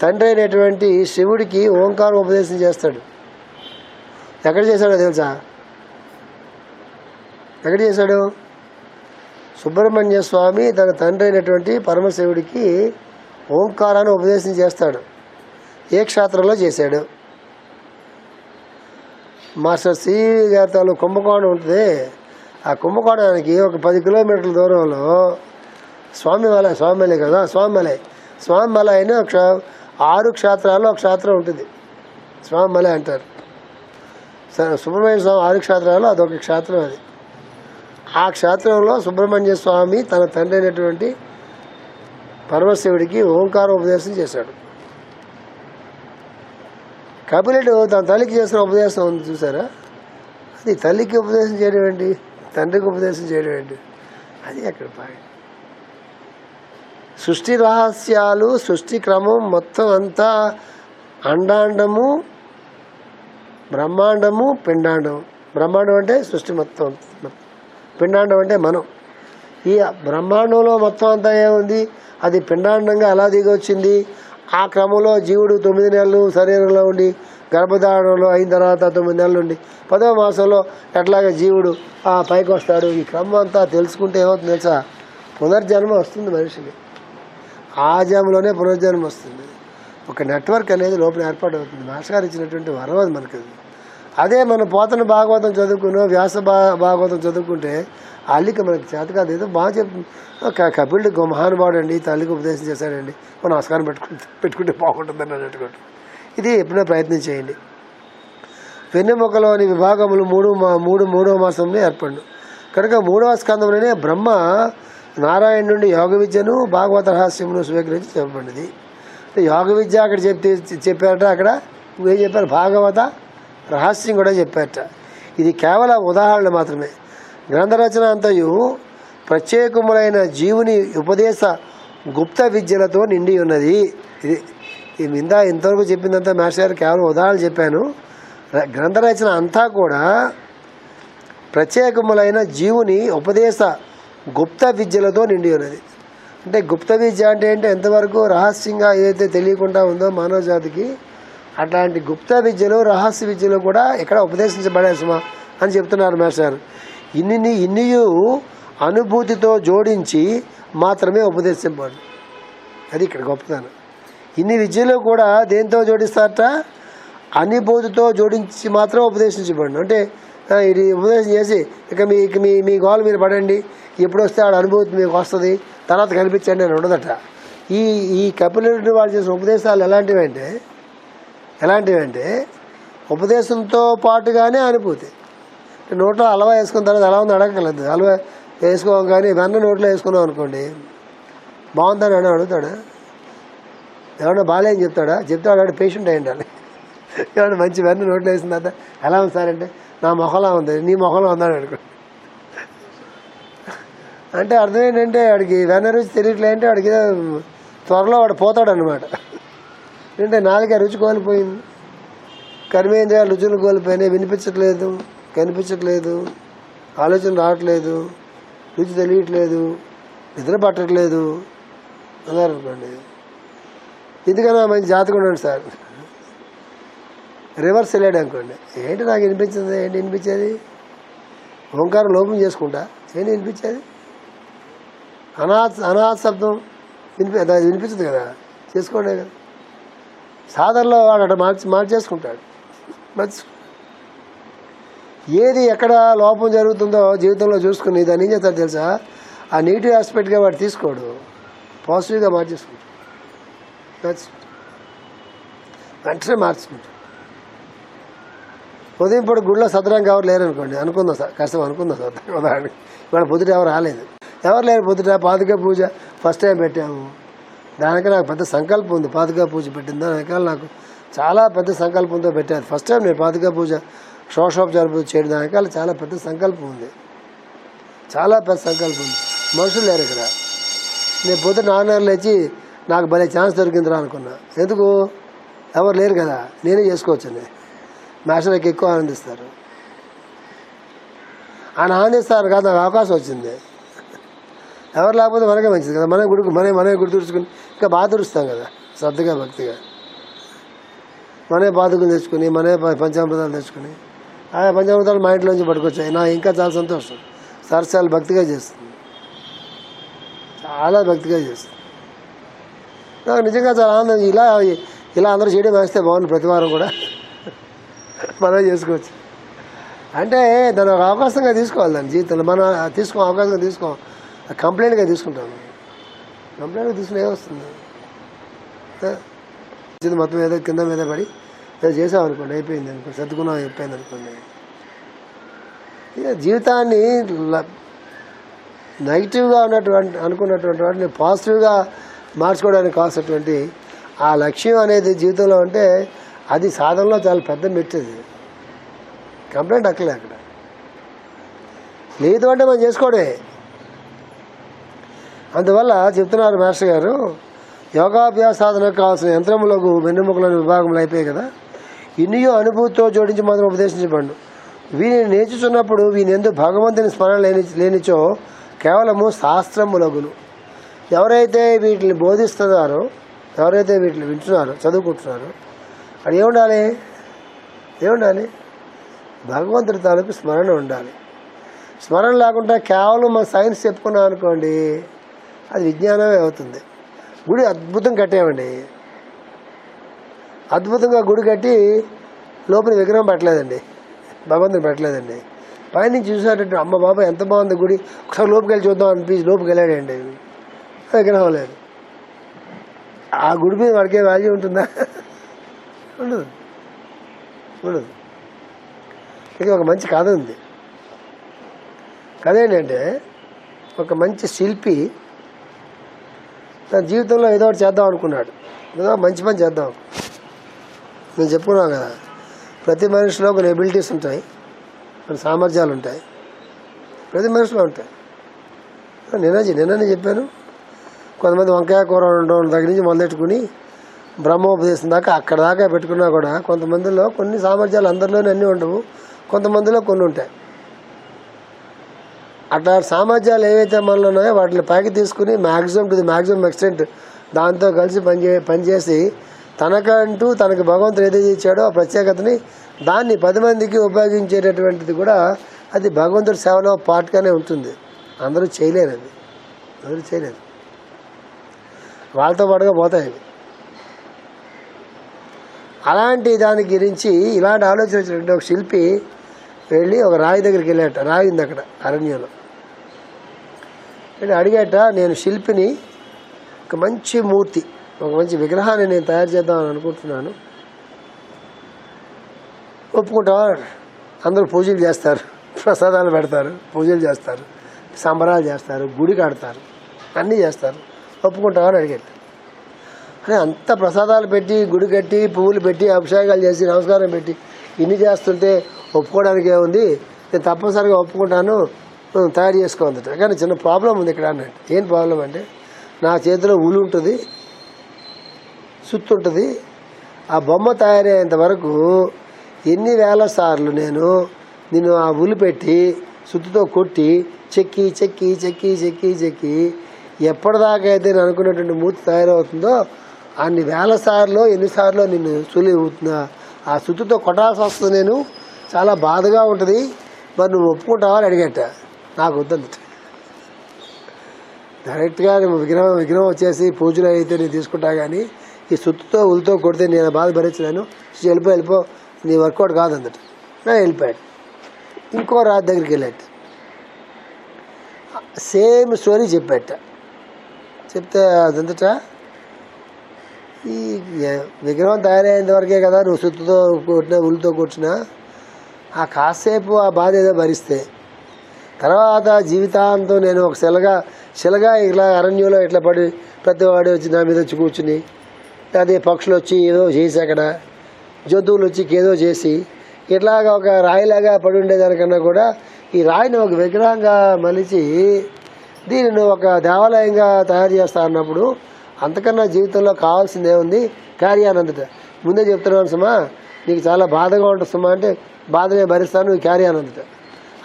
తండ్రి అయినటువంటి శివుడికి ఓంకారం ఉపదేశం చేస్తాడు. ఎక్కడ చేశాడో తెలుసా? ఎక్కడ చేశాడు? సుబ్రహ్మణ్య స్వామి తన తండ్రి అయినటువంటి పరమశివుడికి ఓంకారాన్ని ఉపదేశం చేస్తాడు. ఏ క్షేత్రంలో చేశాడు? మాస్టర్ సి గారి తాలూ కుంభకోణం ఉంటుంది. ఆ కుంభకోణానికి ఒక 10 kilometers దూరంలో స్వామిమలై కదా, స్వామిమలై అని 6 క్షేత్రాల్లో ఒక క్షేత్రం ఉంటుంది. స్వామిమలై అంటారు. సుబ్రహ్మణ్య స్వామి 6 క్షేత్రాల్లో అదొక క్షేత్రం. అది ఆ క్షేత్రంలో సుబ్రహ్మణ్య స్వామి తన తండ్రి అయినటువంటి పరమశివుడికి ఓంకార ఉపదేశం చేశాడు. కపిలుడు తన తల్లికి చేసిన ఉపదేశం ఉంది చూసారా, అది తల్లికి ఉపదేశం చేయడం ఏంటి, తండ్రికి ఉపదేశం చేయడం ఏంటి, అది అక్కడ పాయింట్. సృష్టి రహస్యాలు, సృష్టి క్రమం మొత్తం అంతా అండాండము, బ్రహ్మాండము, పిండాండము. బ్రహ్మాండం అంటే సృష్టి మొత్తం, పిండాండం అంటే మనం. ఈ బ్రహ్మాండంలో మొత్తం అంతా ఏముంది, అది పిండాండంగా ఎలా దిగొచ్చింది. ఆ క్రమంలో జీవుడు 9 నెలలు శరీరంలో ఉండి గర్భధారణలో అయిన తర్వాత 9 నెలలు ఉండి 10వ మాసంలో ఎట్లాగా జీవుడు పైకి వస్తాడు. ఈ క్రమం అంతా తెలుసుకుంటే ఏమవుతుంది తెలుసా, పునర్జన్మ వస్తుంది మనిషికి. ఆ జన్మలోనే పునర్జన్మ వస్తుంది. ఒక నెట్వర్క్ అనేది లోపల ఏర్పాటు అవుతుంది. మాస్టర్ ఇచ్చినటువంటి వరం అది మనకి. అదే మన పోతన భాగవతం చదువుకుని వ్యాస భాగవతం చదువుకుంటే అల్లికి మనకి చేత కాదు. ఏదో బాగా చెప్తుంది. కపిలుడు మహానుభావుడు అండి, తల్లికి ఉపదేశం చేశాడండి, మనం నమస్కారం పెట్టుకుంటే బాగుంటుందని అన్నట్టుకుంటు. ఇది ఎప్పుడైనా ప్రయత్నం చేయండి. వెన్నెముకలోని విభాగములు మూడవ మాసంలో ఏర్పడు. కనుక 3వ స్కందంలోనే బ్రహ్మ నారాయణ నుండి యోగ విద్యను భాగవత రహస్యమును స్వీకరించి చెప్పబడింది. యోగ విద్య అక్కడ చెప్పారట, అక్కడ ఏం చెప్పారు, భాగవత రహస్యం కూడా చెప్పారట. ఇది కేవలం ఉదాహరణ మాత్రమే. గ్రంథరచన అంతయు ప్రత్యేకములైన జీవుని ఉపదేశ గుప్త విద్యలతో నిండి ఉన్నది. ఇది ఇంతవరకు చెప్పిందంతా మాస్టర్ కేవలం ఉదాహరణ చెప్పాను. గ్రంథరచన అంతా కూడా ప్రత్యేకములైన జీవుని ఉపదేశ గుప్త విద్యలతో నిండి ఉన్నది. అంటే గుప్త విద్య అంటే ఏంటి, ఎంతవరకు రహస్యంగా ఏదైతే తెలియకుండా ఉందో మానవ జాతికి, అట్లాంటి గుప్త విద్యలు రహస్య విద్యలు కూడా ఇక్కడ ఉపదేశించబడే సుమా అని చెప్తున్నారు మాస్టర్. ఇన్నియు అనుభూతితో జోడించి మాత్రమే ఉపదేశింపబడు. అది ఇక్కడ గొప్పతనం. ఇన్ని విద్యలు కూడా దేంతో జోడిస్తారట, అనుభూతితో జోడించి మాత్రం ఉపదేశించబడు. అంటే ఇది ఉపదేశం చేసి ఇక మీ గోల్ మీరు పడండి, ఎప్పుడు వస్తే ఆడ అనుభూతి మీకు వస్తుంది, తర్వాత కనిపించండి అని ఉండదట. ఈ కపిలుడు వాళ్ళు చేసిన ఉపదేశాలు ఎలాంటివంటే ఉపదేశంతో పాటుగానే అనుభూతి. నోట్లో హల్వా వేసుకున్న తర్వాత ఎలా ఉంది అడగలేదు, హల్వా వేసుకోం కానీ వెన్న నోట్లో వేసుకున్నాం అనుకోండి, బాగుందని అని అడుగుతాడా? ఎవడన్నా బాగాలేని చెప్తాడా? చెప్తాడు పేషెంట్ అయి ఉండాలి. ఎవడ మంచి వెన్న నోట్లో వేసిన తర్వాత ఎలా ఉంది సార్ అంటే, నా మొహంలా ఉంది, నీ మొహంలో ఉందని అనుకో. అంటే అర్థం ఏంటంటే వాడికి వెన్న రుచి తెలియట్లేదంటే వాడికి త్వరలో వాడు పోతాడు అనమాట. అంటే నాలుగే రుచి కోల్పోయింది, కర్మేంద్రియాలు రుచులు కోల్పోయినాయి, వినిపించట్లేదు, కనిపించట్లేదు, ఆలోచన రావట్లేదు, రుచి తెలియట్లేదు, నిద్ర పట్టట్లేదు అన్నారు అనుకోండి. ఎందుకన్నా మంచి జాతకం ఉండండి సార్, రివర్స్ వెళ్ళాడు అనుకోండి. ఏంటి నాకు వినిపించింది, ఏంటి వినిపించేది? ఓంకారం లోపం చేసుకుంటా, ఏంటి వినిపించేది? అనాథ శబ్దం వినిపించదు కదా, చేసుకోండి కదా. సాధనలో వాడు అటు మార్చేసుకుంటాడు. ఏది ఎక్కడ లోపం జరుగుతుందో జీవితంలో చూసుకుని దాన్ని ఏం చేస్తాడు తెలుసా? ఆ నెగిటివ్ ఆస్పెక్ట్గా వాడు తీసుకోడు, పాజిటివ్గా మార్చేసుకుంటాడు. వెంటనే మార్చుకుంటాడు. ఉదయం పూట గుడిలో సత్రంగా ఎవరు లేరనుకోండి, అనుకుందాం సార్, కష్టం అనుకుందాం సత్రంగా ఉదాహరణకి. ఇవాళ పొద్దుట ఎవరు రాలేదు, ఎవరు లేరు పొద్దుట. పాదుకా పూజ ఫస్ట్ టైం పెట్టాము, దానికి నాకు పెద్ద సంకల్పం ఉంది. పాదుకా పూజ పెట్టింది దానికాల నాకు చాలా పెద్ద సంకల్పంతో పెట్టాను. ఫస్ట్ టైం నేను పాదుకా పూజ షోషోపచార పూజ చేయడం దానికాల చాలా పెద్ద సంకల్పం ఉంది, చాలా పెద్ద సంకల్పం ఉంది. మనుషులు లేరు ఇక్కడ. నేను పొద్దున 4 లేచి నాకు భలే ఛాన్స్ దొరికిందిరా అనుకున్నా. ఎందుకు? ఎవరు లేరు కదా, నేనే చేసుకోవచ్చండి. మాస్టర్కి ఎక్కువ ఆనందిస్తారు, ఆయన ఆనందిస్తారు కాదు, నాకు అవకాశం వచ్చింది. ఎవరు లేకపోతే మనకే మంచిది కదా, మనమే గుడి తుడుచుకుని ఇంకా బాగా తుడుస్తాం కదా, శ్రద్ధగా భక్తిగా. మనమే పాదుకులు తెచ్చుకుని, మనమే పంచామృతాలు తెచ్చుకుని, ఆ పంచామృతాలు మా ఇంట్లోంచి పట్టుకొచ్చాయి. నా ఇంకా చాలా సంతోషం. సరసాలు భక్తిగా చేస్తుంది, చాలా భక్తిగా చేస్తుంది. నాకు నిజంగా చాలా ఆనందం. ఇలా అందరూ చేయడం వేస్తే బాగుంది, ప్రతివారం కూడా మనం చేసుకోవచ్చు. అంటే దాన్ని ఒక అవకాశంగా తీసుకోవాలి, దాని జీవితంలో మనం అవకాశంగా తీసుకో. కంప్లైంట్గా తీసుకుంటాను, కంప్లైంట్గా తీసుకుని ఏమొస్తుంది? మొత్తం ఏదో కింద మీద పడి ఏదో చేసామనుకోండి, అయిపోయింది అనుకోండి, సర్దుకున్నాం అయిపోయింది అనుకోండి. ఇక జీవితాన్ని నెగిటివ్గా అనుకున్నటువంటి వాటిని పాజిటివ్గా మార్చుకోవడానికి కావాల్సినటువంటి ఆ లక్ష్యం అనేది జీవితంలో ఉంటే అది సాధనలో చాలా పెద్ద మెట్టది. కంప్లైంట్ అక్కలే అక్కడ లేదు అంటే మనం చేసుకోవడే. అందువల్ల చెప్తున్నారు మాస్టర్ గారు, యోగాభ్యాస సాధనకు కావాల్సిన యంత్రములకు వెన్నెముకలను విభాగములు అయిపోయాయి కదా, ఇన్నియో అనుభూతితో జోడించి మాత్రం ఉపదేశించబడు. వీరిని నేర్చుచున్నప్పుడు వీని ఎందుకు భగవంతుని స్మరణ లేనిచో కేవలము శాస్త్రములగును. ఎవరైతే వీటిని బోధిస్తున్నారో, ఎవరైతే వీటిని వింటున్నారో, చదువుకుంటున్నారో, అది ఏముండాలి? భగవంతుడి తాలూకు స్మరణ ఉండాలి. స్మరణ లేకుండా కేవలం మన సైన్స్ చెప్పుకున్నాం అనుకోండి, అది విజ్ఞానమే అవుతుంది. గుడి అద్భుతం కట్టామండి, అద్భుతంగా గుడి కట్టి లోపల విగ్రహం పెట్టలేదండి, భగవంతుని పెట్టలేదండి. పైనుంచి చూసేటట్టు అమ్మ బాబా ఎంత బాగుంది గుడి, ఒకసారి లోపుకి వెళ్ళి చూద్దాం అనిపించి లోపుకి వెళ్ళాడండి, విగ్రహం లేదు. ఆ గుడి మీద వాడికే వాల్యూ ఉంటుందా? ఉండదు. ఇక ఒక మంచి కథ ఉంది. కథ ఏంటంటే, ఒక మంచి శిల్పి తన జీవితంలో ఏదో ఒకటి చేద్దాం అనుకున్నాడు, ఏదో మంచి పని చేద్దాం. నేను చెప్పుకున్నాను కదా, ప్రతి మనిషిలో కొన్ని ఎబిలిటీస్ ఉంటాయి, కొన్ని సామర్థ్యాలు ఉంటాయి, ప్రతి మనిషిలో ఉంటాయి. నిన్ననే చెప్పాను, కొంతమంది వంకాయ కూర ఉండడం దగ్గర నుంచి మొదలెట్టుకుని బ్రహ్మోపదేశం దాకా అక్కడ దాకా పెట్టుకున్నా కూడా కొంతమందిలో కొన్ని సామర్థ్యాలు అందరిలోనే అన్నీ ఉండవు, కొంతమందిలో కొన్ని ఉంటాయి. అట్లా సామర్థ్యాలు ఏవైతే మనలో ఉన్నాయో వాటిని పైకి తీసుకుని మ్యాక్సిమం ఎక్స్టెంట్ దాంతో కలిసి పనిచేసి తనకంటూ తనకు భగవంతుడు ఏదైతే ఇచ్చాడో ఆ ప్రత్యేకతని దాన్ని 10 మందికి ఉపయోగించేటటువంటిది కూడా అది భగవంతుడి సేవలో పార్ట్గానే ఉంటుంది. అందరూ చేయలేరు, వాళ్ళతో పాటుగా పోతాయి. అలాంటి దాని గురించి ఇలాంటి ఆలోచన వచ్చినటువంటి ఒక శిల్పి వెళ్ళి ఒక రాయి దగ్గరికి వెళ్ళాట. రాయి ఉంది అక్కడ అరణ్యంలో. వెళ్ళి అడిగాట, నేను శిల్పిని, ఒక మంచి మూర్తి, ఒక మంచి విగ్రహాన్ని నేను తయారు చేద్దామని అనుకుంటున్నాను, ఒప్పుకుంటావా? అందరూ పూజలు చేస్తారు, ప్రసాదాలు పెడతారు, పూజలు చేస్తారు, సంబరాలు చేస్తారు, గుడి కడతారు, అన్నీ చేస్తారు. ఒప్పుకుంటామని అడిగాడు. అని అంత ప్రసాదాలు పెట్టి, గుడి కట్టి, పువ్వులు పెట్టి, అభిషేకాలు చేసి, నమస్కారం పెట్టి ఇన్ని చేస్తుంటే ఒప్పుకోవడానికి ఏముంది, నేను తప్పనిసరిగా ఒప్పుకుంటాను, తయారు చేసుకోవద్దట. కానీ చిన్న ప్రాబ్లం ఉంది ఇక్కడ అన్నట్టు. ఏం ప్రాబ్లం అంటే, నా చేతిలో ఉలి ఉంటుంది, సుత్తు ఉంటుంది. ఆ బొమ్మ తయారయ్యేంత వరకు ఎన్ని వేల సార్లు నేను ఆ ఉలి పెట్టి సుత్తుతో కొట్టి చెక్కి చెక్కి చెక్కి చెక్కి చెక్కి ఎప్పటిదాకా అయితే నేను అనుకున్నటువంటి మూర్తి తయారవుతుందో అన్ని వేల సార్లు ఎన్నిసార్లు నిన్ను సులి ఆ సుత్తుతో కొట్టాల్సి వస్తుంది. నేను చాలా బాధగా ఉంటుంది, మరి నువ్వు ఒప్పుకుంటావని అడిగట. నాకు వద్దంది. డైరెక్ట్గా విగ్రహం వచ్చేసి పూజలు అయితే నేను తీసుకుంటా, కానీ ఈ సుత్తుతో ఉలితో కొడితే నేను బాధ భరించలేను, వెళ్ళిపో, నీ వర్కౌట్ కాదందట. వెళ్ళిపోయాడు. ఇంకో రాజు దగ్గరికి వెళ్ళాడు. సేమ్ స్టోరీ చెప్పాట. చెప్తే అదంతట, ఈ విగ్రహం తయారయ్యేంత వరకే కదా నువ్వు సుత్తుతో కొట్టినా ఉలితో కొట్టినా, ఆ కాసేపు ఆ బాధ ఏదో భరిస్తే తర్వాత జీవితాంతం నేను ఒక శిలగా ఇలా అరణ్యంలో ఇట్లా పడి ప్రతివాడు వచ్చి నా మీద వచ్చి కూర్చుని, అదే పక్షులు వచ్చి ఏదో చేసి, అక్కడ జంతువులు వచ్చి ఏదో చేసి, ఇట్లాగా ఒక రాయిలాగా పడి ఉండేదానికన్నా కూడా ఈ రాయిని ఒక విగ్రహంగా మలిచి దీనిని ఒక దేవాలయంగా తయారు చేస్తా అన్నప్పుడు అంతకన్నా జీవితంలో కావాల్సిందే ఉంది. క్యారియానందట. ముందే చెప్తున్నాను సుమా, నీకు చాలా బాధగా ఉంటుంది సుమా అంటే, బాధనే భరిస్తాను, నువ్వు క్యారియానందట.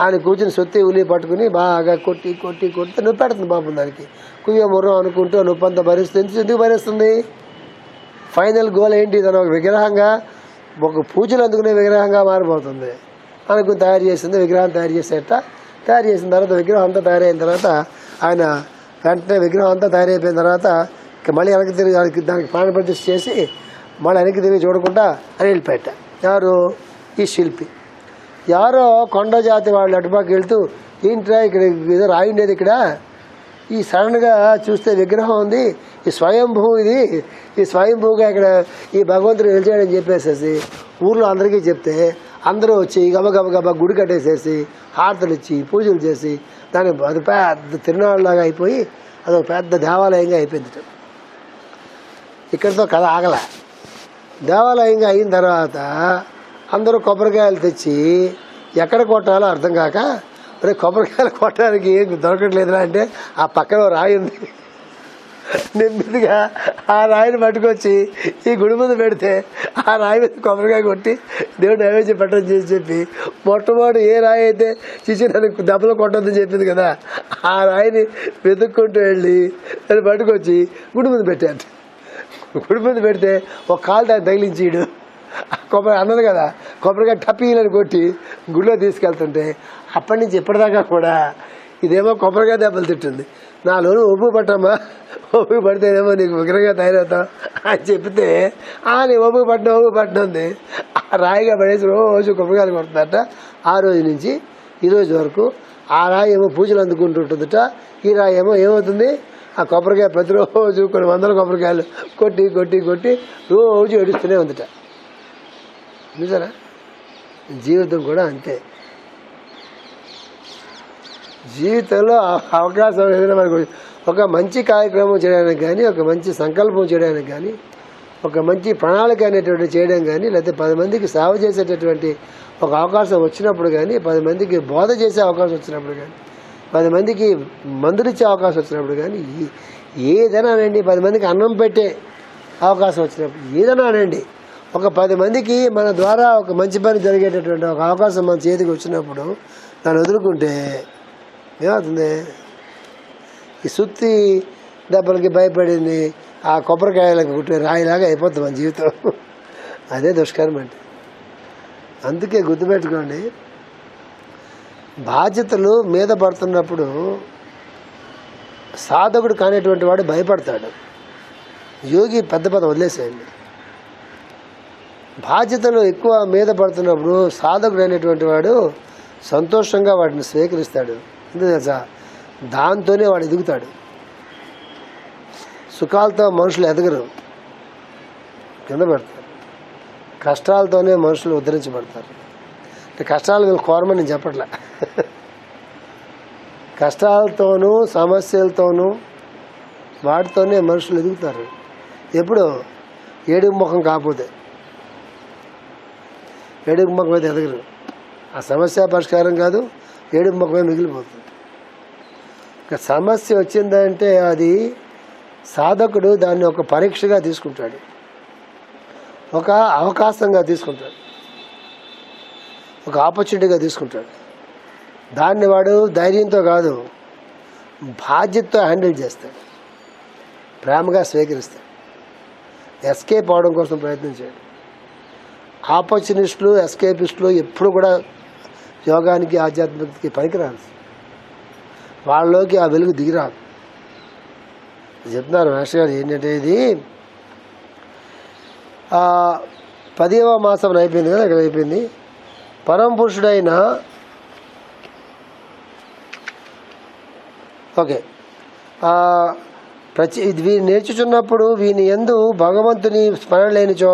ఆయన కూర్చుని సొత్తి ఉలి పట్టుకుని బాగా కొట్టి కొట్టి కొడితే నొప్పి పెడుతుంది పాపం. దానికి కుయ్య ముర్రం అనుకుంటూ నొప్పి అంతా భరిస్తుంది. ఎందుకు భరిస్తుంది? ఫైనల్ గోల్ ఏంటి? తను ఒక విగ్రహంగా, ఒక పూజలు అందుకునే విగ్రహంగా మారిపోతుంది అనుకుని తయారు చేసింది. విగ్రహం తయారు చేసిన తర్వాత విగ్రహం అంతా తయారైన తర్వాత ఆయన వెంటనే విగ్రహం అంతా తయారైపోయిన తర్వాత మళ్ళీ వెనక్కి తిరిగి దానికి ప్రాణ ప్రతిష్ఠ చేసి మళ్ళీ వెనక్కి తిరిగి చూడకుండా అని వెళ్ళిపోయాట. ఎవరు? ఈ శిల్పి. ఎవరో కొండ జాతి వాళ్ళు అటుపక్క వెళ్తూ, ఏంట్రా ఇక్కడ ఏదో రాయి ఉండేది, ఇక్కడ ఈ సడన్గా చూస్తే విగ్రహం ఉంది, ఈ స్వయంభూ, ఈ స్వయంభూగా ఇక్కడ ఈ భగవంతుడు నిలిచాడని చెప్పేసేసి ఊర్లో అందరికీ చెప్తే అందరూ వచ్చి గబగబ గుడి కట్టేసేసి హారతలు ఇచ్చి పూజలు చేసి దాని అది పెద్ద తిరునాళ్ళలాగా అయిపోయి అదొక పెద్ద దేవాలయంగా అయిపోయింది. ఇక్కడితో కథ ఆగల. దేవాలయంగా అయిన తర్వాత అందరూ కొబ్బరికాయలు తెచ్చి ఎక్కడ కొట్టాలో అర్థం కాక, మరి కొబ్బరికాయలు కొట్టడానికి ఏం దొరకట్లేదురా అంటే, ఆ పక్కన రాయి ఉంది, నెమ్మదిగా ఆ రాయిని పట్టుకొచ్చి ఈ గుడి ముందు పెడితే ఆ రాయి మీద కొబ్బరికాయ కొట్టి దేవుడు నైవేద్యం పెట్టని చేసి చెప్పి, మొట్టమొదటి ఏ రాయి అయితే చిచి నన్ను దెబ్బలు కొట్టొద్దని చెప్పింది కదా, ఆ రాయిని వెతుక్కుంటూ వెళ్ళి దాన్ని పట్టుకొచ్చి గుడి ముందు పెట్టాడు. గుడి ముందు పెడితే ఒక కాలు దాన్ని తగిలించీడు. కొబ్బరి అన్నది కదా, కొబ్బరికాయ టపీలని కొట్టి గుడిలో తీసుకెళ్తుంటే అప్పటి నుంచి ఇప్పటిదాకా కూడా ఇదేమో కొబ్బరికాయ దెబ్బలు తిట్టింది. నాలోను ఒప్పు పట్టమ్మా, ఒప్పు పడితేనేమో నీకు విగ్రహంగా తయారవుతావు అని చెప్తే నీ ఒప్పు పట్టినంది ఆ రాయిగా పడేసి రోజు కొబ్బరికాయలు కొడుతుందట. ఆ రోజు నుంచి ఈ రోజు వరకు ఆ రాయి ఏమో పూజలు అందుకుంటుంటుందట. ఈ రాయి ఏమో ఏమవుతుంది, ఆ కొబ్బరికాయ ప్రతిరోజు కొన్ని వందల కొబ్బరికాయలు కొట్టి కొట్టి కొట్టి రోజు ఏడుస్తూనే ఉందట. చూసారా? జీవితం కూడా అంతే. జీవితంలో అవకాశం ఏదైనా మనకు ఒక మంచి కార్యక్రమం చేయడానికి కానీ, ఒక మంచి సంకల్పం చేయడానికి కానీ, ఒక మంచి ప్రణాళిక అనేటువంటి చేయడం కానీ, లేకపోతే 10 మందికి సేవ చేసేటటువంటి ఒక అవకాశం వచ్చినప్పుడు కానీ, 10 మందికి బోధ చేసే అవకాశం వచ్చినప్పుడు కానీ, 10 మందికి మందులు ఇచ్చే అవకాశం వచ్చినప్పుడు కానీ, ఏదైనా అనండి, 10 మందికి అన్నం పెట్టే అవకాశం వచ్చినప్పుడు ఏదైనా అనండి, ఒక 10 మందికి మన ద్వారా ఒక మంచి పని జరిగేటటువంటి ఒక అవకాశం మన చేతికి వచ్చినప్పుడు దాన్ని వదులుకుంటే ఏమవుతుంది? ఈ సుత్తి దెబ్బలకి భయపడింది ఆ కొబ్బరికాయలకు కుట్టే రాయిలాగా అయిపోతుంది మన జీవితం. అదే దుష్కరం అంటే. అందుకే గుర్తుపెట్టుకోండి, బాధ్యతలు మీద పడుతున్నప్పుడు సాధకుడు కానిటువంటి వాడు భయపడతాడు. యోగి పెద్ద వదిలేసేయండి. బాధ్యతలు ఎక్కువ మీద పడుతున్నప్పుడు సాధకుడు అనేటువంటి వాడు సంతోషంగా వాటిని స్వీకరిస్తాడు. ఎందుకు తెలుసా? దాంతోనే వాడు ఎదుగుతాడు. సుఖాలతో మనుషులు ఎదగరు, కింద పెడతారు. కష్టాలతోనే మనుషులు ఉద్ధరించబడతారు. అంటే కష్టాలు వీళ్ళు కోరమని నేను చెప్పట్లే. కష్టాలతోనూ సమస్యలతోనూ వాటితోనే మనుషులు ఎదుగుతారు. ఎప్పుడు ఏడుగు ముఖం కాకపోతే, ఏడుగు ముఖం అయితే ఎదగరు. ఆ సమస్య పరిష్కారం కాదు, ఏడుగు ముఖమే మిగిలిపోతుంది. ఇక సమస్య వచ్చిందంటే అది సాధకుడు దాన్ని ఒక పరీక్షగా తీసుకుంటాడు, ఒక అవకాశంగా తీసుకుంటాడు, ఒక ఆపర్చునిటీగా తీసుకుంటాడు. దాన్ని వాడు ధైర్యంతో కాదు, బాధ్యతతో హ్యాండిల్ చేస్తాడు, ప్రేమగా స్వీకరిస్తాడు, ఎస్కేప్ అవడం కోసం ప్రయత్నించాడు. ఆపర్చునిస్టులు, ఎస్కేపిస్టులు ఎప్పుడు కూడా యోగానికి ఆధ్యాత్మికతకి పనికిరాదు, వాళ్ళలోకి ఆ వెలుగు దిగిరాదు. చెప్తున్నారు మాస్టర్ గారు ఏంటంటే, ఇది 10వ మాసం అయిపోయింది కదా, ఇక్కడ అయిపోయింది. పరమ పురుషుడైన ఓకే వీని నేర్చుచున్నప్పుడు వీని యందు భగవంతుని స్మరణ లేనిచో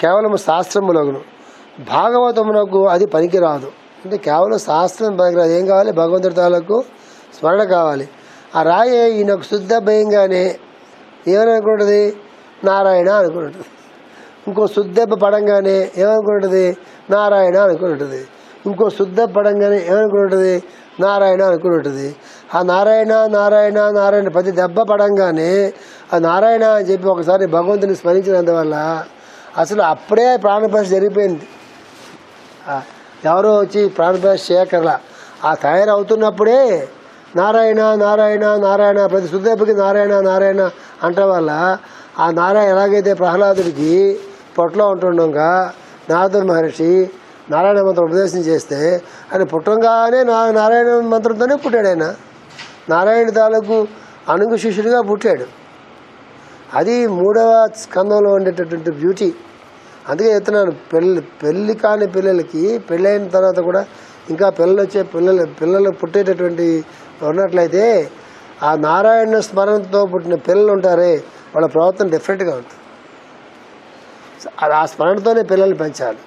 కేవలం శాస్త్రములగును, భాగవతమునకు అది పనికిరాదు. అంటే కేవలం శాస్త్రం పనికిరాదు. ఏం కావాలి? భగవంతుడి తాలకు స్మరణ కావాలి. ఆ రాయే ఈయనకు శుద్ధ భయంగానే ఏమని అనుకుంటుంది? నారాయణ అనుకుంటుంది. ఇంకో శుద్ధెబ్బ పడంగానే ఏమనుకుంటుంది? నారాయణ అనుకుంటుంది. ఇంకో శుద్ధ పడంగానే ఏమనుకుంటుంది? నారాయణ అనుకుంటుంది. ఆ నారాయణ నారాయణ నారాయణ ప్రతి దెబ్బ పడంగానే ఆ నారాయణ అని చెప్పి ఒకసారి భగవంతుని స్మరించినందువల్ల అసలు అప్పుడే ప్రాణప్రవేశం జరిగిపోయింది. ఎవరో వచ్చి ప్రాణప్రవేశం చేయకర్లా, ఆ తయారవుతున్నప్పుడే నారాయణ నారాయణ నారాయణ ప్రతి శుద్ధకి నారాయణ నారాయణ అంట వల్ల ఆ నారాయణ ఎలాగైతే ప్రహ్లాదుడికి పొట్టలో ఉంటుండగా నారదుడు మహర్షి నారాయణ మంత్రం ఉపదేశం చేస్తే ఆయన పుట్టంగానే నారాయణ మంత్రంతోనే పుట్టాడు. ఆయన నారాయణ తాలూకు అనుగు శిష్యుడిగా పుట్టాడు. అది 3వ స్కందంలో ఉండేటటువంటి బ్యూటీ. అందుకే చెప్తున్నాను, పెళ్ళి కాని పిల్లలకి పెళ్ళైన తర్వాత కూడా ఇంకా పిల్లలు వచ్చే పిల్లలు పుట్టేటటువంటి ఉన్నట్లయితే ఆ నారాయణ స్మరణతో పుట్టిన పిల్లలు ఉంటారే వాళ్ళ ప్రవర్తన డిఫరెంట్గా ఉంటుంది. ఆ స్మరణతోనే పిల్లల్ని పెంచాలి.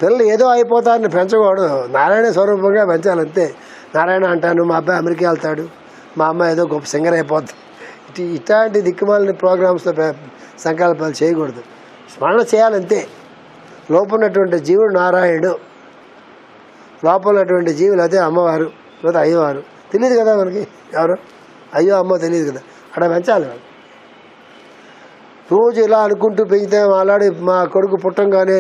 పిల్లలు ఏదో అయిపోతారని పెంచకూడదు, నారాయణ స్వరూపంగా పెంచాలి అంతే. నారాయణ అంటాను, మా అబ్బాయి అమెరికా వెళ్తాడు, మా అమ్మాయి ఏదో గొప్ప సింగర్ అయిపోతుంది, ఇట్లాంటి దిక్కుమాలిన ప్రోగ్రామ్స్లో సంకల్పాలు చేయకూడదు. స్మరణ చేయాలంతే. లోపల ఉన్నటువంటి జీవుడు నారాయణుడు, లోపల ఉన్నటువంటి జీవులు అదే అమ్మవారు లేదా అయ్యవారు. తెలియదు కదా మనకి ఎవరు అయ్యో అమ్మో తెలియదు కదా, అక్కడ పెంచాలి. రోజు ఇలా అనుకుంటూ పెంచితే అలాంటి మా కొడుకు పుట్టంగానే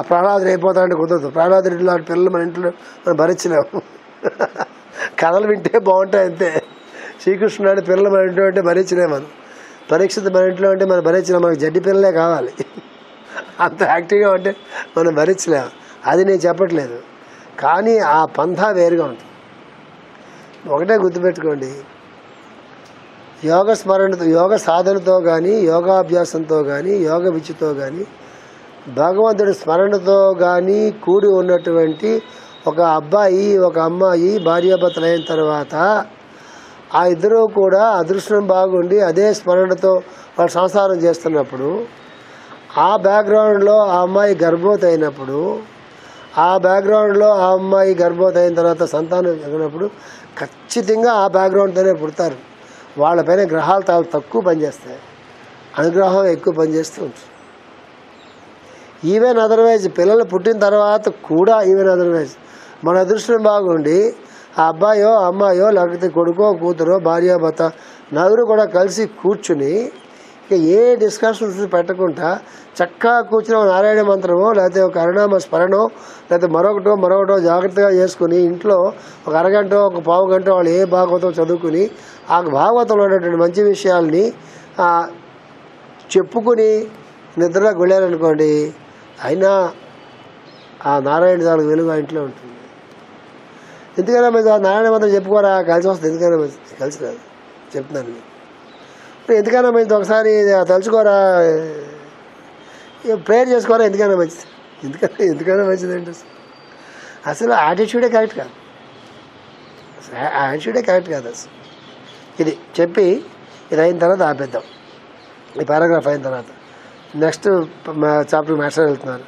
ప్రహ్లాదుడు అయిపోతాడంటే కుదరదు. ప్రహ్లాదుడు లాంటి పిల్లలు మన ఇంట్లో మనం భరించలేము. కథలు వింటే బాగుంటాయి అంతే. శ్రీకృష్ణుడు లాంటి పిల్లలు మన ఇంట్లో అంటే భరించలేము. మనం పరీక్షిత మన ఇంట్లో అంటే మనం భరించలేము. మనకు జడ్డి పిల్లలే కావాలి. అంత యాక్టివ్గా ఉంటే మనం భరించలేము. అది నేను చెప్పట్లేదు, కానీ ఆ పంథా వేరుగా ఉంటుంది. ఒకటే గుర్తుపెట్టుకోండి, యోగ స్మరణతో, యోగ సాధనతో కానీ, యోగాభ్యాసంతో కానీ, యోగ విద్యతో కానీ, భగవంతుడి స్మరణతో కానీ కూడి ఉన్నటువంటి ఒక అబ్బాయి ఒక అమ్మాయి భార్యాభర్తలు అయిన తర్వాత ఆ ఇద్దరూ కూడా అదృష్టం బాగుండి అదే స్మరణతో వాళ్ళు సంసారం చేస్తున్నప్పుడు, ఆ బ్యాక్గ్రౌండ్లో ఆ అమ్మాయి గర్భవతి అయినప్పుడు, ఆ బ్యాక్గ్రౌండ్లో ఆ అమ్మాయి గర్భవతి అయిన తర్వాత సంతానం జరిగినప్పుడు ఖచ్చితంగా ఆ బ్యాక్గ్రౌండ్తోనే పుడతారు. వాళ్ళపైన గ్రహాలు చాలా తక్కువ పనిచేస్తాయి, అనుగ్రహం ఎక్కువ పనిచేస్తూ ఉంటుంది. ఈవెన్ అదర్వైజ్ పిల్లలు పుట్టిన తర్వాత కూడా ఈవెన్ అదర్వైజ్ మన అదృష్టం బాగుండి ఆ అబ్బాయో అమ్మాయో లేకపోతే కొడుకో కూతురో భార్యాభర్త నలుగురు కూడా కలిసి కూర్చుని ఇక ఏ డిస్కషన్స్ పెట్టకుండా చక్కగా కూర్చుని నారాయణ మంత్రమో లేకపోతే ఒక హరినామ స్మరణో లేకపోతే మరొకటో జాగ్రత్తగా చేసుకుని ఇంట్లో ఒక అరగంట ఒక పావు గంట వాళ్ళు ఏ భాగవతం చదువుకుని ఆ భాగవతంలో ఉన్నటువంటి మంచి విషయాల్ని చెప్పుకుని నిద్రలోకి వెళ్ళారనుకోండి, అయినా ఆ నారాయణ తాలూకు వెలుగు ఆ ఇంట్లో ఉంటుంది. ఎందుకైనా మంచి నారాయణ మంత్రం చెప్పుకోరా, కలిసి వస్తుంది. ఎందుకైనా మంచిది, కలిసి రాదు చెప్తున్నాను. ఎందుకైనా మంచిది ఒకసారి తలుచుకోరా, ప్రేయర్ చేసుకోరా, ఎందుకైనా మంచిది. ఎందుకైనా మంచిది ఏంటి అసలు యాటిట్యూడే కరెక్ట్ కాదు. యాటిట్యూడే కరెక్ట్ కాదు అసలు. ఇది చెప్పి ఇది అయిన తర్వాత ఆపేద్దాం. ఈ పారాగ్రాఫ్ అయిన తర్వాత నెక్స్ట్ చాప్టర్ మాస్టర్ వెళ్తున్నారు.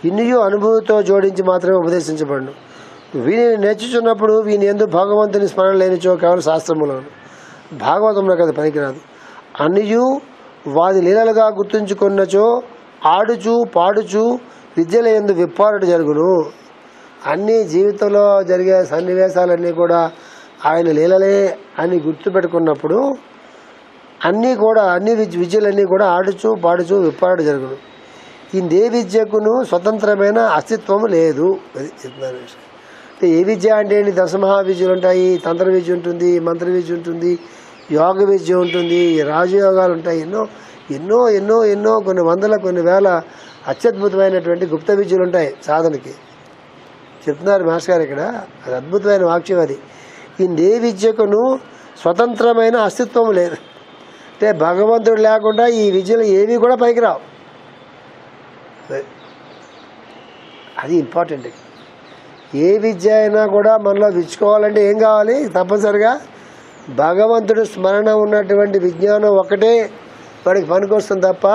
ఇన్నియు అనుభూతితో జోడించి మాత్రమే ఉపదేశించబడును. వీనిని నేర్చుచున్నప్పుడు వీని యందు భగవంతుని స్మరణ లేనిచో కేవలం శాస్త్రములను భాగవతంలో కదా పనికిరాదు. అన్నియు వాది లీలలుగా గుర్తుంచుకున్నచో ఆడుచు పాడుచు విద్యల యందు విప్పారుట జరుగును. అన్ని జీవితంలో జరిగే సన్నివేశాలన్నీ కూడా ఆయన లీలలే అని గుర్తుపెట్టుకున్నప్పుడు అన్ని విద్యలన్నీ కూడా ఆడుచు పాడుచు విప్పారుట జరుగును. ఇందే విద్యకును స్వతంత్రమైన అస్తిత్వము లేదు. అది చెప్తున్నారు. అంటే ఏ విద్య అంటే ఏంటి? దశమహా విద్యలు ఉంటాయి, తంత్ర విద్య ఉంటుంది, మంత్ర విద్య ఉంటుంది, యోగ విద్య ఉంటుంది, రాజయోగాలు ఉంటాయి, ఎన్నో ఎన్నో ఎన్నో ఎన్నో కొన్ని వందల కొన్ని వేల అత్యద్భుతమైనటువంటి గుప్త విద్యలు ఉంటాయి సాధనకి. చెప్తున్నారు మాస్టర్ గారు ఇక్కడ. అది అద్భుతమైన వాక్యం. అది ఇందే విద్యకును స్వతంత్రమైన అస్తిత్వం లేదు. అంటే భగవంతుడు లేకుండా ఈ విద్యలు ఏవి కూడా పనికిరావు. అది ఇంపార్టెంట్. ఏ విద్య అయినా కూడా మనలో విచ్చుకోవాలంటే ఏం కావాలి? తప్పనిసరిగా భగవంతుడు స్మరణ ఉన్నటువంటి విజ్ఞానం ఒకటే వాడికి పనికొస్తుంది తప్ప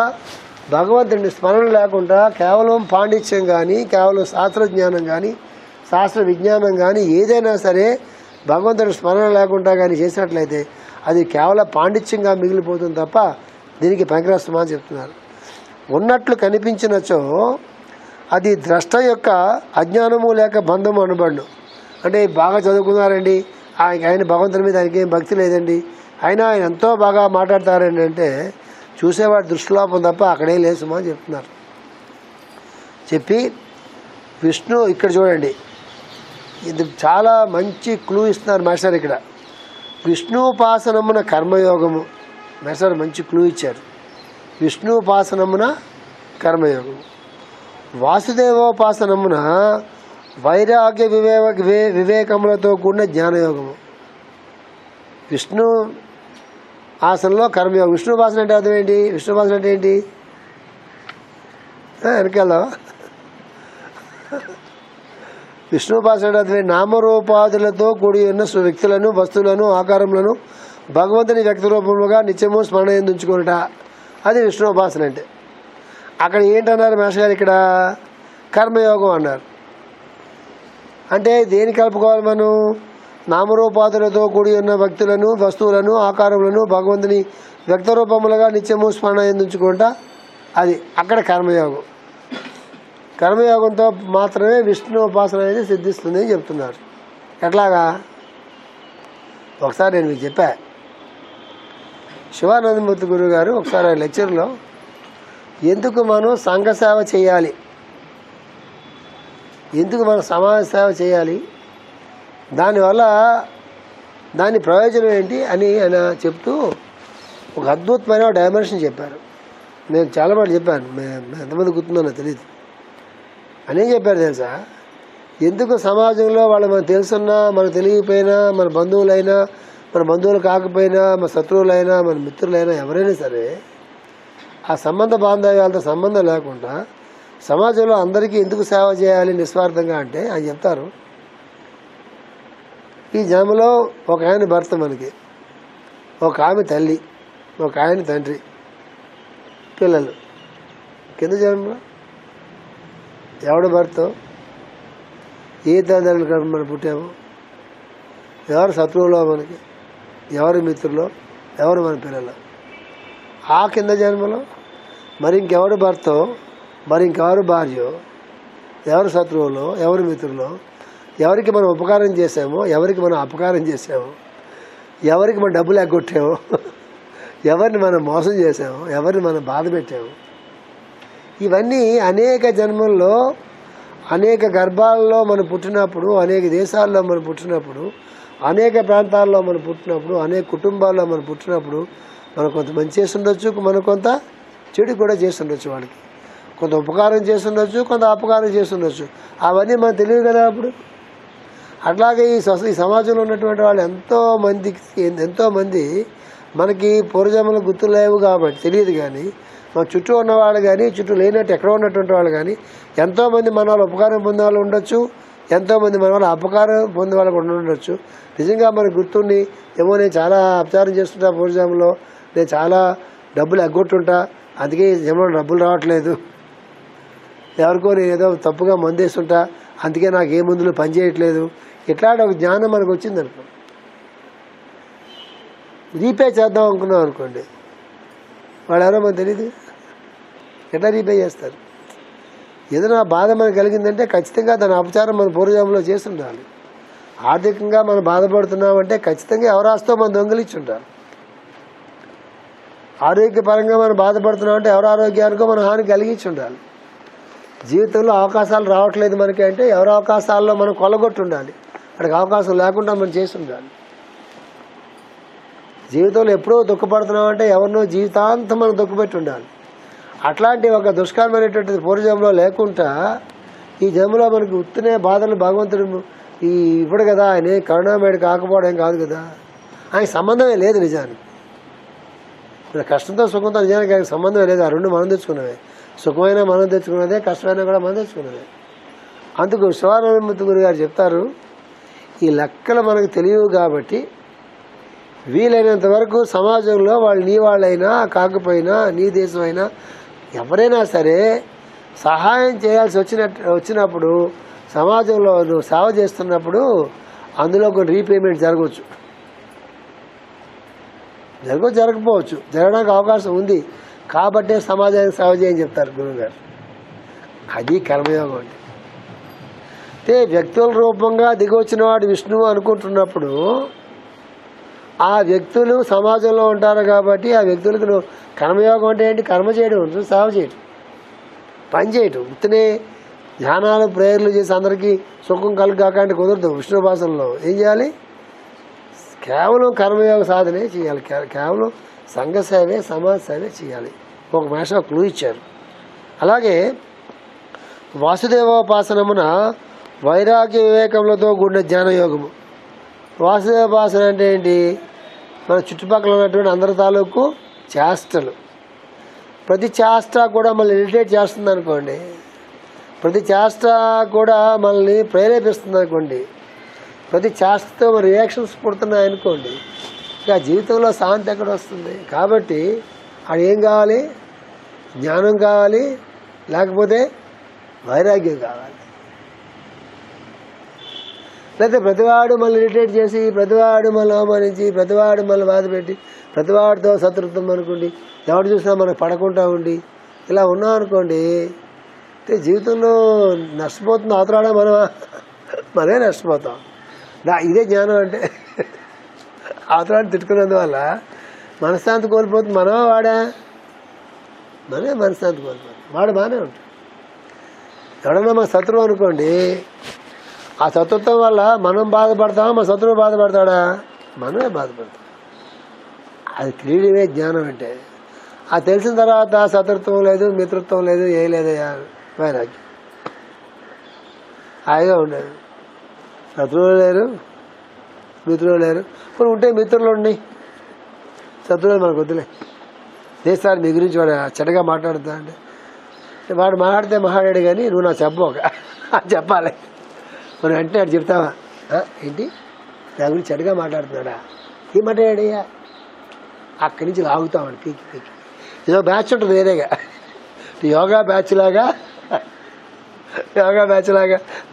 భగవంతుడిని స్మరణ లేకుండా కేవలం పాండిత్యం కానీ, కేవలం శాస్త్రజ్ఞానం కానీ, శాస్త్ర విజ్ఞానం కానీ ఏదైనా సరే భగవంతుడి స్మరణ లేకుండా కానీ చేసినట్లయితే అది కేవలం పాండిత్యంగా మిగిలిపోతుంది తప్ప దీనికి పనికిరాస్తమా అని చెప్తున్నారు. ఉన్నట్లు కనిపించినచో అది ద్రష్ట యొక్క అజ్ఞానము లేక బంధము అనబడును. అంటే బాగా చదువుకున్నారండి, ఆయన భగవంతుని మీద ఆయనకి ఏం భక్తి లేదండి, ఆయన ఎంతో బాగా మాట్లాడతారండి అంటే చూసేవాడు దృష్టిలోపం తప్ప అక్కడే లేసుమా అని చెప్తున్నారు. చెప్పి విష్ణు ఇక్కడ చూడండి, ఇది చాలా మంచి క్లూ ఇస్తున్నారు మాస్టర్ ఇక్కడ. విష్ణుపాసనమున కర్మయోగము. మాస్టర్ మంచి క్లూ ఇచ్చారు. విష్ణుపాసనమున కర్మయోగము, వాసుదేవోపాసనమున వైరాగ్య వివేకములతో కూడిన జ్ఞానయోగము. విష్ణు ఆసనలో కర్మయోగం. విష్ణుపాసన అంటే అర్థం ఏంటి? విష్ణుపాసన అంటే ఏంటి? వెనకాల విష్ణుపాసన అంటే అర్థం నామరూపాదులతో కూడి ఉన్న వ్యక్తులను, వస్తువులను, ఆకారములను భగవంతుని వ్యక్తి రూపములుగా నిత్యము స్మరణ ఎందుంచుకున్నట. అది విష్ణుపాసన అంటే. అక్కడ ఏంటన్నారు మాస్టర్ గారు? ఇక్కడ కర్మయోగం అన్నారు. అంటే దేని కలుపుకోవాలి మనం? నామరూపాదులతో కూడి ఉన్న వ్యక్తులను, వస్తువులను, ఆకారములను భగవంతుని వ్యక్త రూపములుగా నిత్యము స్మరణ ఎందుంచుకుంటా. అది అక్కడ కర్మయోగం. కర్మయోగంతో మాత్రమే విష్ణు ఉపాసన అనేది సిద్ధిస్తుంది అని చెప్తున్నారు. ఎట్లాగా? ఒకసారి నేను మీకు చెప్పా. శివానందమూర్తి గురువు గారు ఒకసారి లెక్చర్లో ఎందుకు మనం సంఘ సేవ చేయాలి, ఎందుకు మనం సమాజ సేవ చేయాలి, దానివల్ల దాని ప్రయోజనం ఏంటి అని ఆయన చెప్తూ ఒక అద్భుతమైన డైమెన్షన్ చెప్పారు. నేను చాలా మాట చెప్పాను, ఎంతమంది గుర్తుందో తెలియదు. అని ఏం చెప్పారు తెలుసా? ఎందుకు సమాజంలో వాళ్ళు మనకు తెలుసున్నా, మనకు తెలియకపోయినా, మన బంధువులైనా, మన బంధువులు కాకపోయినా, మన శత్రువులైనా, మన మిత్రులైనా ఎవరైనా సరే ఆ సంబంధ బాంధవ్యాలతో సంబంధం లేకుండా సమాజంలో అందరికీ ఎందుకు సేవ చేయాలి నిస్వార్థంగా అంటే ఆయన చెప్తారు. ఈ జన్మలో ఒక ఆయన భర్త, మనకి ఒక ఆమె తల్లి, ఒక ఆయన తండ్రి, పిల్లలు. కింద జన్మలో ఎవడు భర్త, ఏ తల్లిదండ్రులు మనం పుట్టాము, ఎవరు శత్రువులో మనకి, ఎవరు మిత్రులో, ఎవరు మన పిల్లలు. ఆ కింద జన్మలో మరి ఇంకెవరు భర్తో, మరి ఇంకెవరు భార్యో, ఎవరు శత్రువులో, ఎవరు మిత్రులో, ఎవరికి మనం ఉపకారం చేసామో, ఎవరికి మనం అపకారం చేసామో, ఎవరికి మనం డబ్బులు ఎగ్గొట్టామో, ఎవరిని మనం మోసం చేసామో, ఎవరిని మనం బాధ పెట్టామో, ఇవన్నీ అనేక జన్మల్లో అనేక గర్భాలలో మనం పుట్టినప్పుడు, అనేక దేశాల్లో మనం పుట్టినప్పుడు, అనేక ప్రాంతాల్లో మనం పుట్టినప్పుడు, అనేక కుటుంబాల్లో మనం పుట్టినప్పుడు మనం కొంత మంచి చేసి ఉండొచ్చు, మనం కొంత చెడు కూడా చేసి ఉండొచ్చు. వాళ్ళకి కొంత ఉపకారం చేసి ఉండొచ్చు, కొంత అపకారం చేసి ఉండొచ్చు. అవన్నీ మనకు తెలియదు కదా. అప్పుడు అట్లాగే ఈ సమాజంలో ఉన్నటువంటి వాళ్ళు ఎంతోమంది మనకి పూర్వజన్మలు గుర్తులేవు కాబట్టి తెలియదు. కానీ మన చుట్టూ ఉన్నవాళ్ళు కానీ, చుట్టూ లేనట్టు ఎక్కడ ఉన్నటువంటి వాళ్ళు కానీ ఎంతోమంది మన వాళ్ళు ఉపకారం పొందే వాళ్ళు ఉండొచ్చు, ఎంతోమంది మన వాళ్ళు అపకారం పొందే వాళ్ళు కూడా ఉండొచ్చు. నిజంగా మనకు గుర్తుండి ఏమో నేను చాలా అపచారం చేస్తుంటా, పూర్వజన్మలో నేను చాలా డబ్బులు ఎగ్గొట్టుంటా, అందుకే ఈ జన్మలో డబ్బులు రావట్లేదు, ఎవరికో నేను ఏదో తప్పుగా మందేస్తుంటా అందుకే నాకు ఏ మందులు పనిచేయట్లేదు, ఇట్లాంటి ఒక జ్ఞానం మనకు వచ్చిందనుకో, రీపే చేద్దాం అనుకున్నాం అనుకోండి, వాళ్ళు ఎవరో మనకు తెలియదు, ఎట్లా రీపే చేస్తారు? ఏదైనా బాధ మనకు కలిగిందంటే ఖచ్చితంగా దాని అపచారం మన పూర్వజన్మలో చేసి ఉండాలి. ఆర్థికంగా మనం బాధపడుతున్నామంటే ఖచ్చితంగా ఎవరు ఆస్తో మనం దొంగిలించి ఉండాలి. ఆరోగ్యపరంగా మనం బాధపడుతున్నామంటే ఎవరి ఆరోగ్యానికో మనం హాని కలిగించి ఉండాలి. జీవితంలో అవకాశాలు రావట్లేదు మనకి అంటే ఎవరి అవకాశాల్లో మనం కొల్లగొట్టి ఉండాలి, అక్కడికి అవకాశం లేకుండా మనం చేసి ఉండాలి. జీవితంలో ఎప్పుడో దుఃఖపడుతున్నామంటే ఎవరినో జీవితాంతం మనం దుఃఖపెట్టి ఉండాలి. అట్లాంటి ఒక దుష్కరమైనటువంటిది పూర్వజన్మలో లేకుండా ఈ జన్మలో మనకి ఉత్తినే బాధలు భగవంతుడు ఇప్పుడు కదా, ఆయన కరుణామయుడు కాకపోవడం కాదు కదా, ఆయన సంబంధమే లేదు నిజానికి. కష్టంతో సుఖంతో నిజానికి ఆయనకు సంబంధమే లేదు. ఆ రెండు మనం తెచ్చుకున్నవే, సుఖమైనా మనం తెచ్చుకున్నదే, కష్టమైనా కూడా మనం తెచ్చుకున్నదే. అందుకు శివానందమూర్తి గురు గారు చెప్తారు, ఈ లెక్కలు మనకు తెలియవు కాబట్టి వీలైనంత వరకు సమాజంలో వాళ్ళు నీ వాళ్ళైనా కాకపోయినా, నీ దేశమైనా ఎవరైనా సరే సహాయం చేయాల్సి వచ్చినప్పుడు సమాజంలో నువ్వు సేవ చేస్తున్నప్పుడు అందులో కొన్ని రీపేమెంట్ జరగవచ్చు, జరగకపోవచ్చు, జరగడానికి అవకాశం ఉంది. కాబట్టే సమాజానికి సేవ చేయని చెప్తారు గురువుగారు. అది కర్మయోగం అంటే వ్యక్తుల రూపంగా దిగొచ్చిన వాడు విష్ణువు అనుకుంటున్నప్పుడు ఆ వ్యక్తులు సమాజంలో ఉంటారు కాబట్టి ఆ వ్యక్తులకు నువ్వు కర్మయోగం అంటే ఏంటి? కర్మ చేయడం, సేవ చేయడం, పని చేయటం. ఉత్తనే ధ్యానాలు ప్రేయర్లు చేసి అందరికీ సుఖం కలుగాకంటే కుదరదు. విష్ణు భాషల్లో ఏం చేయాలి? కేవలం కర్మయోగ సాధనే చేయాలి, కేవలం సంఘ సేవే, సమాజ సేవే చేయాలి. ఒక మేష క్లూ ఇచ్చారు. అలాగే వాసుదేవోపాసనమున వైరాగ్య వివేకములతో కూడిన జ్ఞానయోగము. వాసుదేవోపాసన అంటే ఏంటి? మన చుట్టుపక్కల ఉన్నటువంటి అందరి తాలూకు చేష్టలు, ప్రతి చేష్ట కూడా మనల్ని ఇరిటేట్ చేస్తుంది అనుకోండి, ప్రతి చేష్ట కూడా మనల్ని ప్రేరేపిస్తుంది అనుకోండి, ప్రతి చేష్టతో మన రియాక్షన్స్ పుడుతున్నాయి అనుకోండి, ఇక జీవితంలో శాంతి ఎక్కడ వస్తుంది? కాబట్టి అది ఏం కావాలి? జ్ఞానం కావాలి, లేకపోతే వైరాగ్యం కావాలి. లేకపోతే ప్రతివాడు మనల్ని ఇరిటేట్ చేసి, ప్రతివాడు మనల్ని అవమానించి, ప్రతివాడు మనల్ని బాధపెట్టి, ప్రతివాడితో శత్రుత్వం అనుకోండి, ఎవడు చూసినా మనకు పడకుండా ఉండి ఇలా ఉన్నాం అనుకోండి, అంటే జీవితంలో నష్టపోతుంది. అవతరాడా మనమే నష్టపోతాం. ఇదే జ్ఞానం అంటే. అవతరాన్ని తిట్టుకున్నందువల్ల మనశ్శాంతి కోల్పోతుంది. మనమా వాడా? మనమే మనశ్శాంతి కోల్పోతుంది. వాడు బాగానే ఉంటాడు. ఎవడన్నా మన శత్రువు అనుకోండి, ఆ శత్రుత్వం వల్ల మనం బాధపడతామా, మన శత్రువు బాధపడతాడా? మనమే బాధపడతాం. అది తెలియడమే జ్ఞానం అంటే. అది తెలిసిన తర్వాత శత్రుత్వం లేదు, మిత్రత్వం లేదు, ఏ లేదయ్యా, వైరాగ్యం. హాయిగా ఉండేది. శత్రువులు లేరు, మిత్రులు లేరు. ఇప్పుడు ఉంటే మిత్రులు ఉండి, శత్రువులు మనకు వద్దులే. దేశాలు మీ గురించి వాడు చెడ్డగా మాట్లాడుతా అంటే, వాడు మాట్లాడితే మాట్లాడాడు కానీ నువ్వు నాకు చెప్పబోక చెప్పాలి. మనం వెంటనే అటు చెప్తావా? ఏంటి నా గురించి చెడ్డగా మాట్లాడుతున్నాడా? ఏం మాట్లాడాడయ్యా? అక్కడి నుంచి లాగుతామండి పీకి పీకి. ఏదో బ్యాచ్ ఉంటుంది వేరేగా, యోగా బ్యాచ్ లాగా,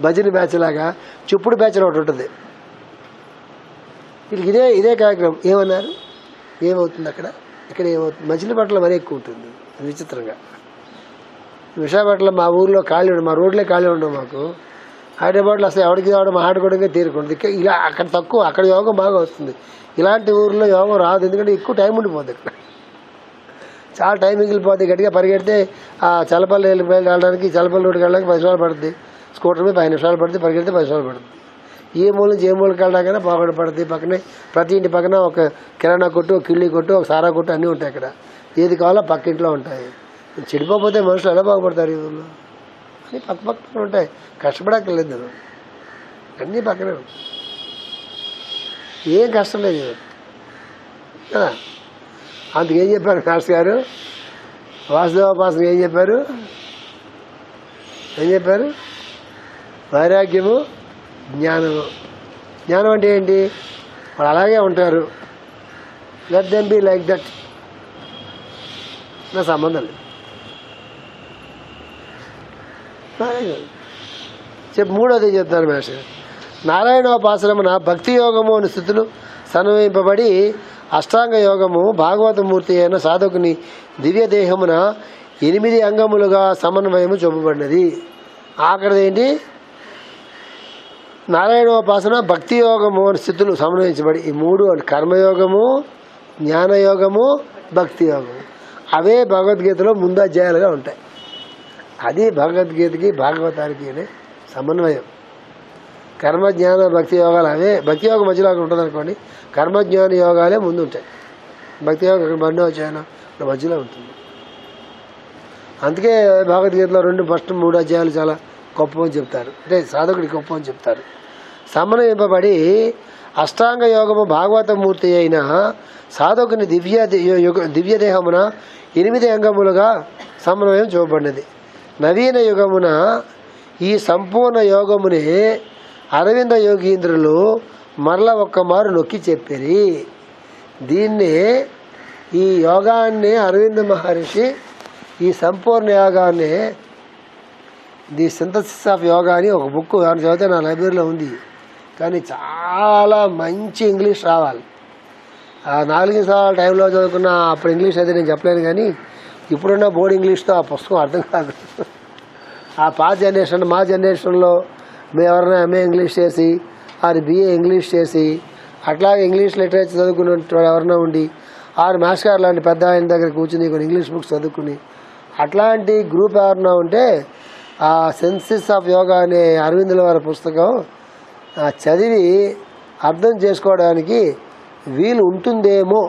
భజన బ్యాచ్ లాగా, చుప్పుడు బ్యాచ్ ఒకటి ఉంటుంది. వీళ్ళకి ఇదే కార్యక్రమం. ఏమన్నారు? ఏమవుతుంది అక్కడ? ఇక్కడ ఏమవుతుంది? మచిలీపట్నంలో మరీ ఎక్కువ ఉంటుంది విచిత్రంగా. విశాఖపట్నం మా ఊర్లో ఖాళీ ఉండవు, మా రోడ్లే ఖాళీ ఉండవు మాకు. హైదరాబాద్లో అసలు ఎవరికి రావడం ఆడుకోవడంగా తీరుకుంటుంది. ఇలా అక్కడ తక్కువ, అక్కడ యోగం బాగా వస్తుంది. ఇలాంటి ఊర్లో యోగం రాదు, ఎందుకంటే ఎక్కువ టైం ఉండిపోద్ది. ఇక్కడ చాలా టైం మిగిలిపోద్ది. గట్టిగా పరిగెడితే ఆ చలపల్లి వెళ్ళడానికి, చలపల్లి రోడ్డుకి వెళ్ళడానికి 10 నిమిషాలు పడుతుంది. స్కూటర్ మీద 5 నిమిషాలు పడుతుంది, పరిగెడితే 10 నిమిషాలు పడుతుంది. ఏ మూల నుంచి ఏ మూలకి వెళ్ళడాకైనా పాకడ పడుతుంది. పక్కనే ప్రతి ఇంటి పక్కన ఒక కిరాణా కొట్టు, ఒక కిళ్ళి కొట్టు, ఒక సారా కొట్టు అన్నీ ఉంటాయి. ఇక్కడ ఏది కావాలో పక్కింట్లో ఉంటాయి. చెడిపోతే మనుషులు ఎలా బాగుపడతారు? ఈ ఊళ్ళో అన్నీ పక్కన ఉంటాయి, కష్టపడక్కర్లేదు. అన్నీ పక్కనే ఉంటాయి, ఏం కష్టం లేదు కదా. అందుకేం చెప్పారు మాస్టర్ గారు? వాసుదేవోపాసన ఏం చెప్పారు? వైరాగ్యము, జ్ఞానము. జ్ఞానం అంటే ఏంటి? వాళ్ళు అలాగే ఉంటారు, let them be like that, నా సంబంధం లేదు. మూడోది చెప్తాను మేష. నారాయణోపాసనమున భక్తి యోగము అని స్థితులు సన్వయింపబడి అష్టాంగ యోగము భాగవతమూర్తి అయిన సాధకుని దివ్యదేహమున 8 అంగములుగా సమన్వయము చూపబడినది. ఆఖరిది ఏంటి? నారాయణోపాసన భక్తి యోగము అని స్థితులు సమన్వయించబడి ఈ 3 అంటే కర్మయోగము, జ్ఞానయోగము, భక్తి యోగము అవే భగవద్గీతలో ముందు అధ్యాయాలుగా ఉంటాయి. అది భగవద్గీతకి భాగవతానికి సమన్వయం. కర్మ జ్ఞాన భక్తి యోగాలు అవే. భక్తి యోగం మధ్యలో ఉంటుంది అనుకోండి, కర్మజ్ఞాన యోగాలే ముందు ఉంటాయి. భక్తి యోగం ఇక్కడ బండి వచ్చాయన మధ్యలో ఉంటుంది. అందుకే భగవద్గీతలో 2 ఫస్ట్ 3 అధ్యాయాలు చాలా గొప్ప అని చెప్తారు, అంటే సాధకుడికి గొప్ప అని చెప్తారు. సమన్వయింపబడి అష్టాంగ యోగము భాగవతమూర్తి అయిన సాధకుని దివ్యదేహమున 8 అంగములుగా సమన్వయం చూపబడినది. నవీన యుగమున ఈ సంపూర్ణ యోగమునే అరవింద యోగీంద్రులు మరల ఒక్కమారు నొక్కి చెప్పిరి. దీన్నే ఈ యోగాన్ని అరవింద మహర్షి ఈ సంపూర్ణ యోగాన్ని ది సింథసిస్ ఆఫ్ యోగా అని ఒక బుక్ ఎవరు చదివితే నా లైబ్రరీలో ఉంది. కానీ చాలా మంచి ఇంగ్లీష్ రావాలి. 4 సంవత్సరాల టైంలో చదువుకున్న అప్పుడు ఇంగ్లీష్ అయితే నేను చెప్పలేను, కానీ ఇప్పుడున్న బోర్డ్ ఇంగ్లీష్తో ఆ పుస్తకం అర్థం కాదు. ఆ పాత జనరేషన్ మా జనరేషన్లో మేము ఎవరైనా ఎంఏ ఇంగ్లీష్ చేసి ఆరు బిఏ ఇంగ్లీష్ చేసి అట్లాగే ఇంగ్లీష్ లిటరేచర్ చదువుకున్న ఎవరైనా ఉండి ఆరు మాస్టర్ గారు లాంటి పెద్ద ఆయన దగ్గర కూర్చుని కొన్ని ఇంగ్లీష్ బుక్స్ చదువుకుని అట్లాంటి గ్రూప్ ఎవరైనా ఉంటే ఆ సెన్సిస్ ఆఫ్ యోగా అనే అరవిందుల వారి పుస్తకం చదివి అర్థం చేసుకోవడానికి వీలు ఉంటుందేమో,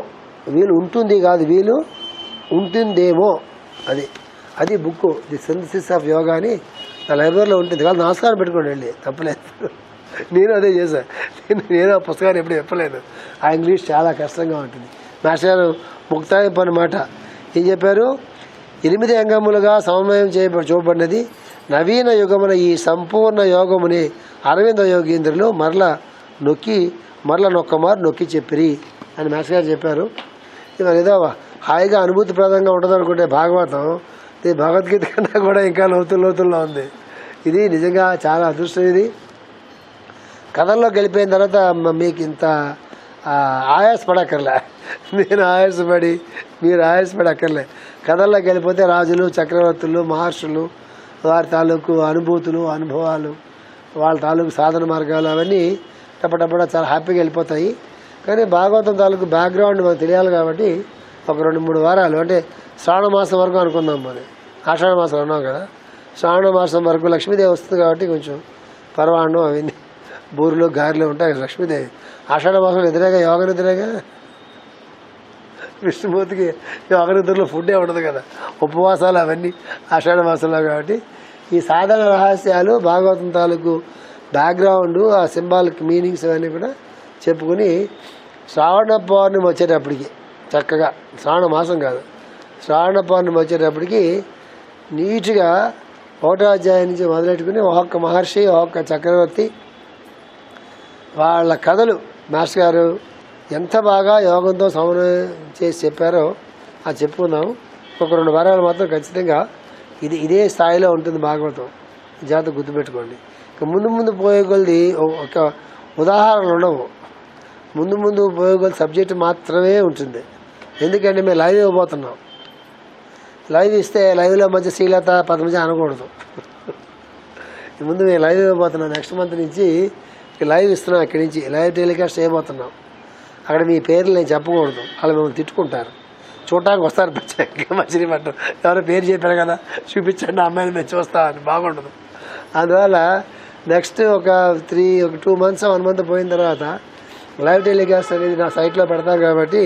వీలు ఉంటుంది కాదు వీలు ఉంటుందేమో, అది book the synthesis of yoga అని నా లైబ్రరీలో ఉంటుంది. వాళ్ళు నమస్కారం పెట్టుకోండి వెళ్ళి, తప్పలేదు. నేను అదే చేశాను. నేను ఆ పుస్తకాన్ని ఎప్పుడు చెప్పలేదు. ఆ ఇంగ్లీష్ చాలా కష్టంగా ఉంటుంది. మాస్టర్ గారు ముక్తాయింపు అన్నమాట. ఏం చెప్పారు? 8 అంగములుగా సమన్వయం చూపబడినది నవీన యుగమున ఈ సంపూర్ణ యోగముని అరవింద యోగీంద్రులు మరల నొక్కమారు నొక్కి చెప్పిరి అని మాస్టర్ గారు చెప్పారు. ఇది ఏదో హాయిగా అనుభూతిప్రదంగా ఉంటుంది అనుకుంటే భాగవతం ఇది భగవద్గీత కన్నా కూడా ఇంకా లోతుల్లో ఉంది. ఇది నిజంగా చాలా అదృష్టం. ఇది కథల్లో గెలిపోయిన తర్వాత మీకు ఇంత ఆయాసపడక్కర్లే. నేను ఆయాసపడి మీరు ఆయాసపడక్కర్లే. కథల్లో గెలిపోతే రాజులు, చక్రవర్తులు, మహర్షులు, వారి తాలూకు అనుభూతులు, అనుభవాలు, వాళ్ళ తాలూకు సాధన మార్గాలు అవన్నీ టపటపడ చాలా హ్యాపీగా వెళ్ళిపోతాయి. కానీ భాగవతం తాలూకు బ్యాక్గ్రౌండ్ మనకు తెలియాలి కాబట్టి ఒక 2-3 వారాలు అంటే శ్రావణ మాసం వరకు అనుకుందాం. మరి ఆషాఢ మాసం అన్నాం కదా, శ్రావణ మాసం వరకు లక్ష్మీదేవి వస్తుంది కాబట్టి కొంచెం పర్వాణం అవన్నీ బూరులు గారెలు ఉంటాయి. లక్ష్మీదేవి ఆషాఢ మాసం నిద్రగా యోగ నిద్రగా విష్ణుమూర్తికి యోగ నిద్రలో ఫుడ్డే ఉండదు కదా, ఉపవాసాలు అవన్నీ ఆషాఢ మాసంలో. కాబట్టి ఈ సాధన రహస్యాలు భాగవతం తాలూకు బ్యాక్గ్రౌండ్ ఆ సింబాలిక్ మీనింగ్స్ అవన్నీ కూడా చెప్పుకుని శ్రావణ పౌర్ణమి వచ్చేటప్పటికి చక్కగా శ్రావణ మాసం కాదు శ్రావణ పౌర్ణమి వచ్చేటప్పటికి నీట్గా 1వ అధ్యాయం నుంచి మొదలెట్టుకుని ఒక్కొక్క మహర్షి ఒక్కొక్క చక్రవర్తి వాళ్ళ కథలు మాస్టర్ గారు ఎంత బాగా యోగంతో సమన్వయం చేసి చెప్పారో అది చెప్పుకుందాం. ఒక 2 వారాలు మాత్రం ఖచ్చితంగా ఇదే స్థాయిలో ఉంటుంది భాగవతం. జాగ్రత్త గుర్తుపెట్టుకోండి. ఇక ముందు పోయే కొలది ఒక ఉదాహరణలు ఉండవు. ముందు పోయే కొలది సబ్జెక్ట్ మాత్రమే ఉంటుంది. ఎందుకంటే మేము లైవ్ ఇవ్వబోతున్నాం. లైవ్ ఇస్తే లైవ్లో మధ్య శ్రీలత పద్మజ అనకూడదు. ముందు మేము లైవ్ ఇవ్వబోతున్నాం. నెక్స్ట్ మంత్ నుంచి లైవ్ ఇస్తున్నాం. ఇక్కడి నుంచి లైవ్ టెలికాస్ట్ చేయబోతున్నాం. అక్కడ మీ పేర్లు నేను చెప్పకూడదు, వాళ్ళు మిమ్మల్ని తిట్టుకుంటారు. చూడటానికి వస్తారు మచిలీపట్నం, ఎవరో పేరు చెప్పారు కదా చూపించండి అమ్మాయిని మేము చూస్తామని, బాగుండదు. అందువల్ల నెక్స్ట్ ఒక 2 months 1 month పోయిన తర్వాత లైవ్ టెలికాస్ట్ అనేది నా సైట్లో పెడతాను. కాబట్టి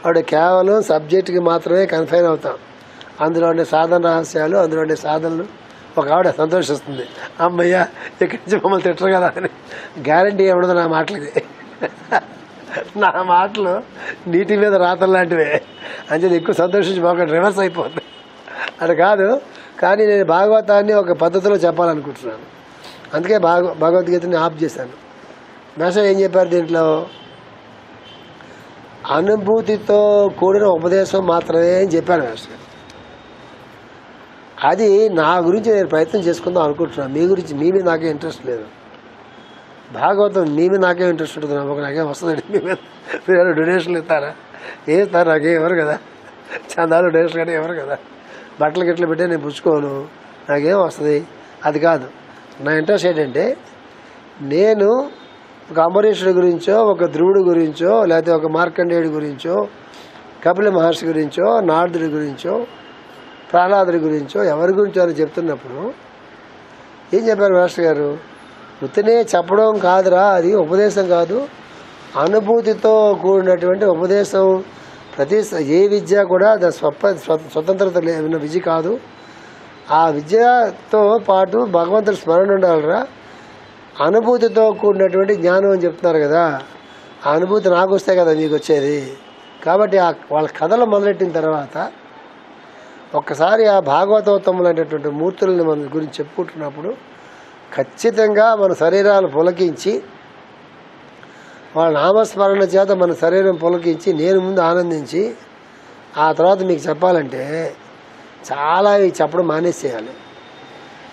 ఆవిడ కేవలం సబ్జెక్ట్కి మాత్రమే కన్ఫైన్ అవుతాం. అందులో ఉండే సాధన రహస్యాలు, అందులో ఉండే సాధనలు ఒక ఆవిడ సంతోషిస్తుంది. అమ్మయ్య ఇక్కడి నుంచి మమ్మల్ని తిట్టరు కదా అని గ్యారంటీ ఏముండదు నా మాటలకి. నా మాటలు నీటి మీద రాతలు లాంటివే అంటే ఎక్కువ సంతోషించి బాగుంటుంది, రివర్స్ అయిపోతుంది. అది కాదు. కానీ నేను భాగవతాన్ని ఒక పద్ధతిలో చెప్పాలనుకుంటున్నాను. అందుకే భగవద్గీతని ఆఫ్ చేశాను. మాస్టర్ ఏం చెప్పారు దీంట్లో? అనుభూతితో కూడిన ఉపదేశం మాత్రమే అని చెప్పారు మాస్టర్. అది నా గురించి నేను ప్రయత్నం చేసుకుందాం అనుకుంటున్నాను. మీ గురించి మీ మీద నాకే ఇంట్రెస్ట్ లేదు. భాగవతం మీ మీద నాకే ఇంట్రెస్ట్ ఉంటుంది. నాకేం వస్తుందండి మీ మీద. మీరు డొనేషన్లు ఇస్తారా? ఇస్తారు, నాకేం ఎవరు కదా. చందాలు డొనేషన్ కంటే ఎవరు కదా. బట్టలు గిట్లు పెట్టే నేను పుచ్చుకోను, నాకేం వస్తుంది. అది కాదు నా ఇంట్రెస్ట్. ఏంటంటే నేను ఒక అంబరీషుడి గురించో, ఒక ధ్రువుడి గురించో, లేకపోతే ఒక మార్కండేయుడి గురించో, కపిల మహర్షి గురించో, నారదుడి గురించో, ప్రహ్లాదుడి గురించో, ఎవరి గురించో అని చెప్తున్నప్పుడు ఏం చెప్పారు మాస్టర్ గారు? ఉత్తనే చెప్పడం కాదురా, అది ఉపదేశం కాదు, అనుభూతితో కూడినటువంటి ఉపదేశం. ప్రతి ఏ విద్య కూడా స్వతంత్రత లేని విద్య కాదు. ఆ విద్యతో పాటు భగవంతుడి స్మరణ ఉండాలిరా. అనుభూతితో కూడినటువంటి జ్ఞానం అని చెప్తున్నారు కదా. ఆ అనుభూతి నాకు వస్తే కదా మీకు వచ్చేది. కాబట్టి వాళ్ళ కథలు మొదలెట్టిన తర్వాత ఒక్కసారి ఆ భాగవతోత్తములు అనేటువంటి మూర్తులని మన గురించి చెప్పుకుంటున్నప్పుడు ఖచ్చితంగా మన శరీరాలు పులకించి, వాళ్ళ నామస్మరణ చేత మన శరీరం పులకించి, నేను ముందు ఆనందించి, ఆ తర్వాత మీకు చెప్పాలంటే చాలా చెప్పడం మానేసేయాలి.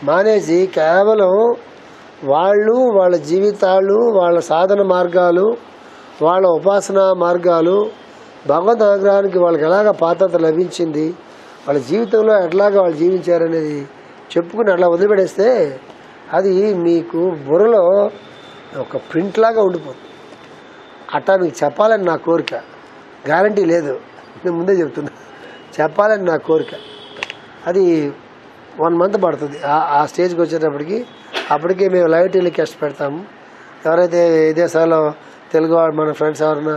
మానేసి కేవలం వాళ్ళు, వాళ్ళ జీవితాలు, వాళ్ళ సాధన మార్గాలు, వాళ్ళ ఉపాసనా మార్గాలు, భగవద్ అనుగ్రహానికి వాళ్ళకి ఎలాగ పాత్రత లభించింది, వాళ్ళ జీవితంలో ఎట్లాగా వాళ్ళు జీవించారనేది చెప్పుకుని అట్లా వదిలిపెడేస్తే అది మీకు బుర్రలో ఒక ప్రింట్ లాగా ఉండిపోతుంది. అట్లా మీకు చెప్పాలని నా కోరిక. గ్యారంటీ లేదు, నేను ముందే చెప్తున్నా. చెప్పాలని నా కోరిక. అది 1 month పడుతుంది ఆ స్టేజ్కి వచ్చేటప్పటికి. అప్పటికే మేము లైవ్ టెలికాస్ట్ పెడతాము. ఎవరైతే విదేశాల్లో తెలుగు మన ఫ్రెండ్స్ ఎవరైనా,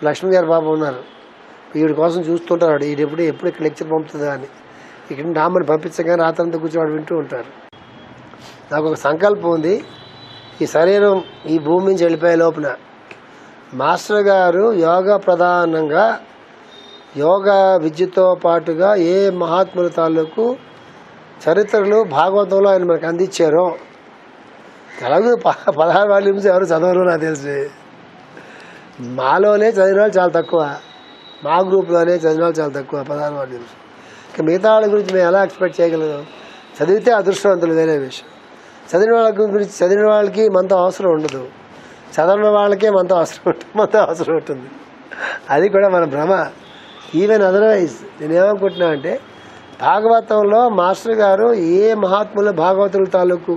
లక్ష్మి గారు బాబు ఉన్నారు, వీడి కోసం చూస్తుంటారు. వీడు ఎప్పుడు ఇక్కడ లెక్చర్ పంపుతుందా అని. ఇక్కడ రామని పంపించగానే రాత్రంతా కూర్చోవాడు వింటూ ఉంటారు. నాకు ఒక సంకల్పం ఉంది. ఈ శరీరం ఈ భూమి నుంచి వెళ్ళిపోయే లోపున మాస్టర్ గారు యోగా ప్రధానంగా యోగా విద్యతో పాటుగా ఏ మహాత్ముల తాలూకు చరిత్రలు భాగవతంలో ఆయన మనకు అందించారో, తెలుగు 16 వాల్యూమ్స్ ఎవరు చదవరు నాకు తెలిసి. మాలోనే చదివిన వాళ్ళు చాలా తక్కువ, మా గ్రూప్లోనే చదివిన వాళ్ళు చాలా తక్కువ 16 వాల్యూమ్స్. ఇంకా మిగతా వాళ్ళ గురించి మేము ఎలా ఎక్స్పెక్ట్ చేయగలం? చదివితే అదృష్టవంతులు, వేరే విషయం. చదివిన వాళ్ళ గురించి చదివిన వాళ్ళకి మనతో అవసరం ఉండదు, చదవని వాళ్ళకే మనతో అవసరం ఉంటుంది. అది కూడా మన భ్రమ. ఈవెన్ అదర్వైజ్ నేనేమనుకుంటున్నా అంటే, భాగవతంలో మాస్టర్ గారు ఏ మహాత్ముల భాగవతుల తాలూకు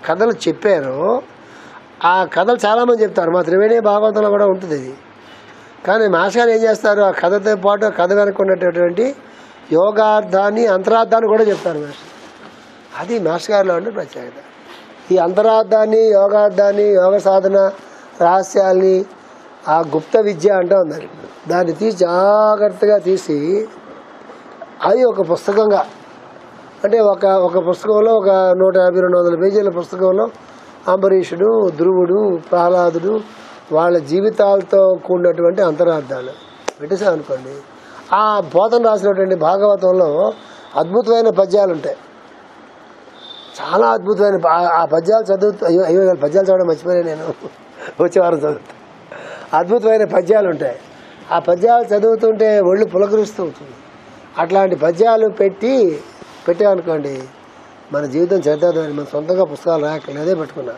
కథలు చెప్పారో ఆ కథలు చాలామంది చెప్తారు. మా త్రివేణి భాగవతంలో కూడా ఉంటుంది ఇది. కానీ మాస్టర్ గారు ఏం చేస్తారు, ఆ కథతో పాటు కథ వెనక ఉన్నటువంటి యోగార్థాన్ని, అంతరార్థాన్ని కూడా చెప్తారు మాస్టర్. అది మాస్టర్ గారిలో ఉండే ప్రత్యేకత. ఈ అంతరార్థాన్ని, యోగార్థాన్ని, యోగ సాధన రహస్యాల్ని, ఆ గుప్త విద్య అంటూ ఉన్నారు. దాన్ని తీసి జాగ్రత్తగా తీసి అది ఒక పుస్తకంగా, అంటే ఒక పుస్తకంలో ఒక 150-200 పేజీల పుస్తకంలో అంబరీషుడు, ధ్రువుడు, ప్రహ్లాదుడు వాళ్ళ జీవితాలతో కూడినటువంటి అంతరార్థాలు పెట్టేసాం అనుకోండి. ఆ బోధన రాసినటువంటి భాగవతంలో అద్భుతమైన పద్యాలు ఉంటాయి, చాలా అద్భుతమైన. ఆ పద్యాలు చదువుతూ అయ్యో పద్యాలు చదవడం మర్చిపోయాను నేను, వచ్చే వారం చదువుతాను. అద్భుతమైన పద్యాలు ఉంటాయి. ఆ పద్యాలు చదువుతుంటే ఒళ్ళు పులకరిస్తూ ఉంటుంది. అట్లాంటి పద్యాలు పెట్టామనుకోండి మన జీవితం చరిత్రని. మన సొంతంగా పుస్తకాలు రాయక్కర్లేదు, అదే పెట్టుకున్నా.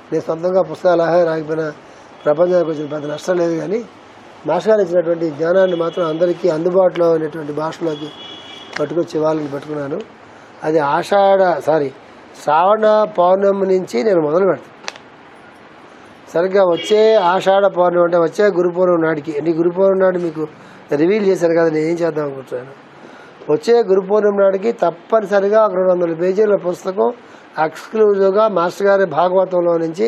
నేను సొంతంగా పుస్తకాలు రాకపోయినా ప్రపంచానికి వచ్చిన పెద్ద నష్టం లేదు. కానీ మాస్టర్ గారు ఇచ్చినటువంటి జ్ఞానాన్ని మాత్రం అందరికీ అందుబాటులో ఉన్నటువంటి భాషలోకి పట్టుకొచ్చే వాళ్ళని పెట్టుకున్నాను. అది శ్రావణ పౌర్ణమి నుంచి నేను మొదలు పెడతాను. సరిగ్గా వచ్చే ఆషాఢ పౌర్ణమి అంటే వచ్చే గురు పౌర్ణమి నాటికి, గురు పౌర్ణమి నాడు మీకు రివీల్ చేశారు కదా, నేను ఏం చేద్దాం అనుకుంటున్నాను. వచ్చే గురు పౌర్ణమి నాటికి తప్పనిసరిగా 200 పేజీల పుస్తకం ఎక్స్క్లూజివ్గా మాస్టర్ గారి భాగవతంలో నుంచి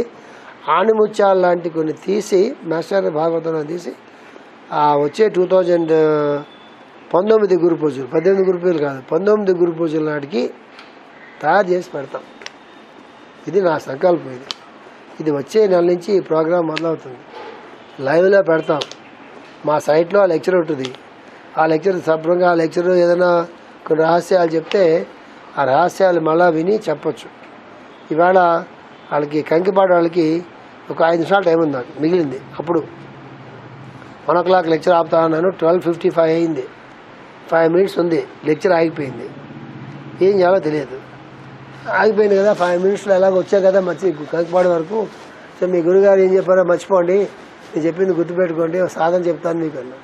ఆణిముత్యాలు లాంటి కొన్ని తీసి, మాస్టర్ గారి భాగవతంలో తీసి వచ్చే 2019 గురు పూజలు, 18 గురు పూజలు కాదు 19 గురు పూజల నాటికి తయారు చేసి పెడతాం. ఇది నా సంకల్పం. ఇది వచ్చే నెల నుంచి ఈ ప్రోగ్రాం మొదలవుతుంది. లైవ్లో పెడతాం. మా సైట్లో ఆ లెక్చర్ ఉంటుంది. ఆ లెక్చర్ శుభ్రంగా, ఆ లెక్చర్ ఏదైనా కొన్ని రహస్యాలు చెప్తే ఆ రహస్యాలు మళ్ళా విని చెప్పచ్చు. ఇవాళ వాళ్ళకి కంకిపాడు వాళ్ళకి ఒక 5 నిమిషాలు టైం ఉంది నాకు మిగిలింది. అప్పుడు 1 o'clock లెక్చర్ ఆపుతా ఉన్నాను. 12:55 అయింది. 5 minutes ఉంది, లెక్చర్ ఆగిపోయింది. ఏం చేయాలో తెలియదు. ఆగిపోయింది కదా, 5 minutesలో ఎలాగ వచ్చా కదా మంచి కంకిపాడు వరకు. సో మీ గురుగారు ఏం చెప్పారో మర్చిపోండి, నేను చెప్పింది గుర్తుపెట్టుకోండి, సాధన చెప్తాను మీకు అన్నా.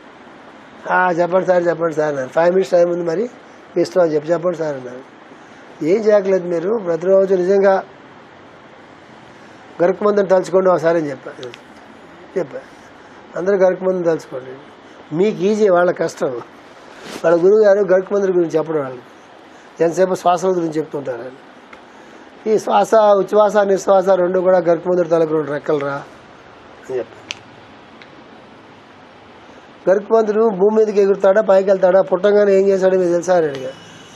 చెప్పండి సార్ అన్నారు. 5 minutes టైం ఉంది, మరి మీ ఇష్టం అని చెప్పండి సార్ అన్నారు. ఏం చేయట్లేదు మీరు, ప్రతిరోజు నిజంగా గరుకుమందుని తలుచుకోండి ఒకసారి అని చెప్పా అందరూ గరుకుమందుని తలుచుకోండి. మీకు ఈజీ, వాళ్ళ కష్టం. వాళ్ళ గురువుగారు గరుకుమందుల గురించి చెప్పడం, వాళ్ళకి ఎంతసేపు శ్వాసల గురించి చెప్తుంటారు. ఈ శ్వాస, ఉచ్ఛ్వాస, నిశ్వాస రెండు కూడా గరుకుమందుడి తలకు 2 రెక్కలు రా అని చెప్పారు. గరుకుమంతుడు భూమి మీదకి ఎగురుతాడా, పైకి వెళ్తాడా, పుట్టంగానే ఏం చేశాడో మీకు తెలుసా అని అడిగా.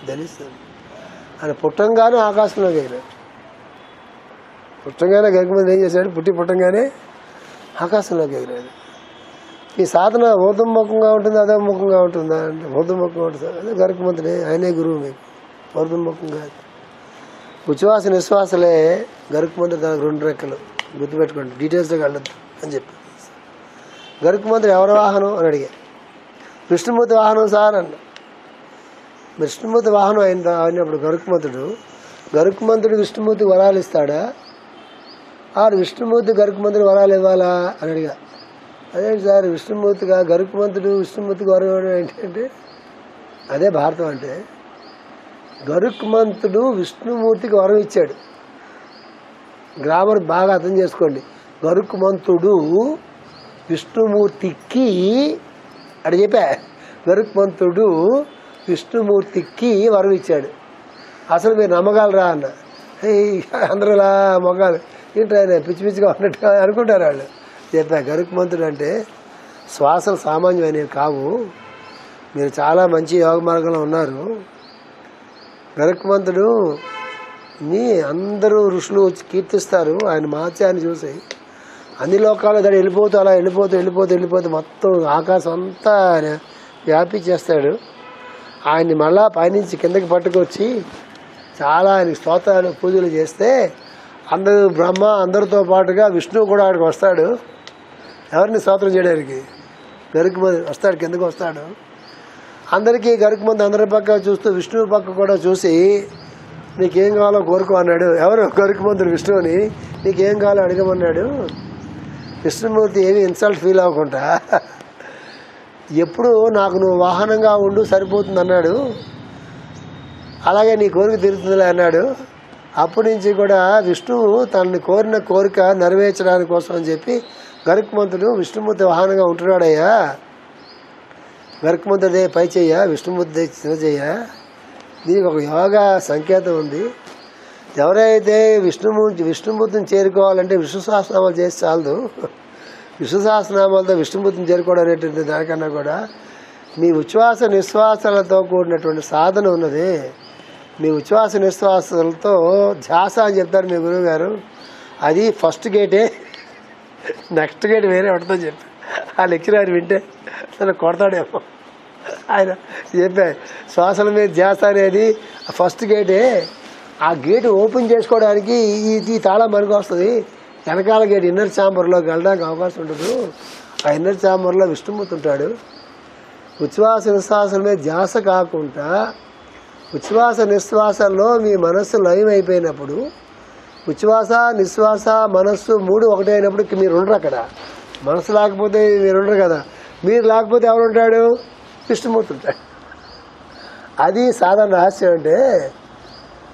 తెలుస్తుంది. ఆయన పుట్టంగానే ఆకాశంలోకి ఎగిరాడు. పుట్టంగానే గరుకుమంతుడు ఏం చేశాడు, పుట్టంగానే ఆకాశంలోకి ఎగిరాడు. ఈ సాధన ఊర్ధముఖంగా ఉంటుంది, అధోముఖంగా ఉంటుందా అంటే ఊర్ధముఖంగా ఉంటుంది. అదే గరుకుమంతుడే, ఆయనే గురువు మీకు. ఊర్ధముఖంగా ఉచ్ఛ్వాస నిశ్వాసలే గరుకుమంతుడు తనకు 2 రెక్కలు, గుర్తుపెట్టుకోండి, డీటెయిల్స్గా వెళ్ళొద్దు అని చెప్పి. గరుకుమంతుడు ఎవరి వాహనం అని అడిగా. విష్ణుమూర్తి వాహనం సార్ అన్న. విష్ణుమూర్తి వాహనం అయినప్పుడు గరుకుమంతుడు విష్ణుమూర్తికి వరాలు ఇస్తాడా, విష్ణుమూర్తి గరుకుమంతుడు వరాలు ఇవ్వాలా అని అడిగా. అదేంటి సార్, విష్ణుమూర్తిగా గరుకుమంతుడు విష్ణుమూర్తికి వరం ఇవ్వడం ఏంటంటే అదే భారతం అంటే. గరుకుమంతుడు విష్ణుమూర్తికి వరం ఇచ్చాడు. గ్రామర్ బాగా అర్థం చేసుకోండి. గరుకుమంతుడు విష్ణుమూర్తికి అడి చెప్పా. గరుకుమంతుడు విష్ణుమూర్తికి వరం ఇచ్చాడు. అసలు మీరు నమ్మగలరా అన్న. అందరూ ఇలా మొగాలు ఏంటి పిచ్చి పిచ్చిగా ఉన్నట్టుగా అనుకుంటారు వాళ్ళు. చెప్పా, గరుకుమంతుడు అంటే శ్వాసలు సామాన్యమైనవి కావు, మీరు చాలా మంచి యోగ మార్గంలో ఉన్నారు. గరుకుమంతుడు ని అందరూ ఋషులు కీర్తిస్తారు. ఆయన మహత్యాన్ని చూసి అన్ని లోకాలు దాన్ని వెళ్ళిపోతూ మొత్తం ఆకాశం అంతా ఆయన వ్యాపించేస్తాడు. ఆయన్ని మళ్ళా పైనుంచి కిందకి పట్టుకొచ్చి చాలా ఆయనకి స్తోత్రాలు పూజలు చేస్తే అందరూ బ్రహ్మ అందరితో పాటుగా విష్ణువు కూడా ఆడికి వస్తాడు. ఎవరిని స్తోత్రం చేయడానికి? గరుకుమంతుడు వస్తాడు, కిందకు వస్తాడు. అందరికీ గరుకుమంతుడు అందరి పక్క చూస్తూ విష్ణువు పక్క కూడా చూసి నీకేం కావాలో కోరుకో అన్నాడు. ఎవరు? గరుకుమంతుడు విష్ణువుని నీకేం కావాలో అడగమన్నాడు. విష్ణుమూర్తి ఏమి ఇన్సల్ట్ ఫీల్ అవ్వకుండా ఎప్పుడు నాకు నువ్వు వాహనంగా ఉండు సరిపోతుంది అన్నాడు. అలాగే నీ కోరిక తీరుతుందిలే అన్నాడు. అప్పటి నుంచి కూడా విష్ణువు తనని కోరిన కోరిక నెరవేర్చడానికి కోసం అని చెప్పి గరుకుమంతుడు విష్ణుమూర్తి వాహనంగా ఉంటున్నాడయ్యా. గరుకుమంతుడే పై చెయ్య, విష్ణుమూర్తి చిన్న చెయ్య. దీనికి ఒక యోగా సంకేతం ఉంది. ఎవరైతే విష్ణుమూర్తిని చేరుకోవాలంటే విష్ణు సహస్రనామాలు చేసి చాలదు. విష్ణు సహస్రనామాలతో విష్ణుమూర్తిని చేరుకోవడం అనేటువంటి దానికన్నా కూడా మీ ఉచ్ఛ్వాస నిశ్వాసాలతో కూడినటువంటి సాధన ఉన్నది. మీ ఉచ్ఛ్వాస నిశ్వాసాలతో ధ్యాస అని చెప్తారు మీ గురువు గారు. అది ఫస్ట్ గేటే, నెక్స్ట్ గేట్ వేరే ఉంటుందని చెప్పి ఆ లెక్చరర్ వింటే తను కొడతాడేమో. ఆయన చెప్పా, శ్వాసల మీద ధ్యాస అనేది ఫస్ట్ గేటే. ఆ గేటు ఓపెన్ చేసుకోవడానికి ఈ తాళం మనకు వస్తుంది. వెనకాల గేట్ ఇన్నర్ ఛాంబర్లోకి వెళ్ళడానికి అవకాశం ఉండదు. ఆ ఇన్నర్ ఛాంబర్లో విష్ణుమూర్తి ఉంటాడు. ఉచ్ఛ్వాస నిశ్వాసాల మీద ధ్యాస కాకుండా ఉచ్ఛ్వాస నిశ్వాసాల్లో మీ మనస్సు లయం అయిపోయినప్పుడు, ఉచ్ఛ్వాస నిశ్వాస మనస్సు 3 ఒకటే అయినప్పుడు మీరు ఉండరు. అక్కడ మనసు లేకపోతే మీరు ఉండరు కదా. మీరు లేకపోతే ఎవరు ఉంటాడు? విష్ణుమూర్తి ఉంటాడు. అది సాధారణ రహస్యం. అంటే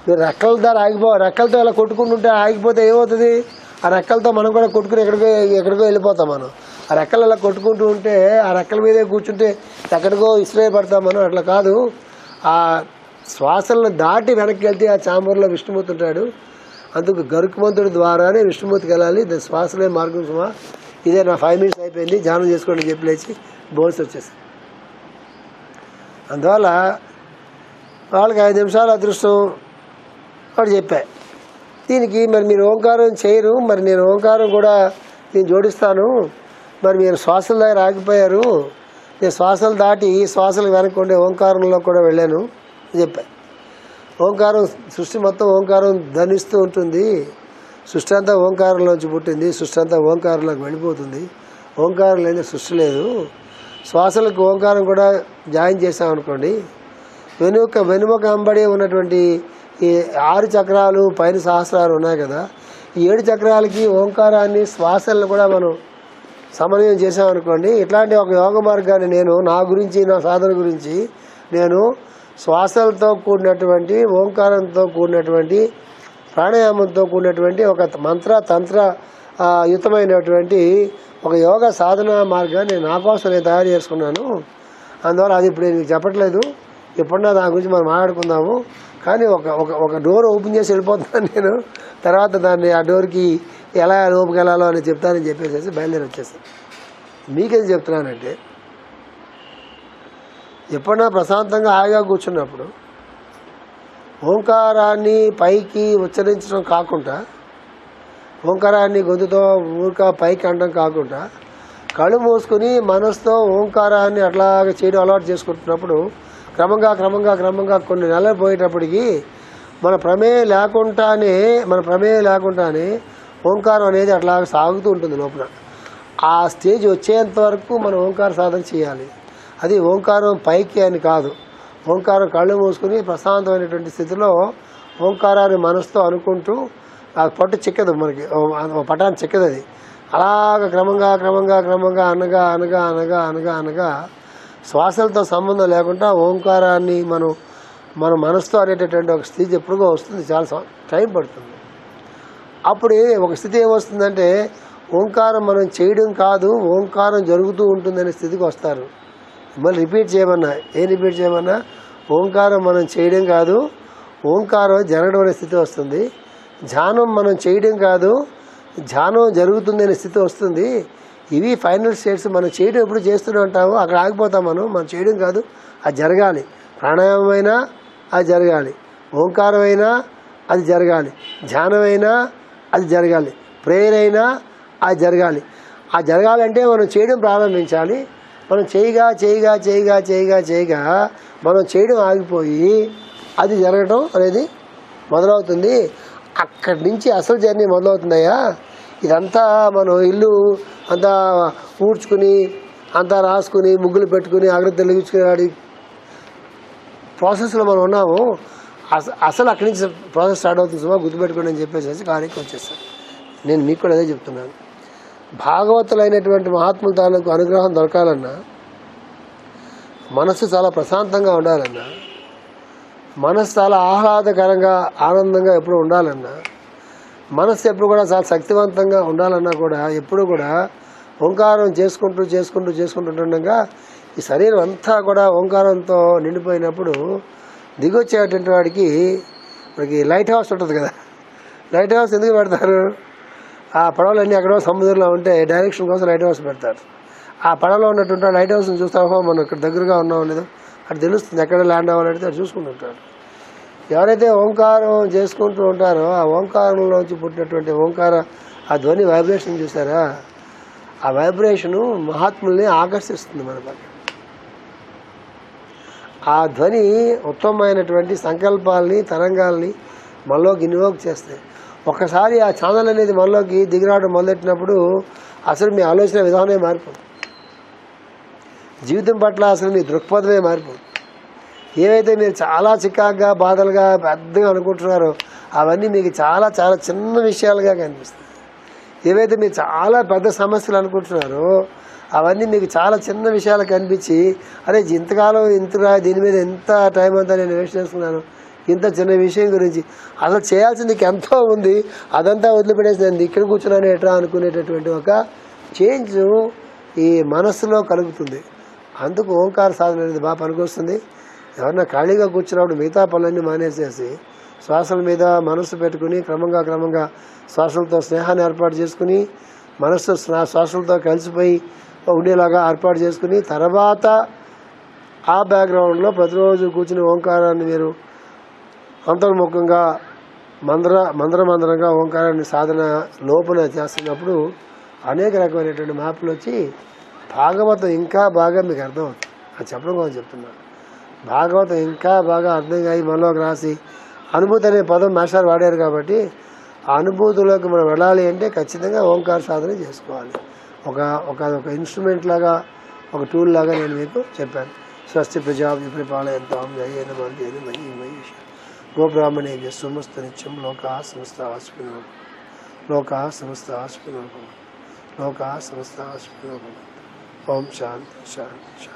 మీరు రెక్కల ద్వారా రెక్కలతో ఇలా కొట్టుకుంటుంటే ఆగిపోతే ఏమవుతుంది? ఆ రెక్కలతో మనం కూడా కొట్టుకుని ఎక్కడికో వెళ్ళిపోతాం. మనం ఆ రెక్కలు ఇలా కొట్టుకుంటూ ఉంటే ఆ రెక్కల మీదే కూర్చుంటే ఎక్కడికో ఇసురే పడతాం మనం. అట్లా కాదు, ఆ శ్వాసలను దాటి వెనక్కి వెళ్తే ఆ ఛాంబర్లో విష్ణుమూర్తి ఉంటాడు. అందుకు గరుకుమంతుడి ద్వారానే విష్ణుమూర్తికి వెళ్ళాలి. శ్వాసలే మార్గం సుమా. ఇదే నా 5 minutes అయిపోయింది, ధ్యానం చేసుకోండి చెప్పి లేచి బోర్డ్స్ వచ్చేసాయి. అందువల్ల వాళ్ళకి 5 నిమిషాలు అదృష్టం వాడు చెప్పా. దీనికి మరి మీరు ఓంకారం చేయరు, మరి నేను ఓంకారం కూడా నేను జోడిస్తాను. మరి మీరు శ్వాసల దగ్గర ఆగిపోయారు, నేను శ్వాసలు దాటి శ్వాసలు వెనక్కి ఉండే ఓంకారంలో కూడా వెళ్ళాను అని చెప్పా. ఓంకారం సృష్టి మొత్తం ఓంకారం ధ్వనిస్తూ ఉంటుంది. సృష్టి అంతా ఓంకారంలోంచి పుట్టింది, సృష్టి అంతా ఓంకారంలోకి వెళ్ళిపోతుంది. ఓంకారం లేని సృష్టి లేదు. శ్వాసలకు ఓంకారం కూడా జాయిన్ చేసామనుకోండి, వెనుముక అంబడి ఉన్నటువంటి ఈ 6 చక్రాలు పైన సహస్రాలు ఉన్నాయి కదా, ఈ 7 చక్రాలకి ఓంకారాన్ని శ్వాసలను కూడా మనం సమన్వయం చేసామనుకోండి. ఇట్లాంటి ఒక యోగ మార్గాన్ని నేను నా గురించి, నా సాధన గురించి నేను శ్వాసలతో కూడినటువంటి, ఓంకారంతో కూడినటువంటి, ప్రాణాయామంతో కూడినటువంటి ఒక తంత్ర యుతమైనటువంటి ఒక యోగ సాధన మార్గాన్ని నేను నా కోసం నేను తయారు చేసుకున్నాను. అందువల్ల అది ఇప్పుడు నేను చెప్పట్లేదు, ఎప్పుడన్నా దాని గురించి మనం మాట్లాడుకుందాము. కానీ ఒక డోర్ ఓపెన్ చేసి వెళ్ళిపోతున్నాను నేను. తర్వాత దాన్ని ఆ డోర్కి ఎలా లోపుకి వెళ్ళాలో అని చెప్తానని చెప్పేసి బయలుదేరి వచ్చేస్తాను. మీకేం చెప్తున్నానంటే, ఎప్పుడన్నా ప్రశాంతంగా హాయిగా కూర్చున్నప్పుడు ఓంకారాన్ని పైకి ఉచ్చరించడం కాకుండా, ఓంకారాన్ని గొంతుతో పైకి అనడం కాకుండా, కళ్ళు మూసుకుని మనసుతో ఓంకారాన్ని అట్లాగా చేయడం అలవాటు చేసుకుంటున్నప్పుడు క్రమంగా కొన్ని నెలలు పోయేటప్పటికి మన ప్రమేయం లేకుండానే ఓంకారం అనేది అట్లా సాగుతూ ఉంటుంది లోపల. ఆ స్టేజ్ వచ్చేంత వరకు మనం ఓంకార సాధన చేయాలి. అది ఓంకారం పైకి అని కాదు, ఓంకారం కళ్ళు మూసుకుని ప్రశాంతమైనటువంటి స్థితిలో ఓంకారాన్ని మనసుతో అనుకుంటూ, ఆ పట్టు చిక్కదు మనకి, పటాన్ని చిక్కదు. అది అలాగ క్రమంగా అనగా శ్వాసలతో సంబంధం లేకుండా ఓంకారాన్ని మన మనసుతో అనేటటువంటి ఒక స్థితి ఎప్పుడుగా వస్తుంది. చాలా టైం పడుతుంది. అప్పుడు ఒక స్థితి ఏమొస్తుందంటే, ఓంకారం మనం చేయడం కాదు, ఓంకారం జరుగుతూ ఉంటుందనే స్థితికి వస్తారు. మళ్ళీ రిపీట్ చేయమన్నా ఓంకారం మనం చేయడం కాదు, ఓంకారం జరగడం అనే స్థితి వస్తుంది. ధ్యానం మనం చేయడం కాదు, ధ్యానం జరుగుతుందనే స్థితి వస్తుంది. ఇవి ఫైనల్ స్టేట్స్. మనం చేయడం ఎప్పుడు చేస్తూనే ఉంటాము, అక్కడ ఆగిపోతాం. మనం చేయడం కాదు, అది జరగాలి. ప్రాణాయామం అయినా అది జరగాలి, ఓంకారం అయినా అది జరగాలి, ధ్యానం అయినా అది జరగాలి, ప్రేయర్ అయినా అది జరగాలి. ఆ జరగాలంటే మనం చేయడం ప్రారంభించాలి. మనం చేయగా మనం చేయడం ఆగిపోయి అది జరగడం అనేది మొదలవుతుంది. అక్కడి నుంచి అసలు జర్నీ మొదలవుతుందయ్యా. ఇదంతా మనం ఇల్లు అంతా ఊడ్చుకుని, అంతా రాసుకుని, ముగ్గులు పెట్టుకుని, అగ్రత వెలిగించుకునే వాడి ప్రాసెస్లో మనం ఉన్నాము. అసలు అక్కడి నుంచి ప్రాసెస్ స్టార్ట్ అవుతుంది. సుమా గుర్తుపెట్టుకోండి అని చెప్పేసి కార్యక్రమం వచ్చేస్తాను. నేను మీకు కూడా అదే చెప్తున్నాను. భాగవతులైనటువంటి మహాత్ముల తాలూకు అనుగ్రహం దొరకాలన్నా, మనసు చాలా ప్రశాంతంగా ఉండాలన్నా, మనసు చాలా ఆహ్లాదకరంగా ఆనందంగా ఎప్పుడు ఉండాలన్నా, మనసు ఎప్పుడు కూడా చాలా శక్తివంతంగా ఉండాలన్నా కూడా ఎప్పుడు కూడా ఓంకారం చేసుకుంటుండగా ఈ శరీరం అంతా కూడా ఓంకారంతో నిండిపోయినప్పుడు దిగొచ్చేటువంటి వాడికి మనకి లైట్ హౌస్ ఉంటుంది కదా. లైట్ హౌస్ ఎందుకు పెడతారు? ఆ పడవలన్నీ ఎక్కడో సముద్రంలో ఉంటే డైరెక్షన్ కోసం లైట్ హౌస్ పెడతారు. ఆ పడవలో ఉన్నటువంటి లైట్ హౌస్ని చూస్తామో మనం ఇక్కడ దగ్గరగా ఉన్నామో లేదో అది తెలుస్తుంది. ఎక్కడ ల్యాండ్ అవ్వాలంటే అది చూసుకుంటుంటారు. ఎవరైతే ఓంకారం చేసుకుంటూ ఉంటారో ఆ ఓంకారంలోంచి పుట్టినటువంటి ఓంకార ఆ ధ్వని వైబ్రేషన్ చూసారా, ఆ వైబ్రేషను మహాత్ముల్ని ఆకర్షిస్తుంది మన పక్కన. ఆ ధ్వని ఉత్తమమైనటువంటి సంకల్పాలని, తరంగాల్ని మనలోకి ఇన్వోక్ చేస్తాయి. ఒక్కసారి ఆ ఛానల్ అనేది మనలోకి దిగిరావడం మొదలెట్టినప్పుడు అసలు మీ ఆలోచన విధానమే మారిపోతుంది. జీవితం పట్ల అసలు మీ దృక్పథమే మారిపోతుంది. ఏవైతే మీరు చాలా చికాగ్గా, బాధలుగా, పెద్దగా అనుకుంటున్నారో అవన్నీ మీకు చాలా చాలా చిన్న విషయాలుగా కనిపిస్తాయి. ఏవైతే మీరు చాలా పెద్ద సమస్యలు అనుకుంటున్నారో అవన్నీ మీకు చాలా చిన్న విషయాలు కనిపించి, అరే ఇంతకాలం ఇంతగా దీని మీద ఎంత టైం అంతా నేను వేస్ట్ చేస్తున్నాను, ఇంత చిన్న విషయం గురించి అసలు చేయాల్సింది ఎంతో ఉంది, అదంతా వదిలిపెట్టేసి నేను ఇక్కడ కూర్చున్నాను ఎట్లా అనుకునేటటువంటి ఒక చేంజ్ ఈ మనస్సులో కలుగుతుంది. అందుకు ఓంకార సాధన అనేది బాగా పనికొస్తుంది. ఎవరన్నా ఖాళీగా కూర్చున్నప్పుడు మిగతా పనులన్నీ మానేసేసి శ్వాసల మీద మనస్సు పెట్టుకుని క్రమంగా శ్వాసలతో స్నేహాన్ని ఏర్పాటు చేసుకుని, మనస్సు శ్వాసలతో కలిసిపోయి ఉండేలాగా ఏర్పాటు చేసుకుని, తర్వాత ఆ బ్యాక్గ్రౌండ్లో ప్రతిరోజు కూర్చుని ఓంకారాన్ని మీరు అంతర్ముఖంగా మందరంగా ఓంకారాన్ని సాధన లోపల చేస్తున్నప్పుడు అనేక రకమైనటువంటి మార్పులు వచ్చి భాగవతం ఇంకా బాగా మీకు అర్థమవుతుంది. అది చెప్పడం కోసం చెప్తున్నాను. భాగవతం ఇంకా బాగా అర్థం అయ్యి మనలోకి రాసి అనుభూతి అనే పదం మాస్టర్ వాడారు కాబట్టి ఆ అనుభూతిలోకి మనం వెళ్ళాలి అంటే ఖచ్చితంగా ఓంకార సాధన చేసుకోవాలి. ఒక ఇన్స్ట్రుమెంట్ లాగా, ఒక టూల్ లాగా నేను మీకు చెప్పాను. స్వస్తి ప్రజాభ్య పరిపాలయంతాం జయేన మర్యేన మయీ మహేష గోబ్రాహ్మణేభ్య సుమస్త నిత్యం లోకా సమస్తా సుఖినో లోకా సమస్తా సుఖినో లోకా సమస్తా సుఖినో. ఓం శాంతి శాంతి శాంతి.